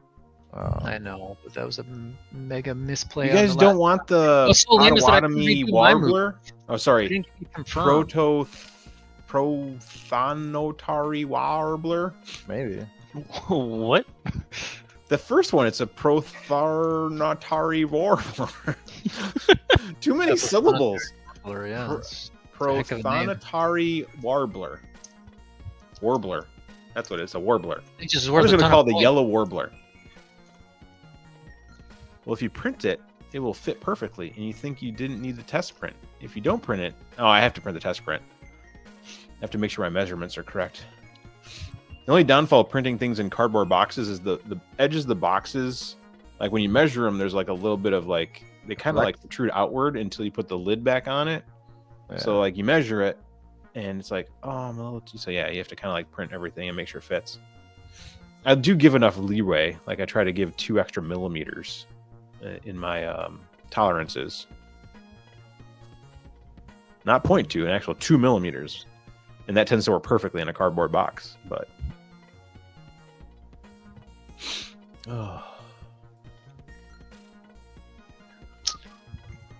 Oh. I know, but that was a mega misplay. You guys don't want the What's so lame is that I couldn't Potawatomi redo my move. warbler? Oh, sorry. Didn't confirm. Prothanotari warbler. Maybe. What? The first one, it's a Protharnatari warbler. Too many That's a syllables. Or, yeah. Pro- it's a heck of a name. Prothanatari warbler. Warbler. That's what it is, a warbler. It just I'm worth just a going to ton call of it the points. yellow warbler. Well, if you print it, it will fit perfectly, and you think you didn't need the test print. If you don't print it... Oh, I have to print the test print. I have to make sure my measurements are correct. The only downfall of printing things in cardboard boxes is the edges of the boxes. Like when you measure them, there's like a little bit of like... They kind of like protrude outward until you put the lid back on it. Yeah. So like you measure it, and it's like, oh, I'm a little too... So yeah, you have to kind of like print everything and make sure it fits. I do give enough leeway. Like I try to give 2 extra millimeters in my tolerances. Not 0.2, an actual 2 millimeters. And that tends to work perfectly in a cardboard box, but... Oh.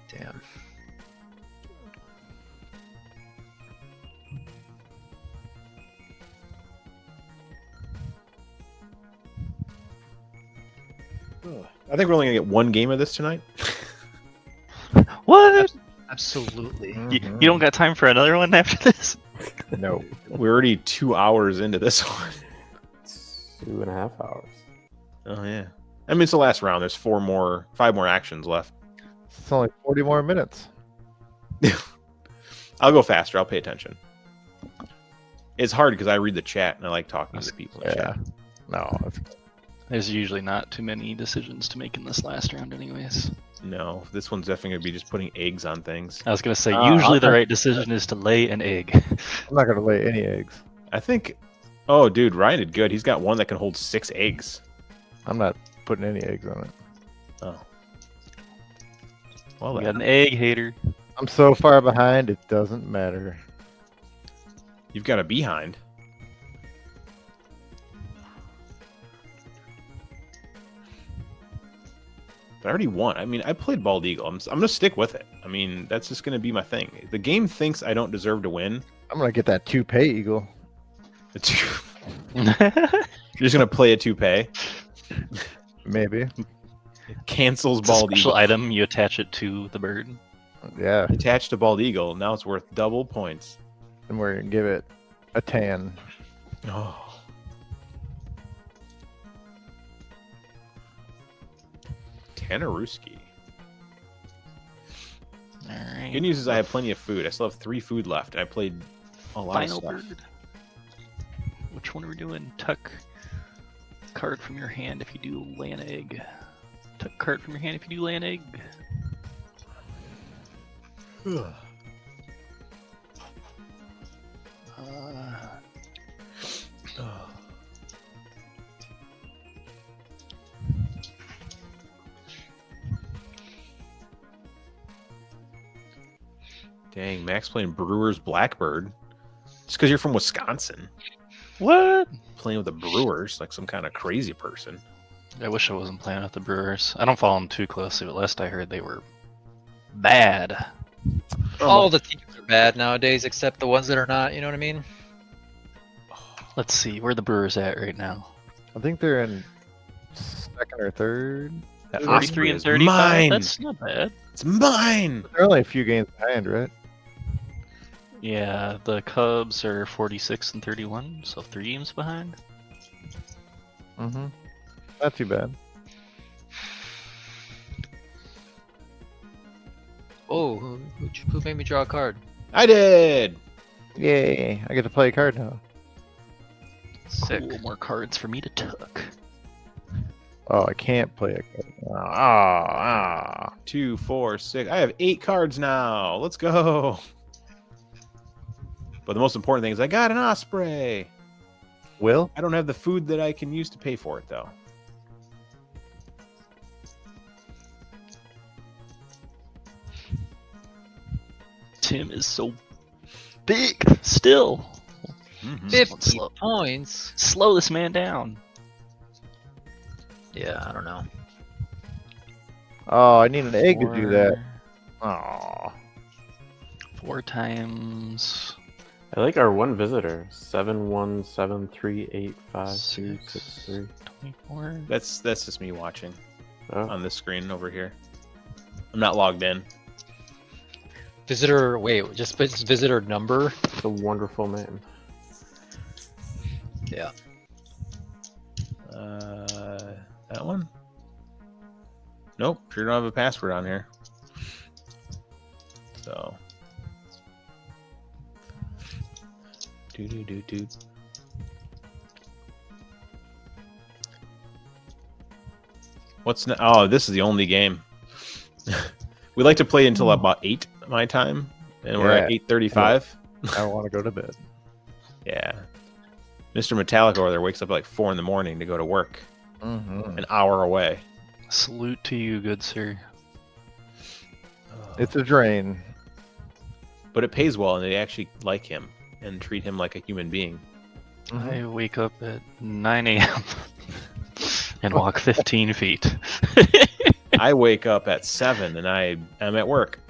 Damn. I think we're only going to get 1 game of this tonight. What? Absolutely. You don't got time for another one after this? No. We're already 2 hours into this one. 2.5 hours. Oh, yeah. I mean, it's the last round. There's 5 more actions left. It's only 40 more minutes. I'll go faster. I'll pay attention. It's hard because I read the chat and I like talking to the people in Yeah. chat. No. That's... There's usually not too many decisions to make in this last round anyways. No, this one's definitely going to be just putting eggs on things. I was going to say, I'll usually the have- right decision is to lay an egg. I'm not going to lay any eggs. I think... Oh, dude, Ryan did good. He's got one that can hold 6 eggs. I'm not putting any eggs on it. Oh. Well, You then. got an egg hater. I'm so far behind, it doesn't matter. You've got a behind. But I already won. I mean, I played Bald Eagle. I'm going to stick with it. I mean, that's just going to be my thing. The game thinks I don't deserve to win. I'm going to get that toupee eagle. You're just going to play a toupee. Maybe. Cancels It's a Bald special Eagle. item. You attach it to the bird. Yeah. Attached to Bald Eagle. Now it's worth double points. And we're going to give it a tan. Oh. Tanaruski. Alright. Good news is I have plenty of food. I still have 3 food left. I played a lot Final of stuff. bird. Which one are we doing? Tuck card from your hand if you do lay an egg. Tuck card from your hand if you do lay an egg. Dang, Max playing Brewers Blackbird. Just because you're from Wisconsin. What? Playing with the Brewers like some kind of crazy person. I wish I wasn't playing with the Brewers. I don't follow them too closely, but last I heard they were bad. All the teams are bad nowadays, except the ones that are not. You know what I mean? Let's see, where are the Brewers at right now? I think they're in second or third. That 43 and is 35? mine. That's not bad. It's mine. They're only a few games behind, right? Yeah, the Cubs are 46 and 31, so 3 games behind. Mm-hmm. Not too bad. Oh, who made me draw a card? I did. Yay! I get to play a card now. Sick. Cool, more cards for me to tuck. Oh, I can't play a card. Ah. 2, 4, 6. I have 8 cards now. Let's go. But the most important thing is I got an Osprey. Will? I don't have the food that I can use to pay for it, though. Tim is so big still. Mhm. 50 Slow. points. Slow this man down. Yeah, I don't know. Oh, I need an egg to do that. Oh. 4 times I like our one visitor. 717385263. 12, 24. That's just me watching Oh, on this screen over here. I'm not logged in. Visitor, wait, just visitor number. it's a wonderful name. Yeah. That one? Nope, sure don't have a password on here. So. Do. Oh, this is the only game. We like to play until about 8 my time, and we're at Yeah. 8:35. I want to go to bed. Yeah. Mr. Metallic over there wakes up at like 4 in the morning to go to work, Mm-hmm. an hour away. Salute to you, good sir. It's a drain. But it pays well, and they actually like him and treat him like a human being. I wake up at 9 a.m. and walk 15 feet. I wake up at 7 and I'm at work.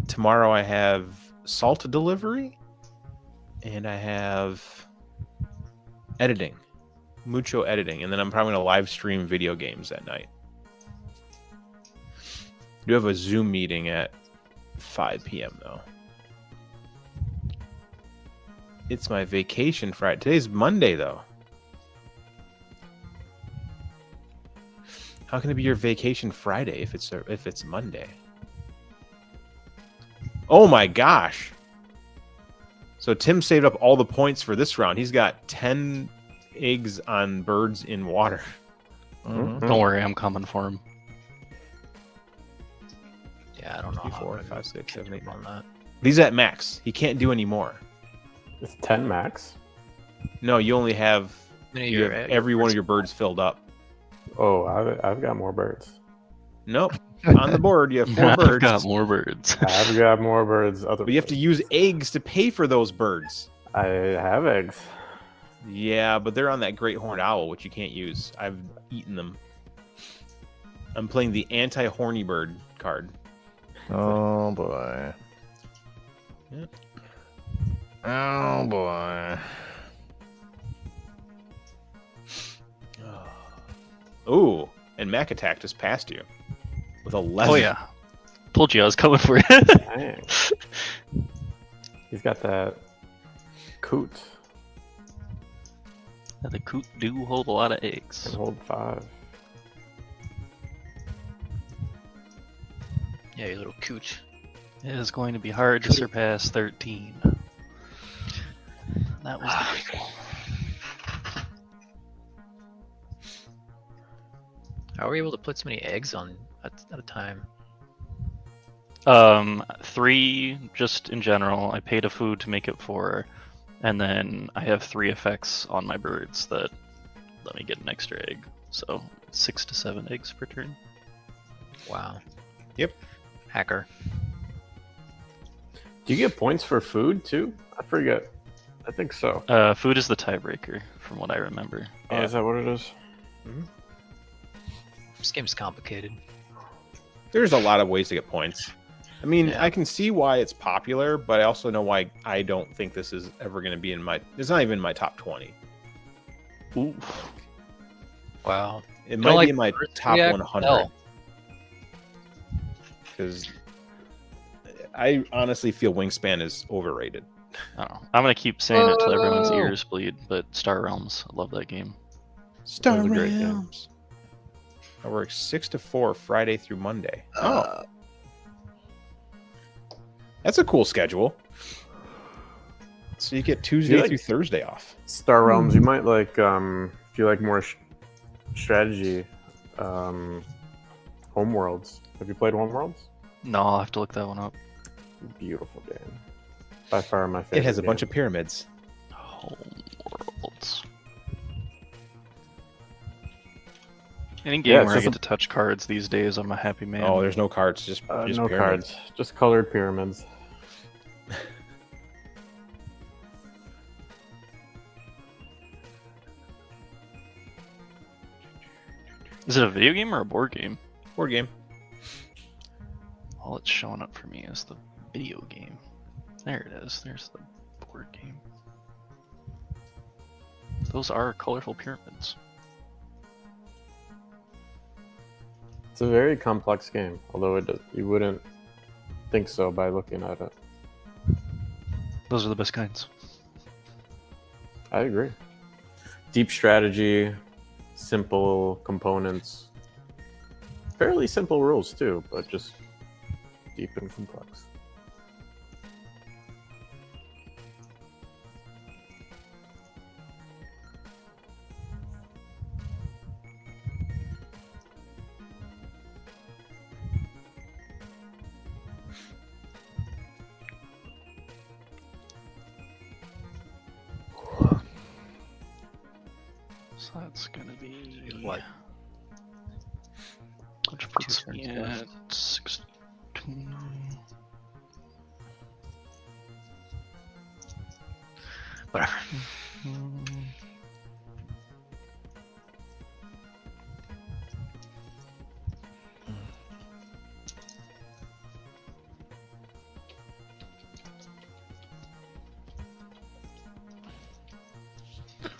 Tomorrow I have salt delivery and I have editing, mucho editing, and then I'm probably going to live stream video games at night. I do have a Zoom meeting at 5 p.m. though. It's my vacation Friday. Today's Monday though. How can it be your vacation Friday if it's Monday? Oh my gosh. So Tim saved up all the points for this round. He's got 10 eggs on birds in water. Mhm. Don't worry, I'm coming for him. Yeah, I don't know. 3, how 4, I'm 5, 6, 7, 8, 9. on that. He's at max. He can't do any more. It's 10 max. No, you only have, Many of you your have every one of your birds filled up. Oh, I've got more birds. Nope. On the board, you have 4 I've birds. got more birds. I've got more birds. But you have to use eggs to pay for those birds. I have eggs. Yeah, but they're on that great horned owl, which you can't use. I've eaten them. I'm playing the anti-horny bird card. Oh boy. Yep. Oh boy. Ooh, and Mac Attack just passed you with 11. Oh yeah. Told you I was coming for you. Dang. He's got that coot. The coot do hold a lot of eggs. Can hold 5. Yeah, your little cooch. It is going to be hard to surpass 13. That was the goal. How are we able to put so many eggs on at a time? 3 just in general. I paid a food to make it 4, and then I have 3 effects on my birds that let me get an extra egg. So 6 to 7 eggs per turn. Wow. Yep. Hacker. Do you get points for food too? I forget. I think so. Food is the tiebreaker, from what I remember. Oh, is that what it is? This game's complicated. There's a lot of ways to get points. I mean, Yeah. I can see why it's popular, but I also know why I don't think this is ever going to be in my... It's not even in my top 20. Ooh. Wow. It don't might like be in my birds top react? 100. No. Because I honestly feel Wingspan is overrated. I don't know. I'm gonna keep saying it till everyone's Whoa. ears bleed, but Star Realms, I love that game. Star That was a great game. Realms. I work 6 to 4 Friday through Monday. Oh. That's a cool schedule. So you get Tuesday like- through Thursday off. Star Realms. You might like if you like more strategy. Homeworlds. Have you played Homeworlds? No, I'll have to look that one up. Beautiful game. By far my favorite. It has a bunch game. of pyramids. Homeworlds. Any Yeah, game it's where I just get to touch cards these days, I'm a happy man. Oh, there's no cards, just no pyramids. cards, just colored pyramids. Is it a video game or a board game? Board game. All it's showing up for me is the video game. There it is. There's the board game. those are colorful pyramids. It's a very complex game, although you wouldn't think so by looking at it. Those are the best kinds. I agree. Deep strategy, simple components, fairly simple rules too, but just deep and complex. So that's gonna be What? Which puts turns me left. at 16. Whatever.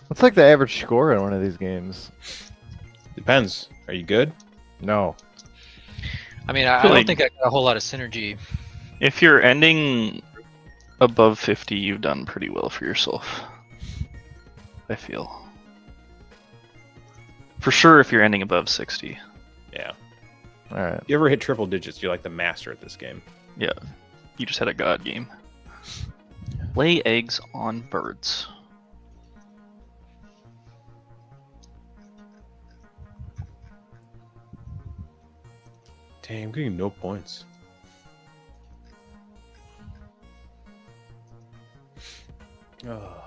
What's like the average score in one of these games? Depends. Are you good? No. I mean, I feel don't like- think I got a whole lot of synergy. If you're ending above 50, you've done pretty well for yourself. I feel. For sure, if you're ending above 60. Yeah. All right. You ever hit triple digits? You're like the master at this game. Yeah. You just had a god game. Lay eggs on birds. Damn, I'm getting no points. Oh.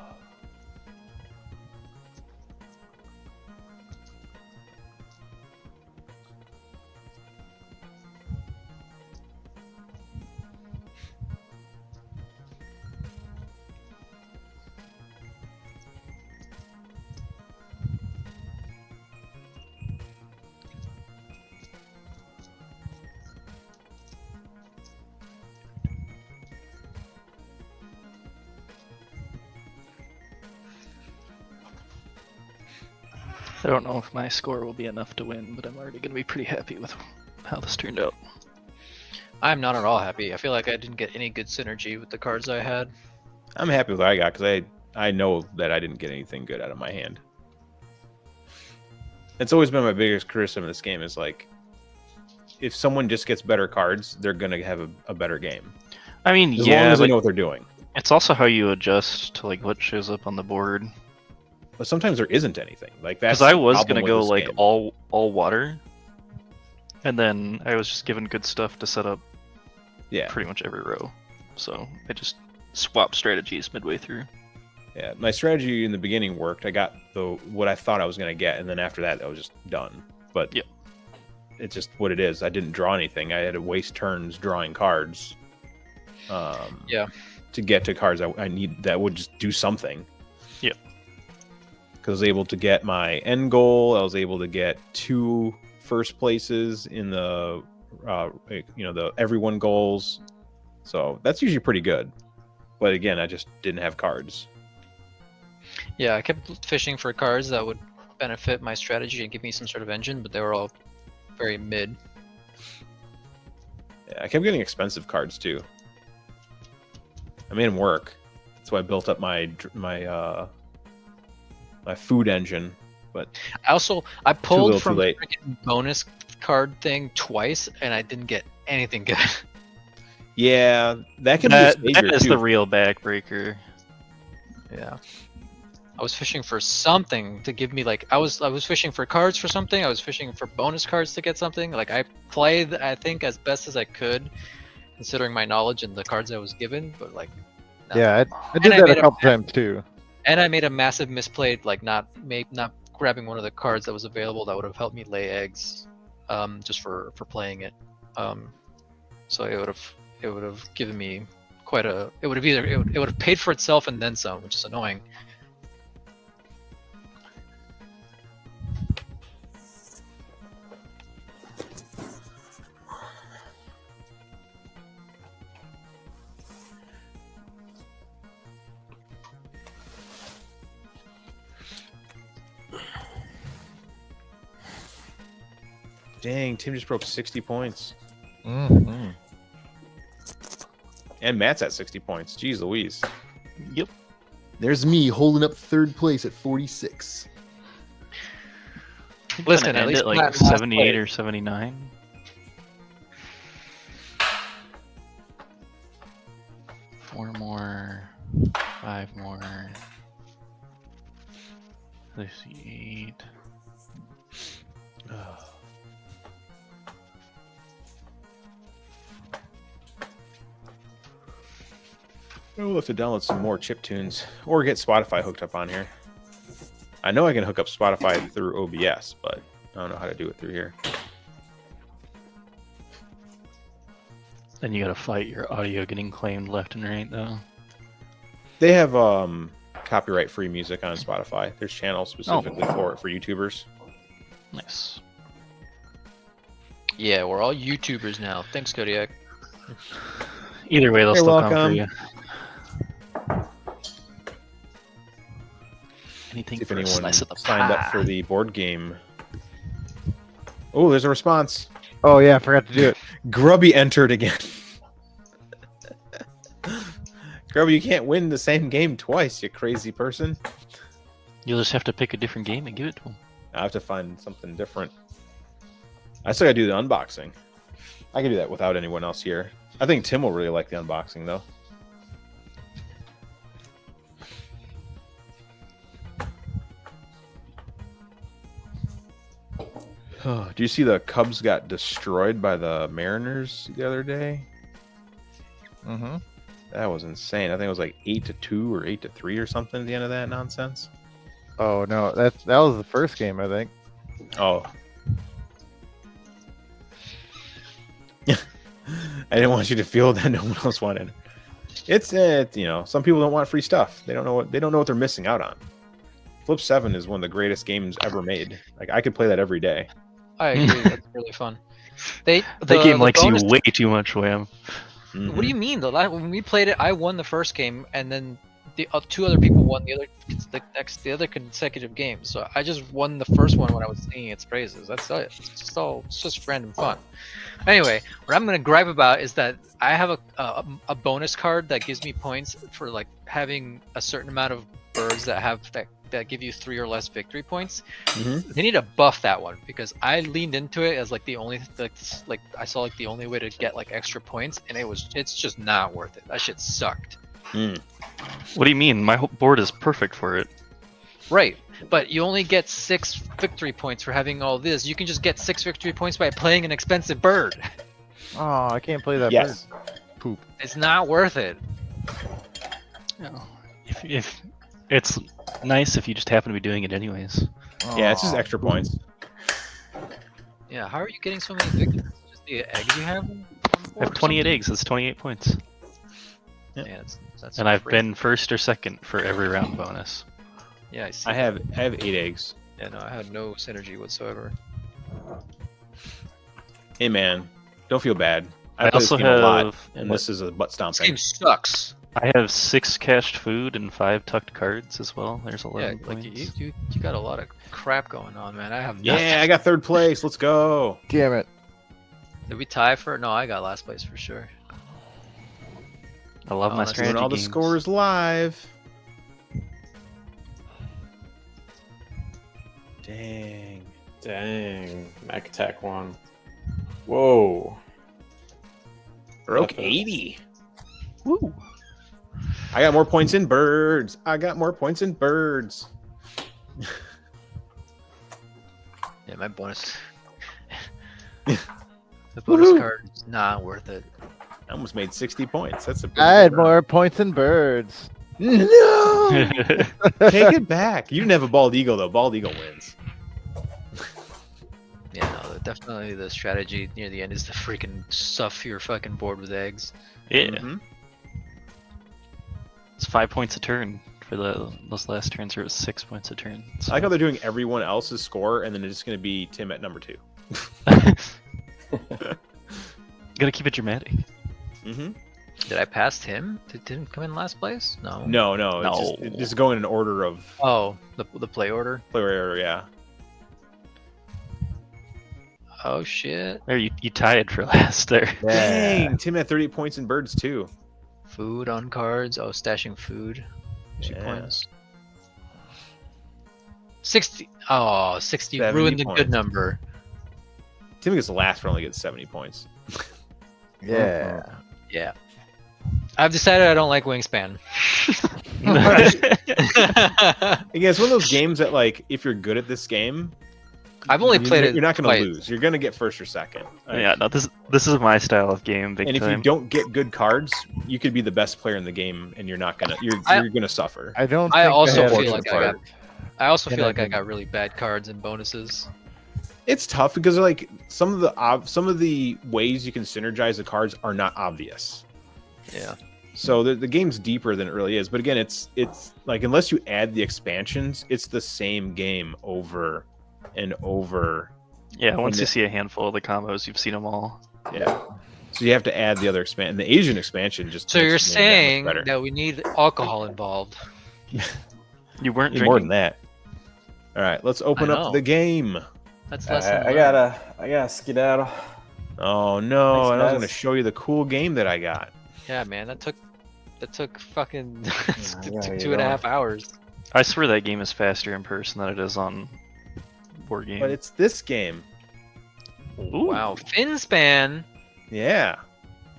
I don't know if my score will be enough to win, but I'm already going to be pretty happy with how this turned out. I'm not at all happy. I feel like I didn't get any good synergy with the cards I had. I'm happy with what I got because I know that I didn't get anything good out of my hand. It's always been my biggest criticism of this game is like, if someone just gets better cards, they're gonna have a better game. I mean, As yeah, long as they but know what they're doing. it's also how you adjust to like what shows up on the board. But sometimes there isn't anything. Like that's Because I the was problem gonna with go this like game. all water, and then I was just given good stuff to set up Yeah, pretty much every row. So I just swapped strategies midway through. yeah. My strategy in the beginning worked. I got what I thought I was gonna get, and then after that, I was just done. But Yep. It's just what it is. I didn't draw anything. I had to waste turns drawing cards. Yeah. To get to cards I need that would just do something. Yep. Because I was able to get my end goal. I was able to get 2 first places in the the everyone goals. So that's usually pretty good. But again, I just didn't have cards. Yeah, I kept fishing for cards that would benefit my strategy and give me some sort of engine, but they were all very mid. Yeah, I kept getting expensive cards too. I made them work. That's why I built up my food engine. But I pulled little, from too the late. freaking bonus card thing twice, and I didn't get anything good. yeah, that can That, be a that savior is too. the real backbreaker. Yeah. I was fishing for something to give me like I was fishing for cards for something. I was fishing for bonus cards to get something. Like I played I think as best as I could, considering my knowledge and the cards I was given. But like, nothing. Yeah, I And did I that made a a- couple times too. And I made a massive misplayed, like not grabbing one of the cards that was available that would have helped me lay eggs, just for playing it. So it would have given me quite a. It would have paid for itself and then some, which is annoying. Dang, Tim just broke 60 points. Mm-hmm. And Matt's at 60 points. Jeez Louise. Yep. There's me holding up third place at 46. Listen, at End least at like Matt last 78 place. or 79. 4 more. 5 more. 68. We'll have to download some more chip tunes or get Spotify hooked up on here. I know I can hook up Spotify through OBS, but I don't know how to do it through here. Then you gotta fight your audio getting claimed left and right, though. They have copyright-free music on Spotify. There's channels specifically for YouTubers. Nice. Yeah, we're all YouTubers now. Thanks, Kodiak. Either way, they'll You're still come welcome. for you. Anything See if for a anyone slice of the signed up pie. for the board game. Oh, there's a response. Oh yeah, I forgot to do it. Grubby entered again. Grubby, you can't win the same game twice, you crazy person. You'll just have to pick a different game and give it to them. I have to find something different. I still gotta do the unboxing. I can do that without anyone else here. I think Tim will really like the unboxing, though. Do you see the Cubs got destroyed by the Mariners the other day? Mm-hmm. That was insane. I think it was like 8-2 or 8-3 or something at the end of that nonsense. Oh no, that was the first game, I think. Oh. I didn't want you to feel that no one else wanted. It's you know, some people don't want free stuff. They don't know what they're missing out on. Flip 7 is one of the greatest games ever made. Like I could play that every day. I agree. That's really fun. That game likes bonus- you way too much, Wham. What do you mean? When we played it, I won the first game, and then the 2 other people won the other consecutive games. So I just won the first one when I was singing its praises. That's it. It's just random fun. Anyway, what I'm gonna gripe about is that I have a bonus card that gives me points for like having a certain amount of birds that give you 3 or less victory points. They need to buff that one because I leaned into it as like the only like I saw like the only way to get like extra points, and it's just not worth it. That shit sucked. What do you mean? My whole board is perfect for it. Right, but you only get 6 victory points for having all this. You can just get 6 victory points by playing an expensive bird. Oh, I can't play that Yes. bird. Poop. It's not worth it. If it's nice if you just happen to be doing it anyways. Yeah, it's just Aw. extra points. Yeah, how are you getting so many victories? Just the eggs you have? I have 28 eggs. That's 28 points. Yeah, that's And I've crazy. been first or second for every round bonus. Yeah, I see. I have 8 eggs. Yeah, no, I had no synergy whatsoever. Hey man, don't feel bad. I play this also game a lot, have and what- this is a butt This stomping. game sucks. I have 6 cached food and 5 tucked cards as well. There's Yeah, 11 like points. you got a lot of crap going on, man. I have nothing. Yeah, I got 3rd place. Let's go. Damn it. Did we tie for? No, I got last place for sure. I love Oh, my that's strategy Doing all the games. scores live. Dang. Dang. Mac Attack 1. Whoa. Broke That's a- 80. Woo! I got more points in birds. I got more points in birds. Yeah, my bonus. The bonus Woohoo. card is not worth it. I almost made 60 points. That's a pretty I had good round. more points than birds. No! Take it back. You didn't have a bald eagle, though. Bald eagle wins. Yeah, no, definitely the strategy near the end is to freaking stuff your fucking board with eggs. Yeah, Mhm. it's 5 points a turn for those last turns. Or it was 6 points a turn. I like how they're doing everyone else's score, and then it's just going to be Tim at number 2. Gotta keep it dramatic. Mm-hmm. Did I pass him? Did Tim come in last place? No. No. No. It's just going in order of Oh, the play order. player, yeah. Oh shit. There, you tied for last there. Dang, Tim had 38 points in birds too. Food on cards. Oh, stashing food. 2 Yeah. points. 60. Oh, 60. 70 Ruined the points. good number. Tim gets last for only getting 70 points. Yeah. Yeah. I've decided I don't like Wingspan. Again, it's one of those games that, like, if you're good at this game, I've only played it. You're not going to twice. lose. You're going to get first or second. Yeah, no, this is my style of game, big And if time. you don't get good cards, you could be the best player in the game, and you're not gonna. You're gonna suffer. I don't. I think also had feel a like I card. I also And feel I like I didn't. got really bad cards and bonuses. It's tough because like some of the ways you can synergize the cards are not obvious. Yeah. So the game's deeper than it really is. But again, it's like unless you add the expansions, it's the same game over and over. Yeah, once And you see a handful of the combos, you've seen them all. Yeah. So you have to add the other expansion. The Asian expansion just. So makes you're the game saying that much better. that we need alcohol involved? You weren't Need more drinking. than that. All right, let's open I up know. the game. That's less than I gotta skedaddle. Oh no! Thanks, and I was guys. going to show you the cool game that I got. Yeah, man, that took fucking Yeah, took you 2.5 hours. I swear that game is faster in person than it is on board game. But it's this game. Ooh. Wow, Finspan, Yeah.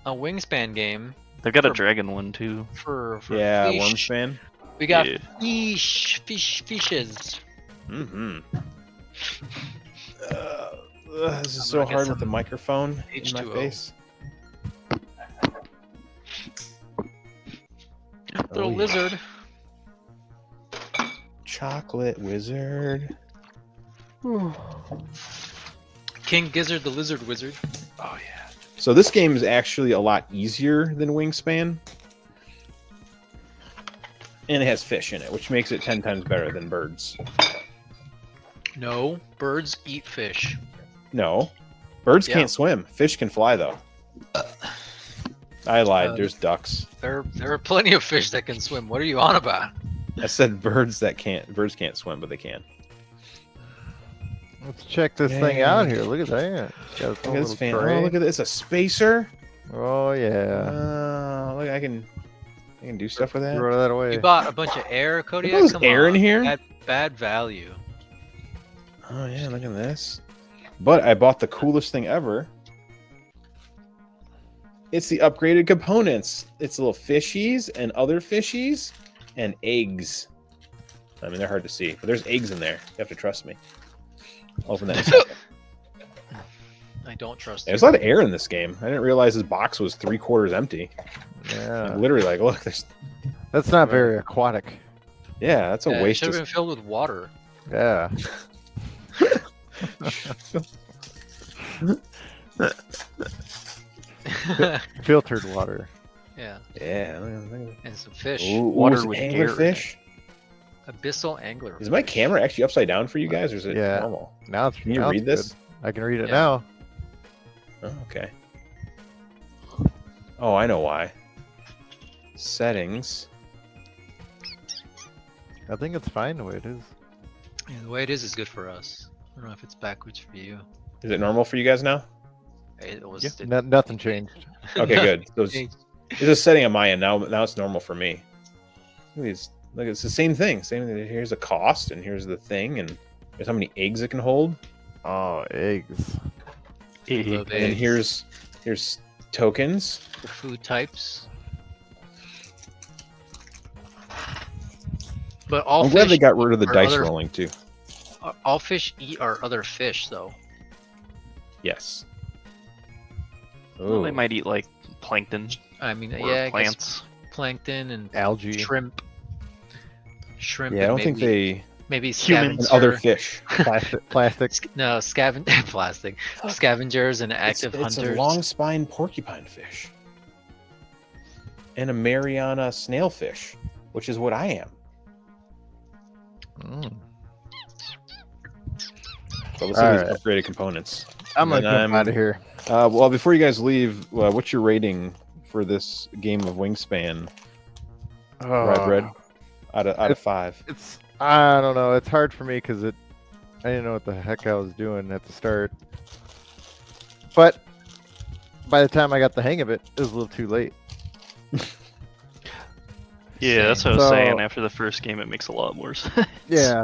a Wingspan game They've got a for- dragon one too. for Yeah, fish. Wormspan. We got Yeah. fishes. Mm-hmm. This is I'm so gonna get hard with some the microphone in my H2O. face. Little yeah. lizard. Chocolate wizard. King Gizzard, the lizard wizard. Oh yeah. So this game is actually a lot easier than Wingspan. And it has fish in it, which makes it 10 times better than birds. No, birds eat fish. No. Birds Yeah. can't swim. Fish can fly though. I lied. Uh, There's ducks. There are plenty of fish that can swim. What are you on about? I said birds can't swim, but they can. Let's check this thing out here. Look at that. Got a Look at little this fan. tray. Oh, look at this. A spacer. Oh yeah. Look, I can do stuff with that. Throw that away. You bought a bunch of air, Kodiak. there's Come air on. in here? Bad value. Oh yeah, look at this. But I bought the coolest thing ever. It's the upgraded components. It's little fishies and other fishies and eggs. I mean, they're hard to see, but there's eggs in there. You have to trust me. I'll open that in a second. I don't trust There's you. a lot of air in this game. I didn't realize this box was 3/4 empty. Yeah. Like, literally, like, look, there's. That's not very aquatic. Yeah, that's a Yeah, it waste should of have been filled with water. Yeah. Filtered water. Yeah, Yeah. Look at and some fish. that. Ooh, Water it's with air in anglerfish. Abyssal angler. Is my camera actually upside down for you guys, or is it Yeah. normal? Now it's. Can you now read it's this? good. I can read it Yeah. now. Oh, okay. Oh, I know why. Settings. I think it's fine the way it is. Yeah, the way it is good for us. I don't know if it's backwards for you. Is it normal for you guys now? It was. Yeah. it- Nothing changed. Okay, good. So it's, changed. it's a setting on my end now. Now it's normal for me. Look at these. Look, it's the same thing. Same. Here's the cost, and here's the thing, and here's how many eggs it can hold. Oh, eggs. Love And then eggs. here's tokens. The food types. But all I'm glad they fish, got rid of the are dice other- rolling too. all fish eat our other fish, though. Yes. Well, they Oh, might eat like plankton I mean, or yeah, I guess plants. plankton and Algae. shrimp. Shrimp. yeah. I and don't think maybe maybe Humans. and other scavenger. fish. Plastic. No, plastic. Scavengers and active it's hunters. a long spine porcupine fish. And a Mariana snailfish, which is what I am. Mm. So let's see All these right. upgraded components. I'm gonna And jump I'm- out of here. Well, before you guys leave, what's your rating for this game of Wingspan? Red. Out of 5. It's. I don't know. It's hard for me because I didn't know what the heck I was doing at the start. But by the time I got the hang of it, it was a little too late. Yeah, that's what I was So- saying. After the first game, it makes a lot more sense. Yeah.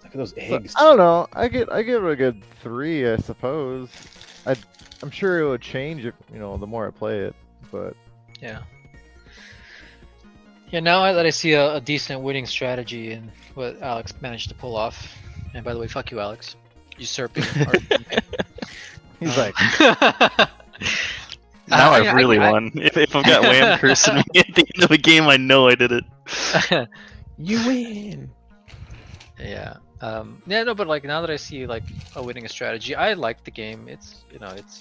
Look at those So, eggs. I don't know. I give it a good 3, I suppose. I'm sure it would change if the more I play it. But Yeah. Yeah, now that I see a decent winning strategy and what Alex managed to pull off, and by the way, fuck you, Alex, usurping. he's like, Now I- I've really won. If I've got Wham cursing me at the end of a game, I know I did it. You win. Yeah. Yeah, no, but like now that I see like a winning strategy, I like the game. It's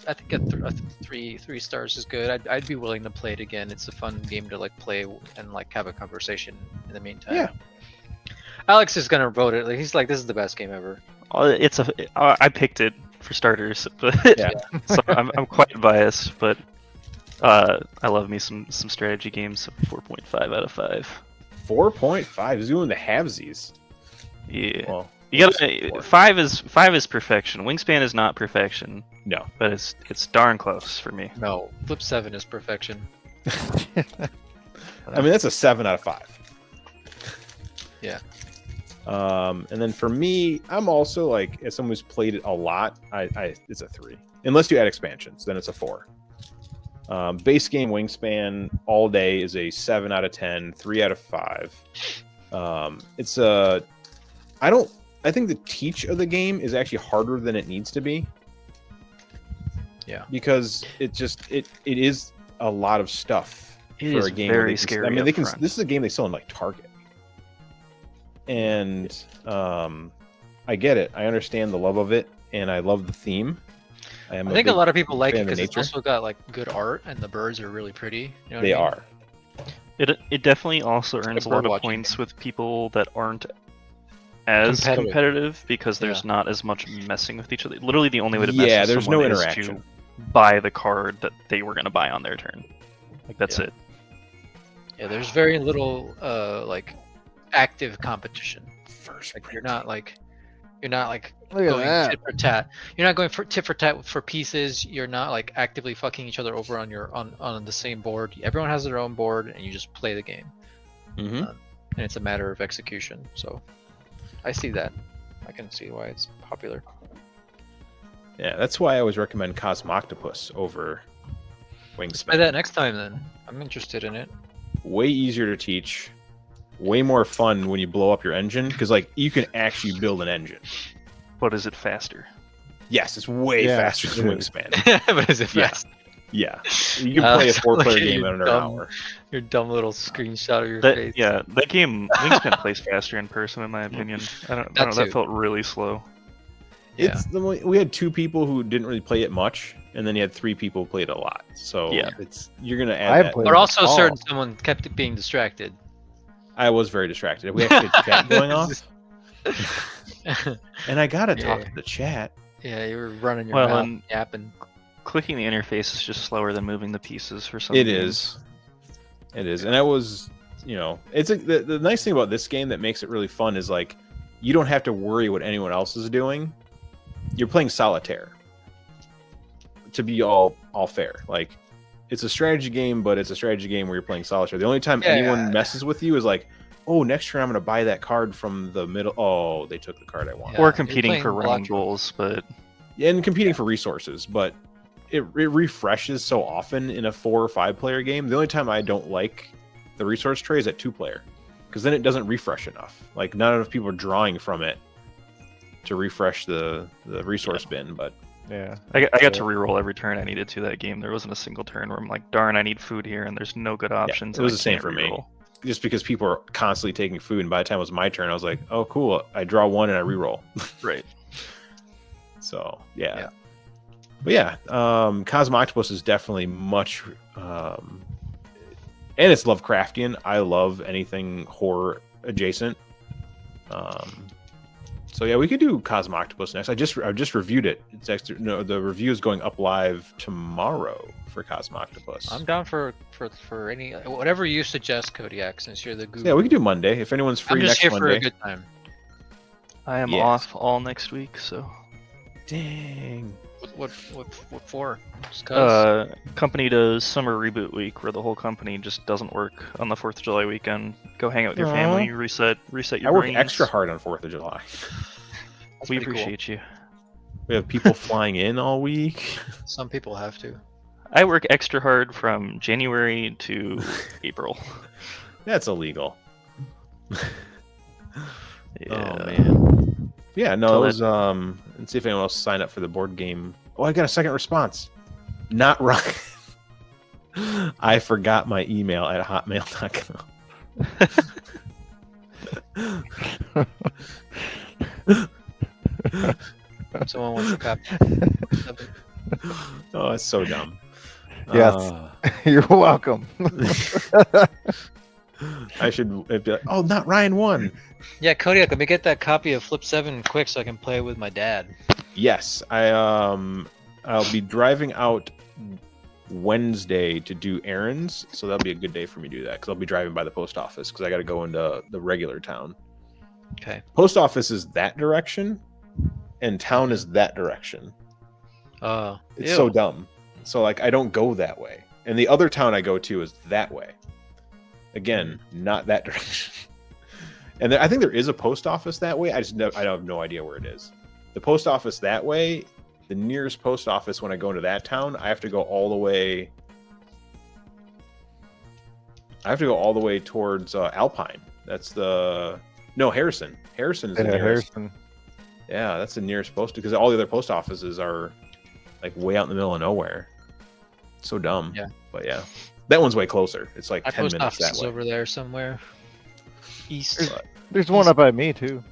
I think a 3 stars is good. I'd be willing to play it again. It's a fun game to like play and like have a conversation in the meantime. Yeah. Alex is gonna vote it. Like he's like, this is the best game ever. I picked it for starters, but Yeah. so I'm quite biased. But I love me some strategy games. So 4.5 out of 5. 4.5 is doing the halvesies. Yeah. Well, You gotta 5 is perfection. Wingspan is not perfection, no. but it's darn close for me. No, Flip 7 is perfection. I mean, that's a 7 out of 5. Yeah. And then for me, I'm also like, as someone who's played it a lot, it's a 3. Unless you add expansions, then it's a 4. Base game Wingspan all day is a 7 out of 10, 3 out of 5. I think the teach of the game is actually harder than it needs to be. Yeah. Because it is a lot of stuff It for is a game. where very they can- scary I mean, up they can. front. This is a game they sell in like Target, and I get it. I understand the love of it, and I love the theme. I think a lot of people like it fan of because it's nature. also got like good art and the birds are really pretty. You know what They I mean? are. It definitely also earns a lot of watching points with people that aren't as competitive because there's Yeah. not as much messing with each other. Literally, the only way to mess Yeah, with there's someone no is interaction. to buy the card that they were gonna buy on their turn. Like that's Yeah. it. Yeah, there's very little like active competition. First, Like you're not like look at going that. tit for tat. You're not going for tit for tat for pieces. You're not like actively fucking each other over on the same board. Everyone has their own board, and you just play the game. Mm-hmm. And it's a matter of execution. So I see that. I can see why it's popular. Yeah, that's why I always recommend Cosmoctopus over Wingspan. Try that next time then. I'm interested in it. Way easier to teach, way more fun when you blow up your engine because like you can actually build an engine. But is it faster? Yes, it's way Yeah, faster than it is. Wingspan. But is it Yeah. fast? Yeah, you can play a Look 4-player at game you in under an dumb- hour. Your dumb little screenshot of your face. That game Wingspan plays faster in person, in my opinion. I don't know. That too. felt really slow. Yeah. It's we had 2 people who didn't really play it much, and then you had 3 people who played it a lot. So Yeah. you're gonna add I that. played- But also, Oh. certain someone kept it being distracted. I was very distracted. We actually had chat going off, and I gotta talk Yeah. to the chat. Yeah, you were running your Well, mouth, and- yapping. Clicking the interface is just slower than moving the pieces for some It games. is, and I was, it's the nice thing about this game that makes it really fun is like you don't have to worry what anyone else is doing. You're playing solitaire. To be all fair, like it's a strategy game, but it's a strategy game where you're playing solitaire. The only time Yeah. anyone messes with you is like, oh, next turn I'm gonna buy that card from the middle. Oh, they took the card I want. Yeah. Or you're competing playing for round Electro. goals, but And competing for resources, but it refreshes so often in a 4 or 5 player game. The only time I don't like the resource tray is at 2 player, because then it doesn't refresh enough. Like not enough people are drawing from it to refresh the resource bin. But Yeah. I got to reroll every turn I needed to that game. There wasn't a single turn where I'm like, darn, I need food here, and there's no good options. it and was I the same can't for me. reroll. just because people are constantly taking food, and by the time it was my turn, I was like, oh cool, I draw 1 and I reroll. Right. So yeah. Yeah. But yeah, Cosmoctopus is definitely much, and it's Lovecraftian. I love anything horror adjacent. So yeah, we could do Cosmoctopus next. I just reviewed it. It's extra. No, the review is going up live tomorrow for Cosmoctopus. I'm down for any whatever you suggest, Kodiak, since you're the guru. Yeah, we could do Monday if anyone's free I'm just next here Monday. for a good time. I am Yes. off all next week, so Dang. What for? Just 'cause? Company does summer reboot week where the whole company just doesn't work on the 4th of July weekend. Go hang out with your family, reset your I work brains. extra hard on 4th of July. That's We pretty cool. appreciate you. We have people flying in all week. Some people have to. I work extra hard from January to April. That's illegal. Yeah. Oh man. Yeah, no, Till it was let's see if anyone else signed up for the board game. Oh, I got a second response. Not Ryan. I forgot my email at hotmail.com. Someone wants to copy. Oh, it's so dumb. Yes. You're welcome. I should be like, oh, not Ryan 1. Yeah, Kodiak, let me get that copy of Flip 7 quick so I can play with my dad. Yes, I'll be driving out Wednesday to do errands, so that'll be a good day for me to do that because I'll be driving by the post office because I got to go into the regular town. Okay. Post office is that direction, and town is that direction. It's so dumb. So like I don't go that way, and the other town I go to is that way. Again, not that direction. And I think there is a post office that way. I have no idea where it is. The post office that way, the nearest post office when I go into that town, I have to go all the way. I have to go all the way towards Alpine. That's Harrison. Harrison is the nearest. Harrison. Yeah, that's the nearest post because all the other post offices are like way out in the middle of nowhere. So dumb. Yeah. But yeah, that one's way closer. It's like My 10 post minutes office that is way. over there somewhere. East. There's one up by me too.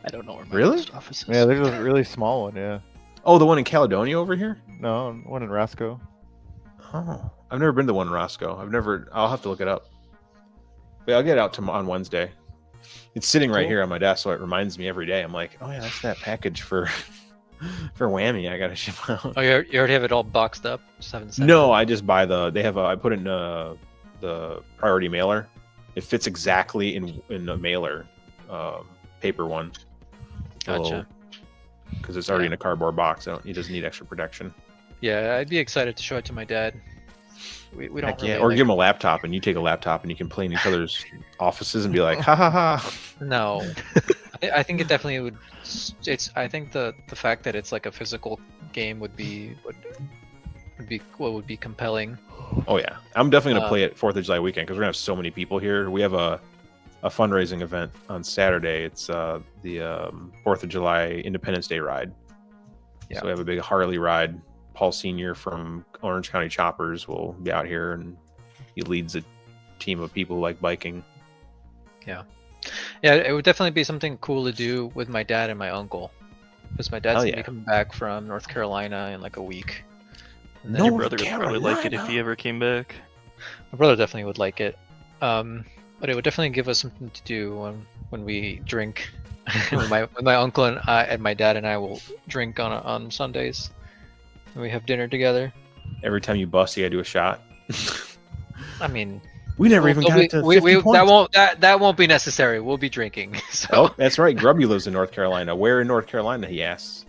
I don't know where my Really? post office is. Yeah, there's a really small one. Yeah. Oh, the one in Caledonia over here? No, one in Roscoe. Oh, I've never been to one in Roscoe. I'll have to look it up. But I'll get it out on Wednesday. It's sitting right here on my desk, so it reminds me every day. I'm like, oh yeah, that's that package for Whammy. I gotta ship out. Oh, you already have it all boxed up? Just haven't sent No, it? I just buy I put it in the priority mailer. It fits exactly in the mailer, paper one. Gotcha. Because it's already in a cardboard box. It doesn't need extra protection. Yeah, I'd be excited to show it to my dad. We don't Heck really, yeah. Or like- give him a laptop and you take a laptop and you can play in each other's offices and be like, ha ha ha. No. I think it definitely would. I think the fact that it's like a physical game would be compelling. Oh yeah, I'm definitely gonna play it 4th of July weekend because we're gonna have so many people here. We have a fundraising event on Saturday. It's the 4th of July Independence Day ride. Yeah. So we have a big Harley ride. Paul Senior from Orange County Choppers will be out here, and he leads a team of people who like biking. Yeah, it would definitely be something cool to do with my dad and my uncle, because my dad's Hell gonna yeah. be coming back from North Carolina in like a week. And then No. Your brother would probably like it if he ever came back. my brother definitely would like it. But it would definitely give us something to do when we drink. When my uncle and my dad and I will drink on Sundays, and we have dinner together. Every time you bust, you gotta do a shot. I mean, We never even got to 50 points. that won't be necessary. We'll be drinking. So Oh, that's right. Grubby lives in North Carolina. Where in North Carolina? He asks.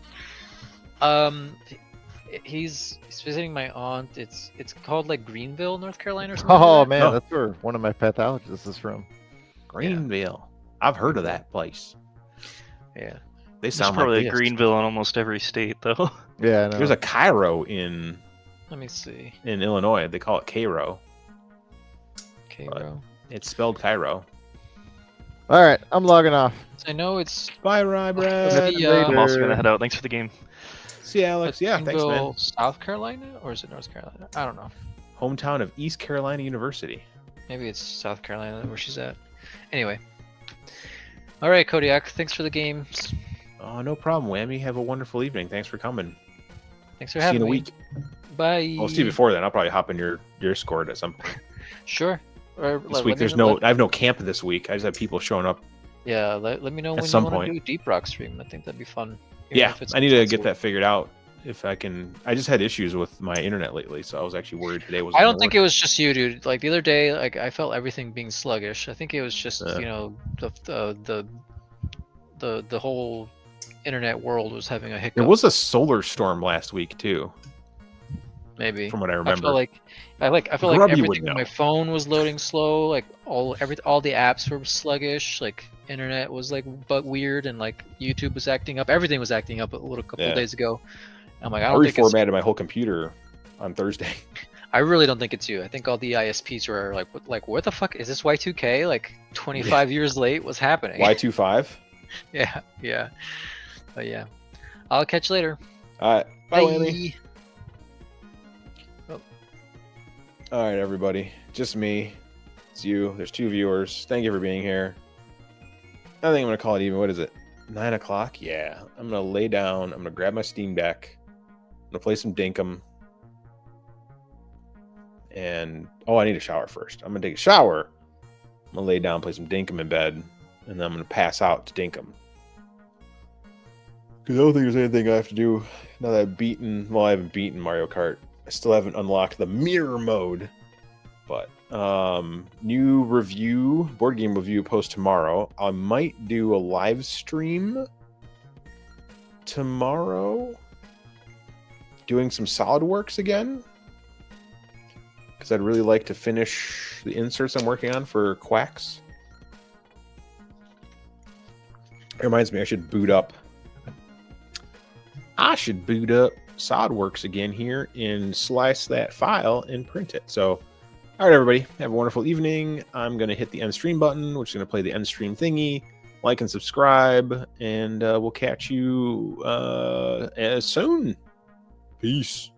he's visiting my aunt. It's called like Greenville, North Carolina, or something. Oh like that. man, Oh. that's where one of my pathologists is from. Greenville. I've heard of that place. Yeah. They There's sound probably like a Greenville in almost every state, though. Yeah, I know. There's a Cairo in Let me see. Illinois. They call it Cairo. Cairo. It's spelled Cairo. All right, I'm logging off. I know it's Bye, Rybrad. the, I'm also gonna head out. Thanks for the game. See you, Alex. Yeah, thanks, man. Greenville, South Carolina, or is it North Carolina? I don't know. Hometown of East Carolina University. Maybe it's South Carolina where she's at. Anyway. All right, Kodiak. Thanks for the games. Oh, no problem, Whammy. Have a wonderful evening. Thanks for coming. Thanks for See you having in a me. week. Bye. Well, see you before then. I'll probably hop in your Discord at some point. Sure. Or This week, I have no camp this week. I just have people showing up. Yeah, let me know when you some want to point. do a Deep Rock stream. I think that'd be fun. Even Yeah, if it's I need to once a get that figured out. If I can, I just had issues with my internet lately, so I was actually worried today was. I don't think it was just you, dude. Like the other day, like I felt everything being sluggish. I think it was just the whole internet world was having a hiccup. There was a solar storm last week too, maybe from what I I remember. feel like Grubby would everything on my know. phone was loading slow. Like all the apps were sluggish. Like internet was like weird, and like YouTube was acting up. Everything was acting up a couple Yeah. of days ago. I'm like, I I don't think it's. reformatted my whole computer on Thursday. I really don't think it's you. I think all the ISPs were like, what the fuck is this Y2K? Like 25 years late. What's happening? Y25. Yeah. But yeah, I'll catch you later. All right. Bye, Whammy. Oh. All right, everybody. Just me. It's you. There's 2 viewers. Thank you for being here. I think I'm gonna call it even. What is it? 9 o'clock? Yeah. I'm gonna lay down. I'm gonna grab my Steam Deck. I'm gonna play some Dinkum. And I need a shower first. I'm gonna take a shower. I'm gonna lay down, play some Dinkum in bed, and then I'm gonna pass out to Dinkum. Because I don't think there's anything I have to do now that I've beaten. Well, I haven't beaten Mario Kart. I still haven't unlocked the mirror mode. But new review, board game review post tomorrow. I might do a live stream tomorrow, doing some SolidWorks again. Because I'd really like to finish the inserts I'm working on for Quacks. It reminds me, I should boot up SolidWorks again here and slice that file and print it. So, all right, everybody, have a wonderful evening. I'm going to hit the end stream button, which is going to play the end stream thingy. Like and subscribe, and we'll catch you as soon. Peace.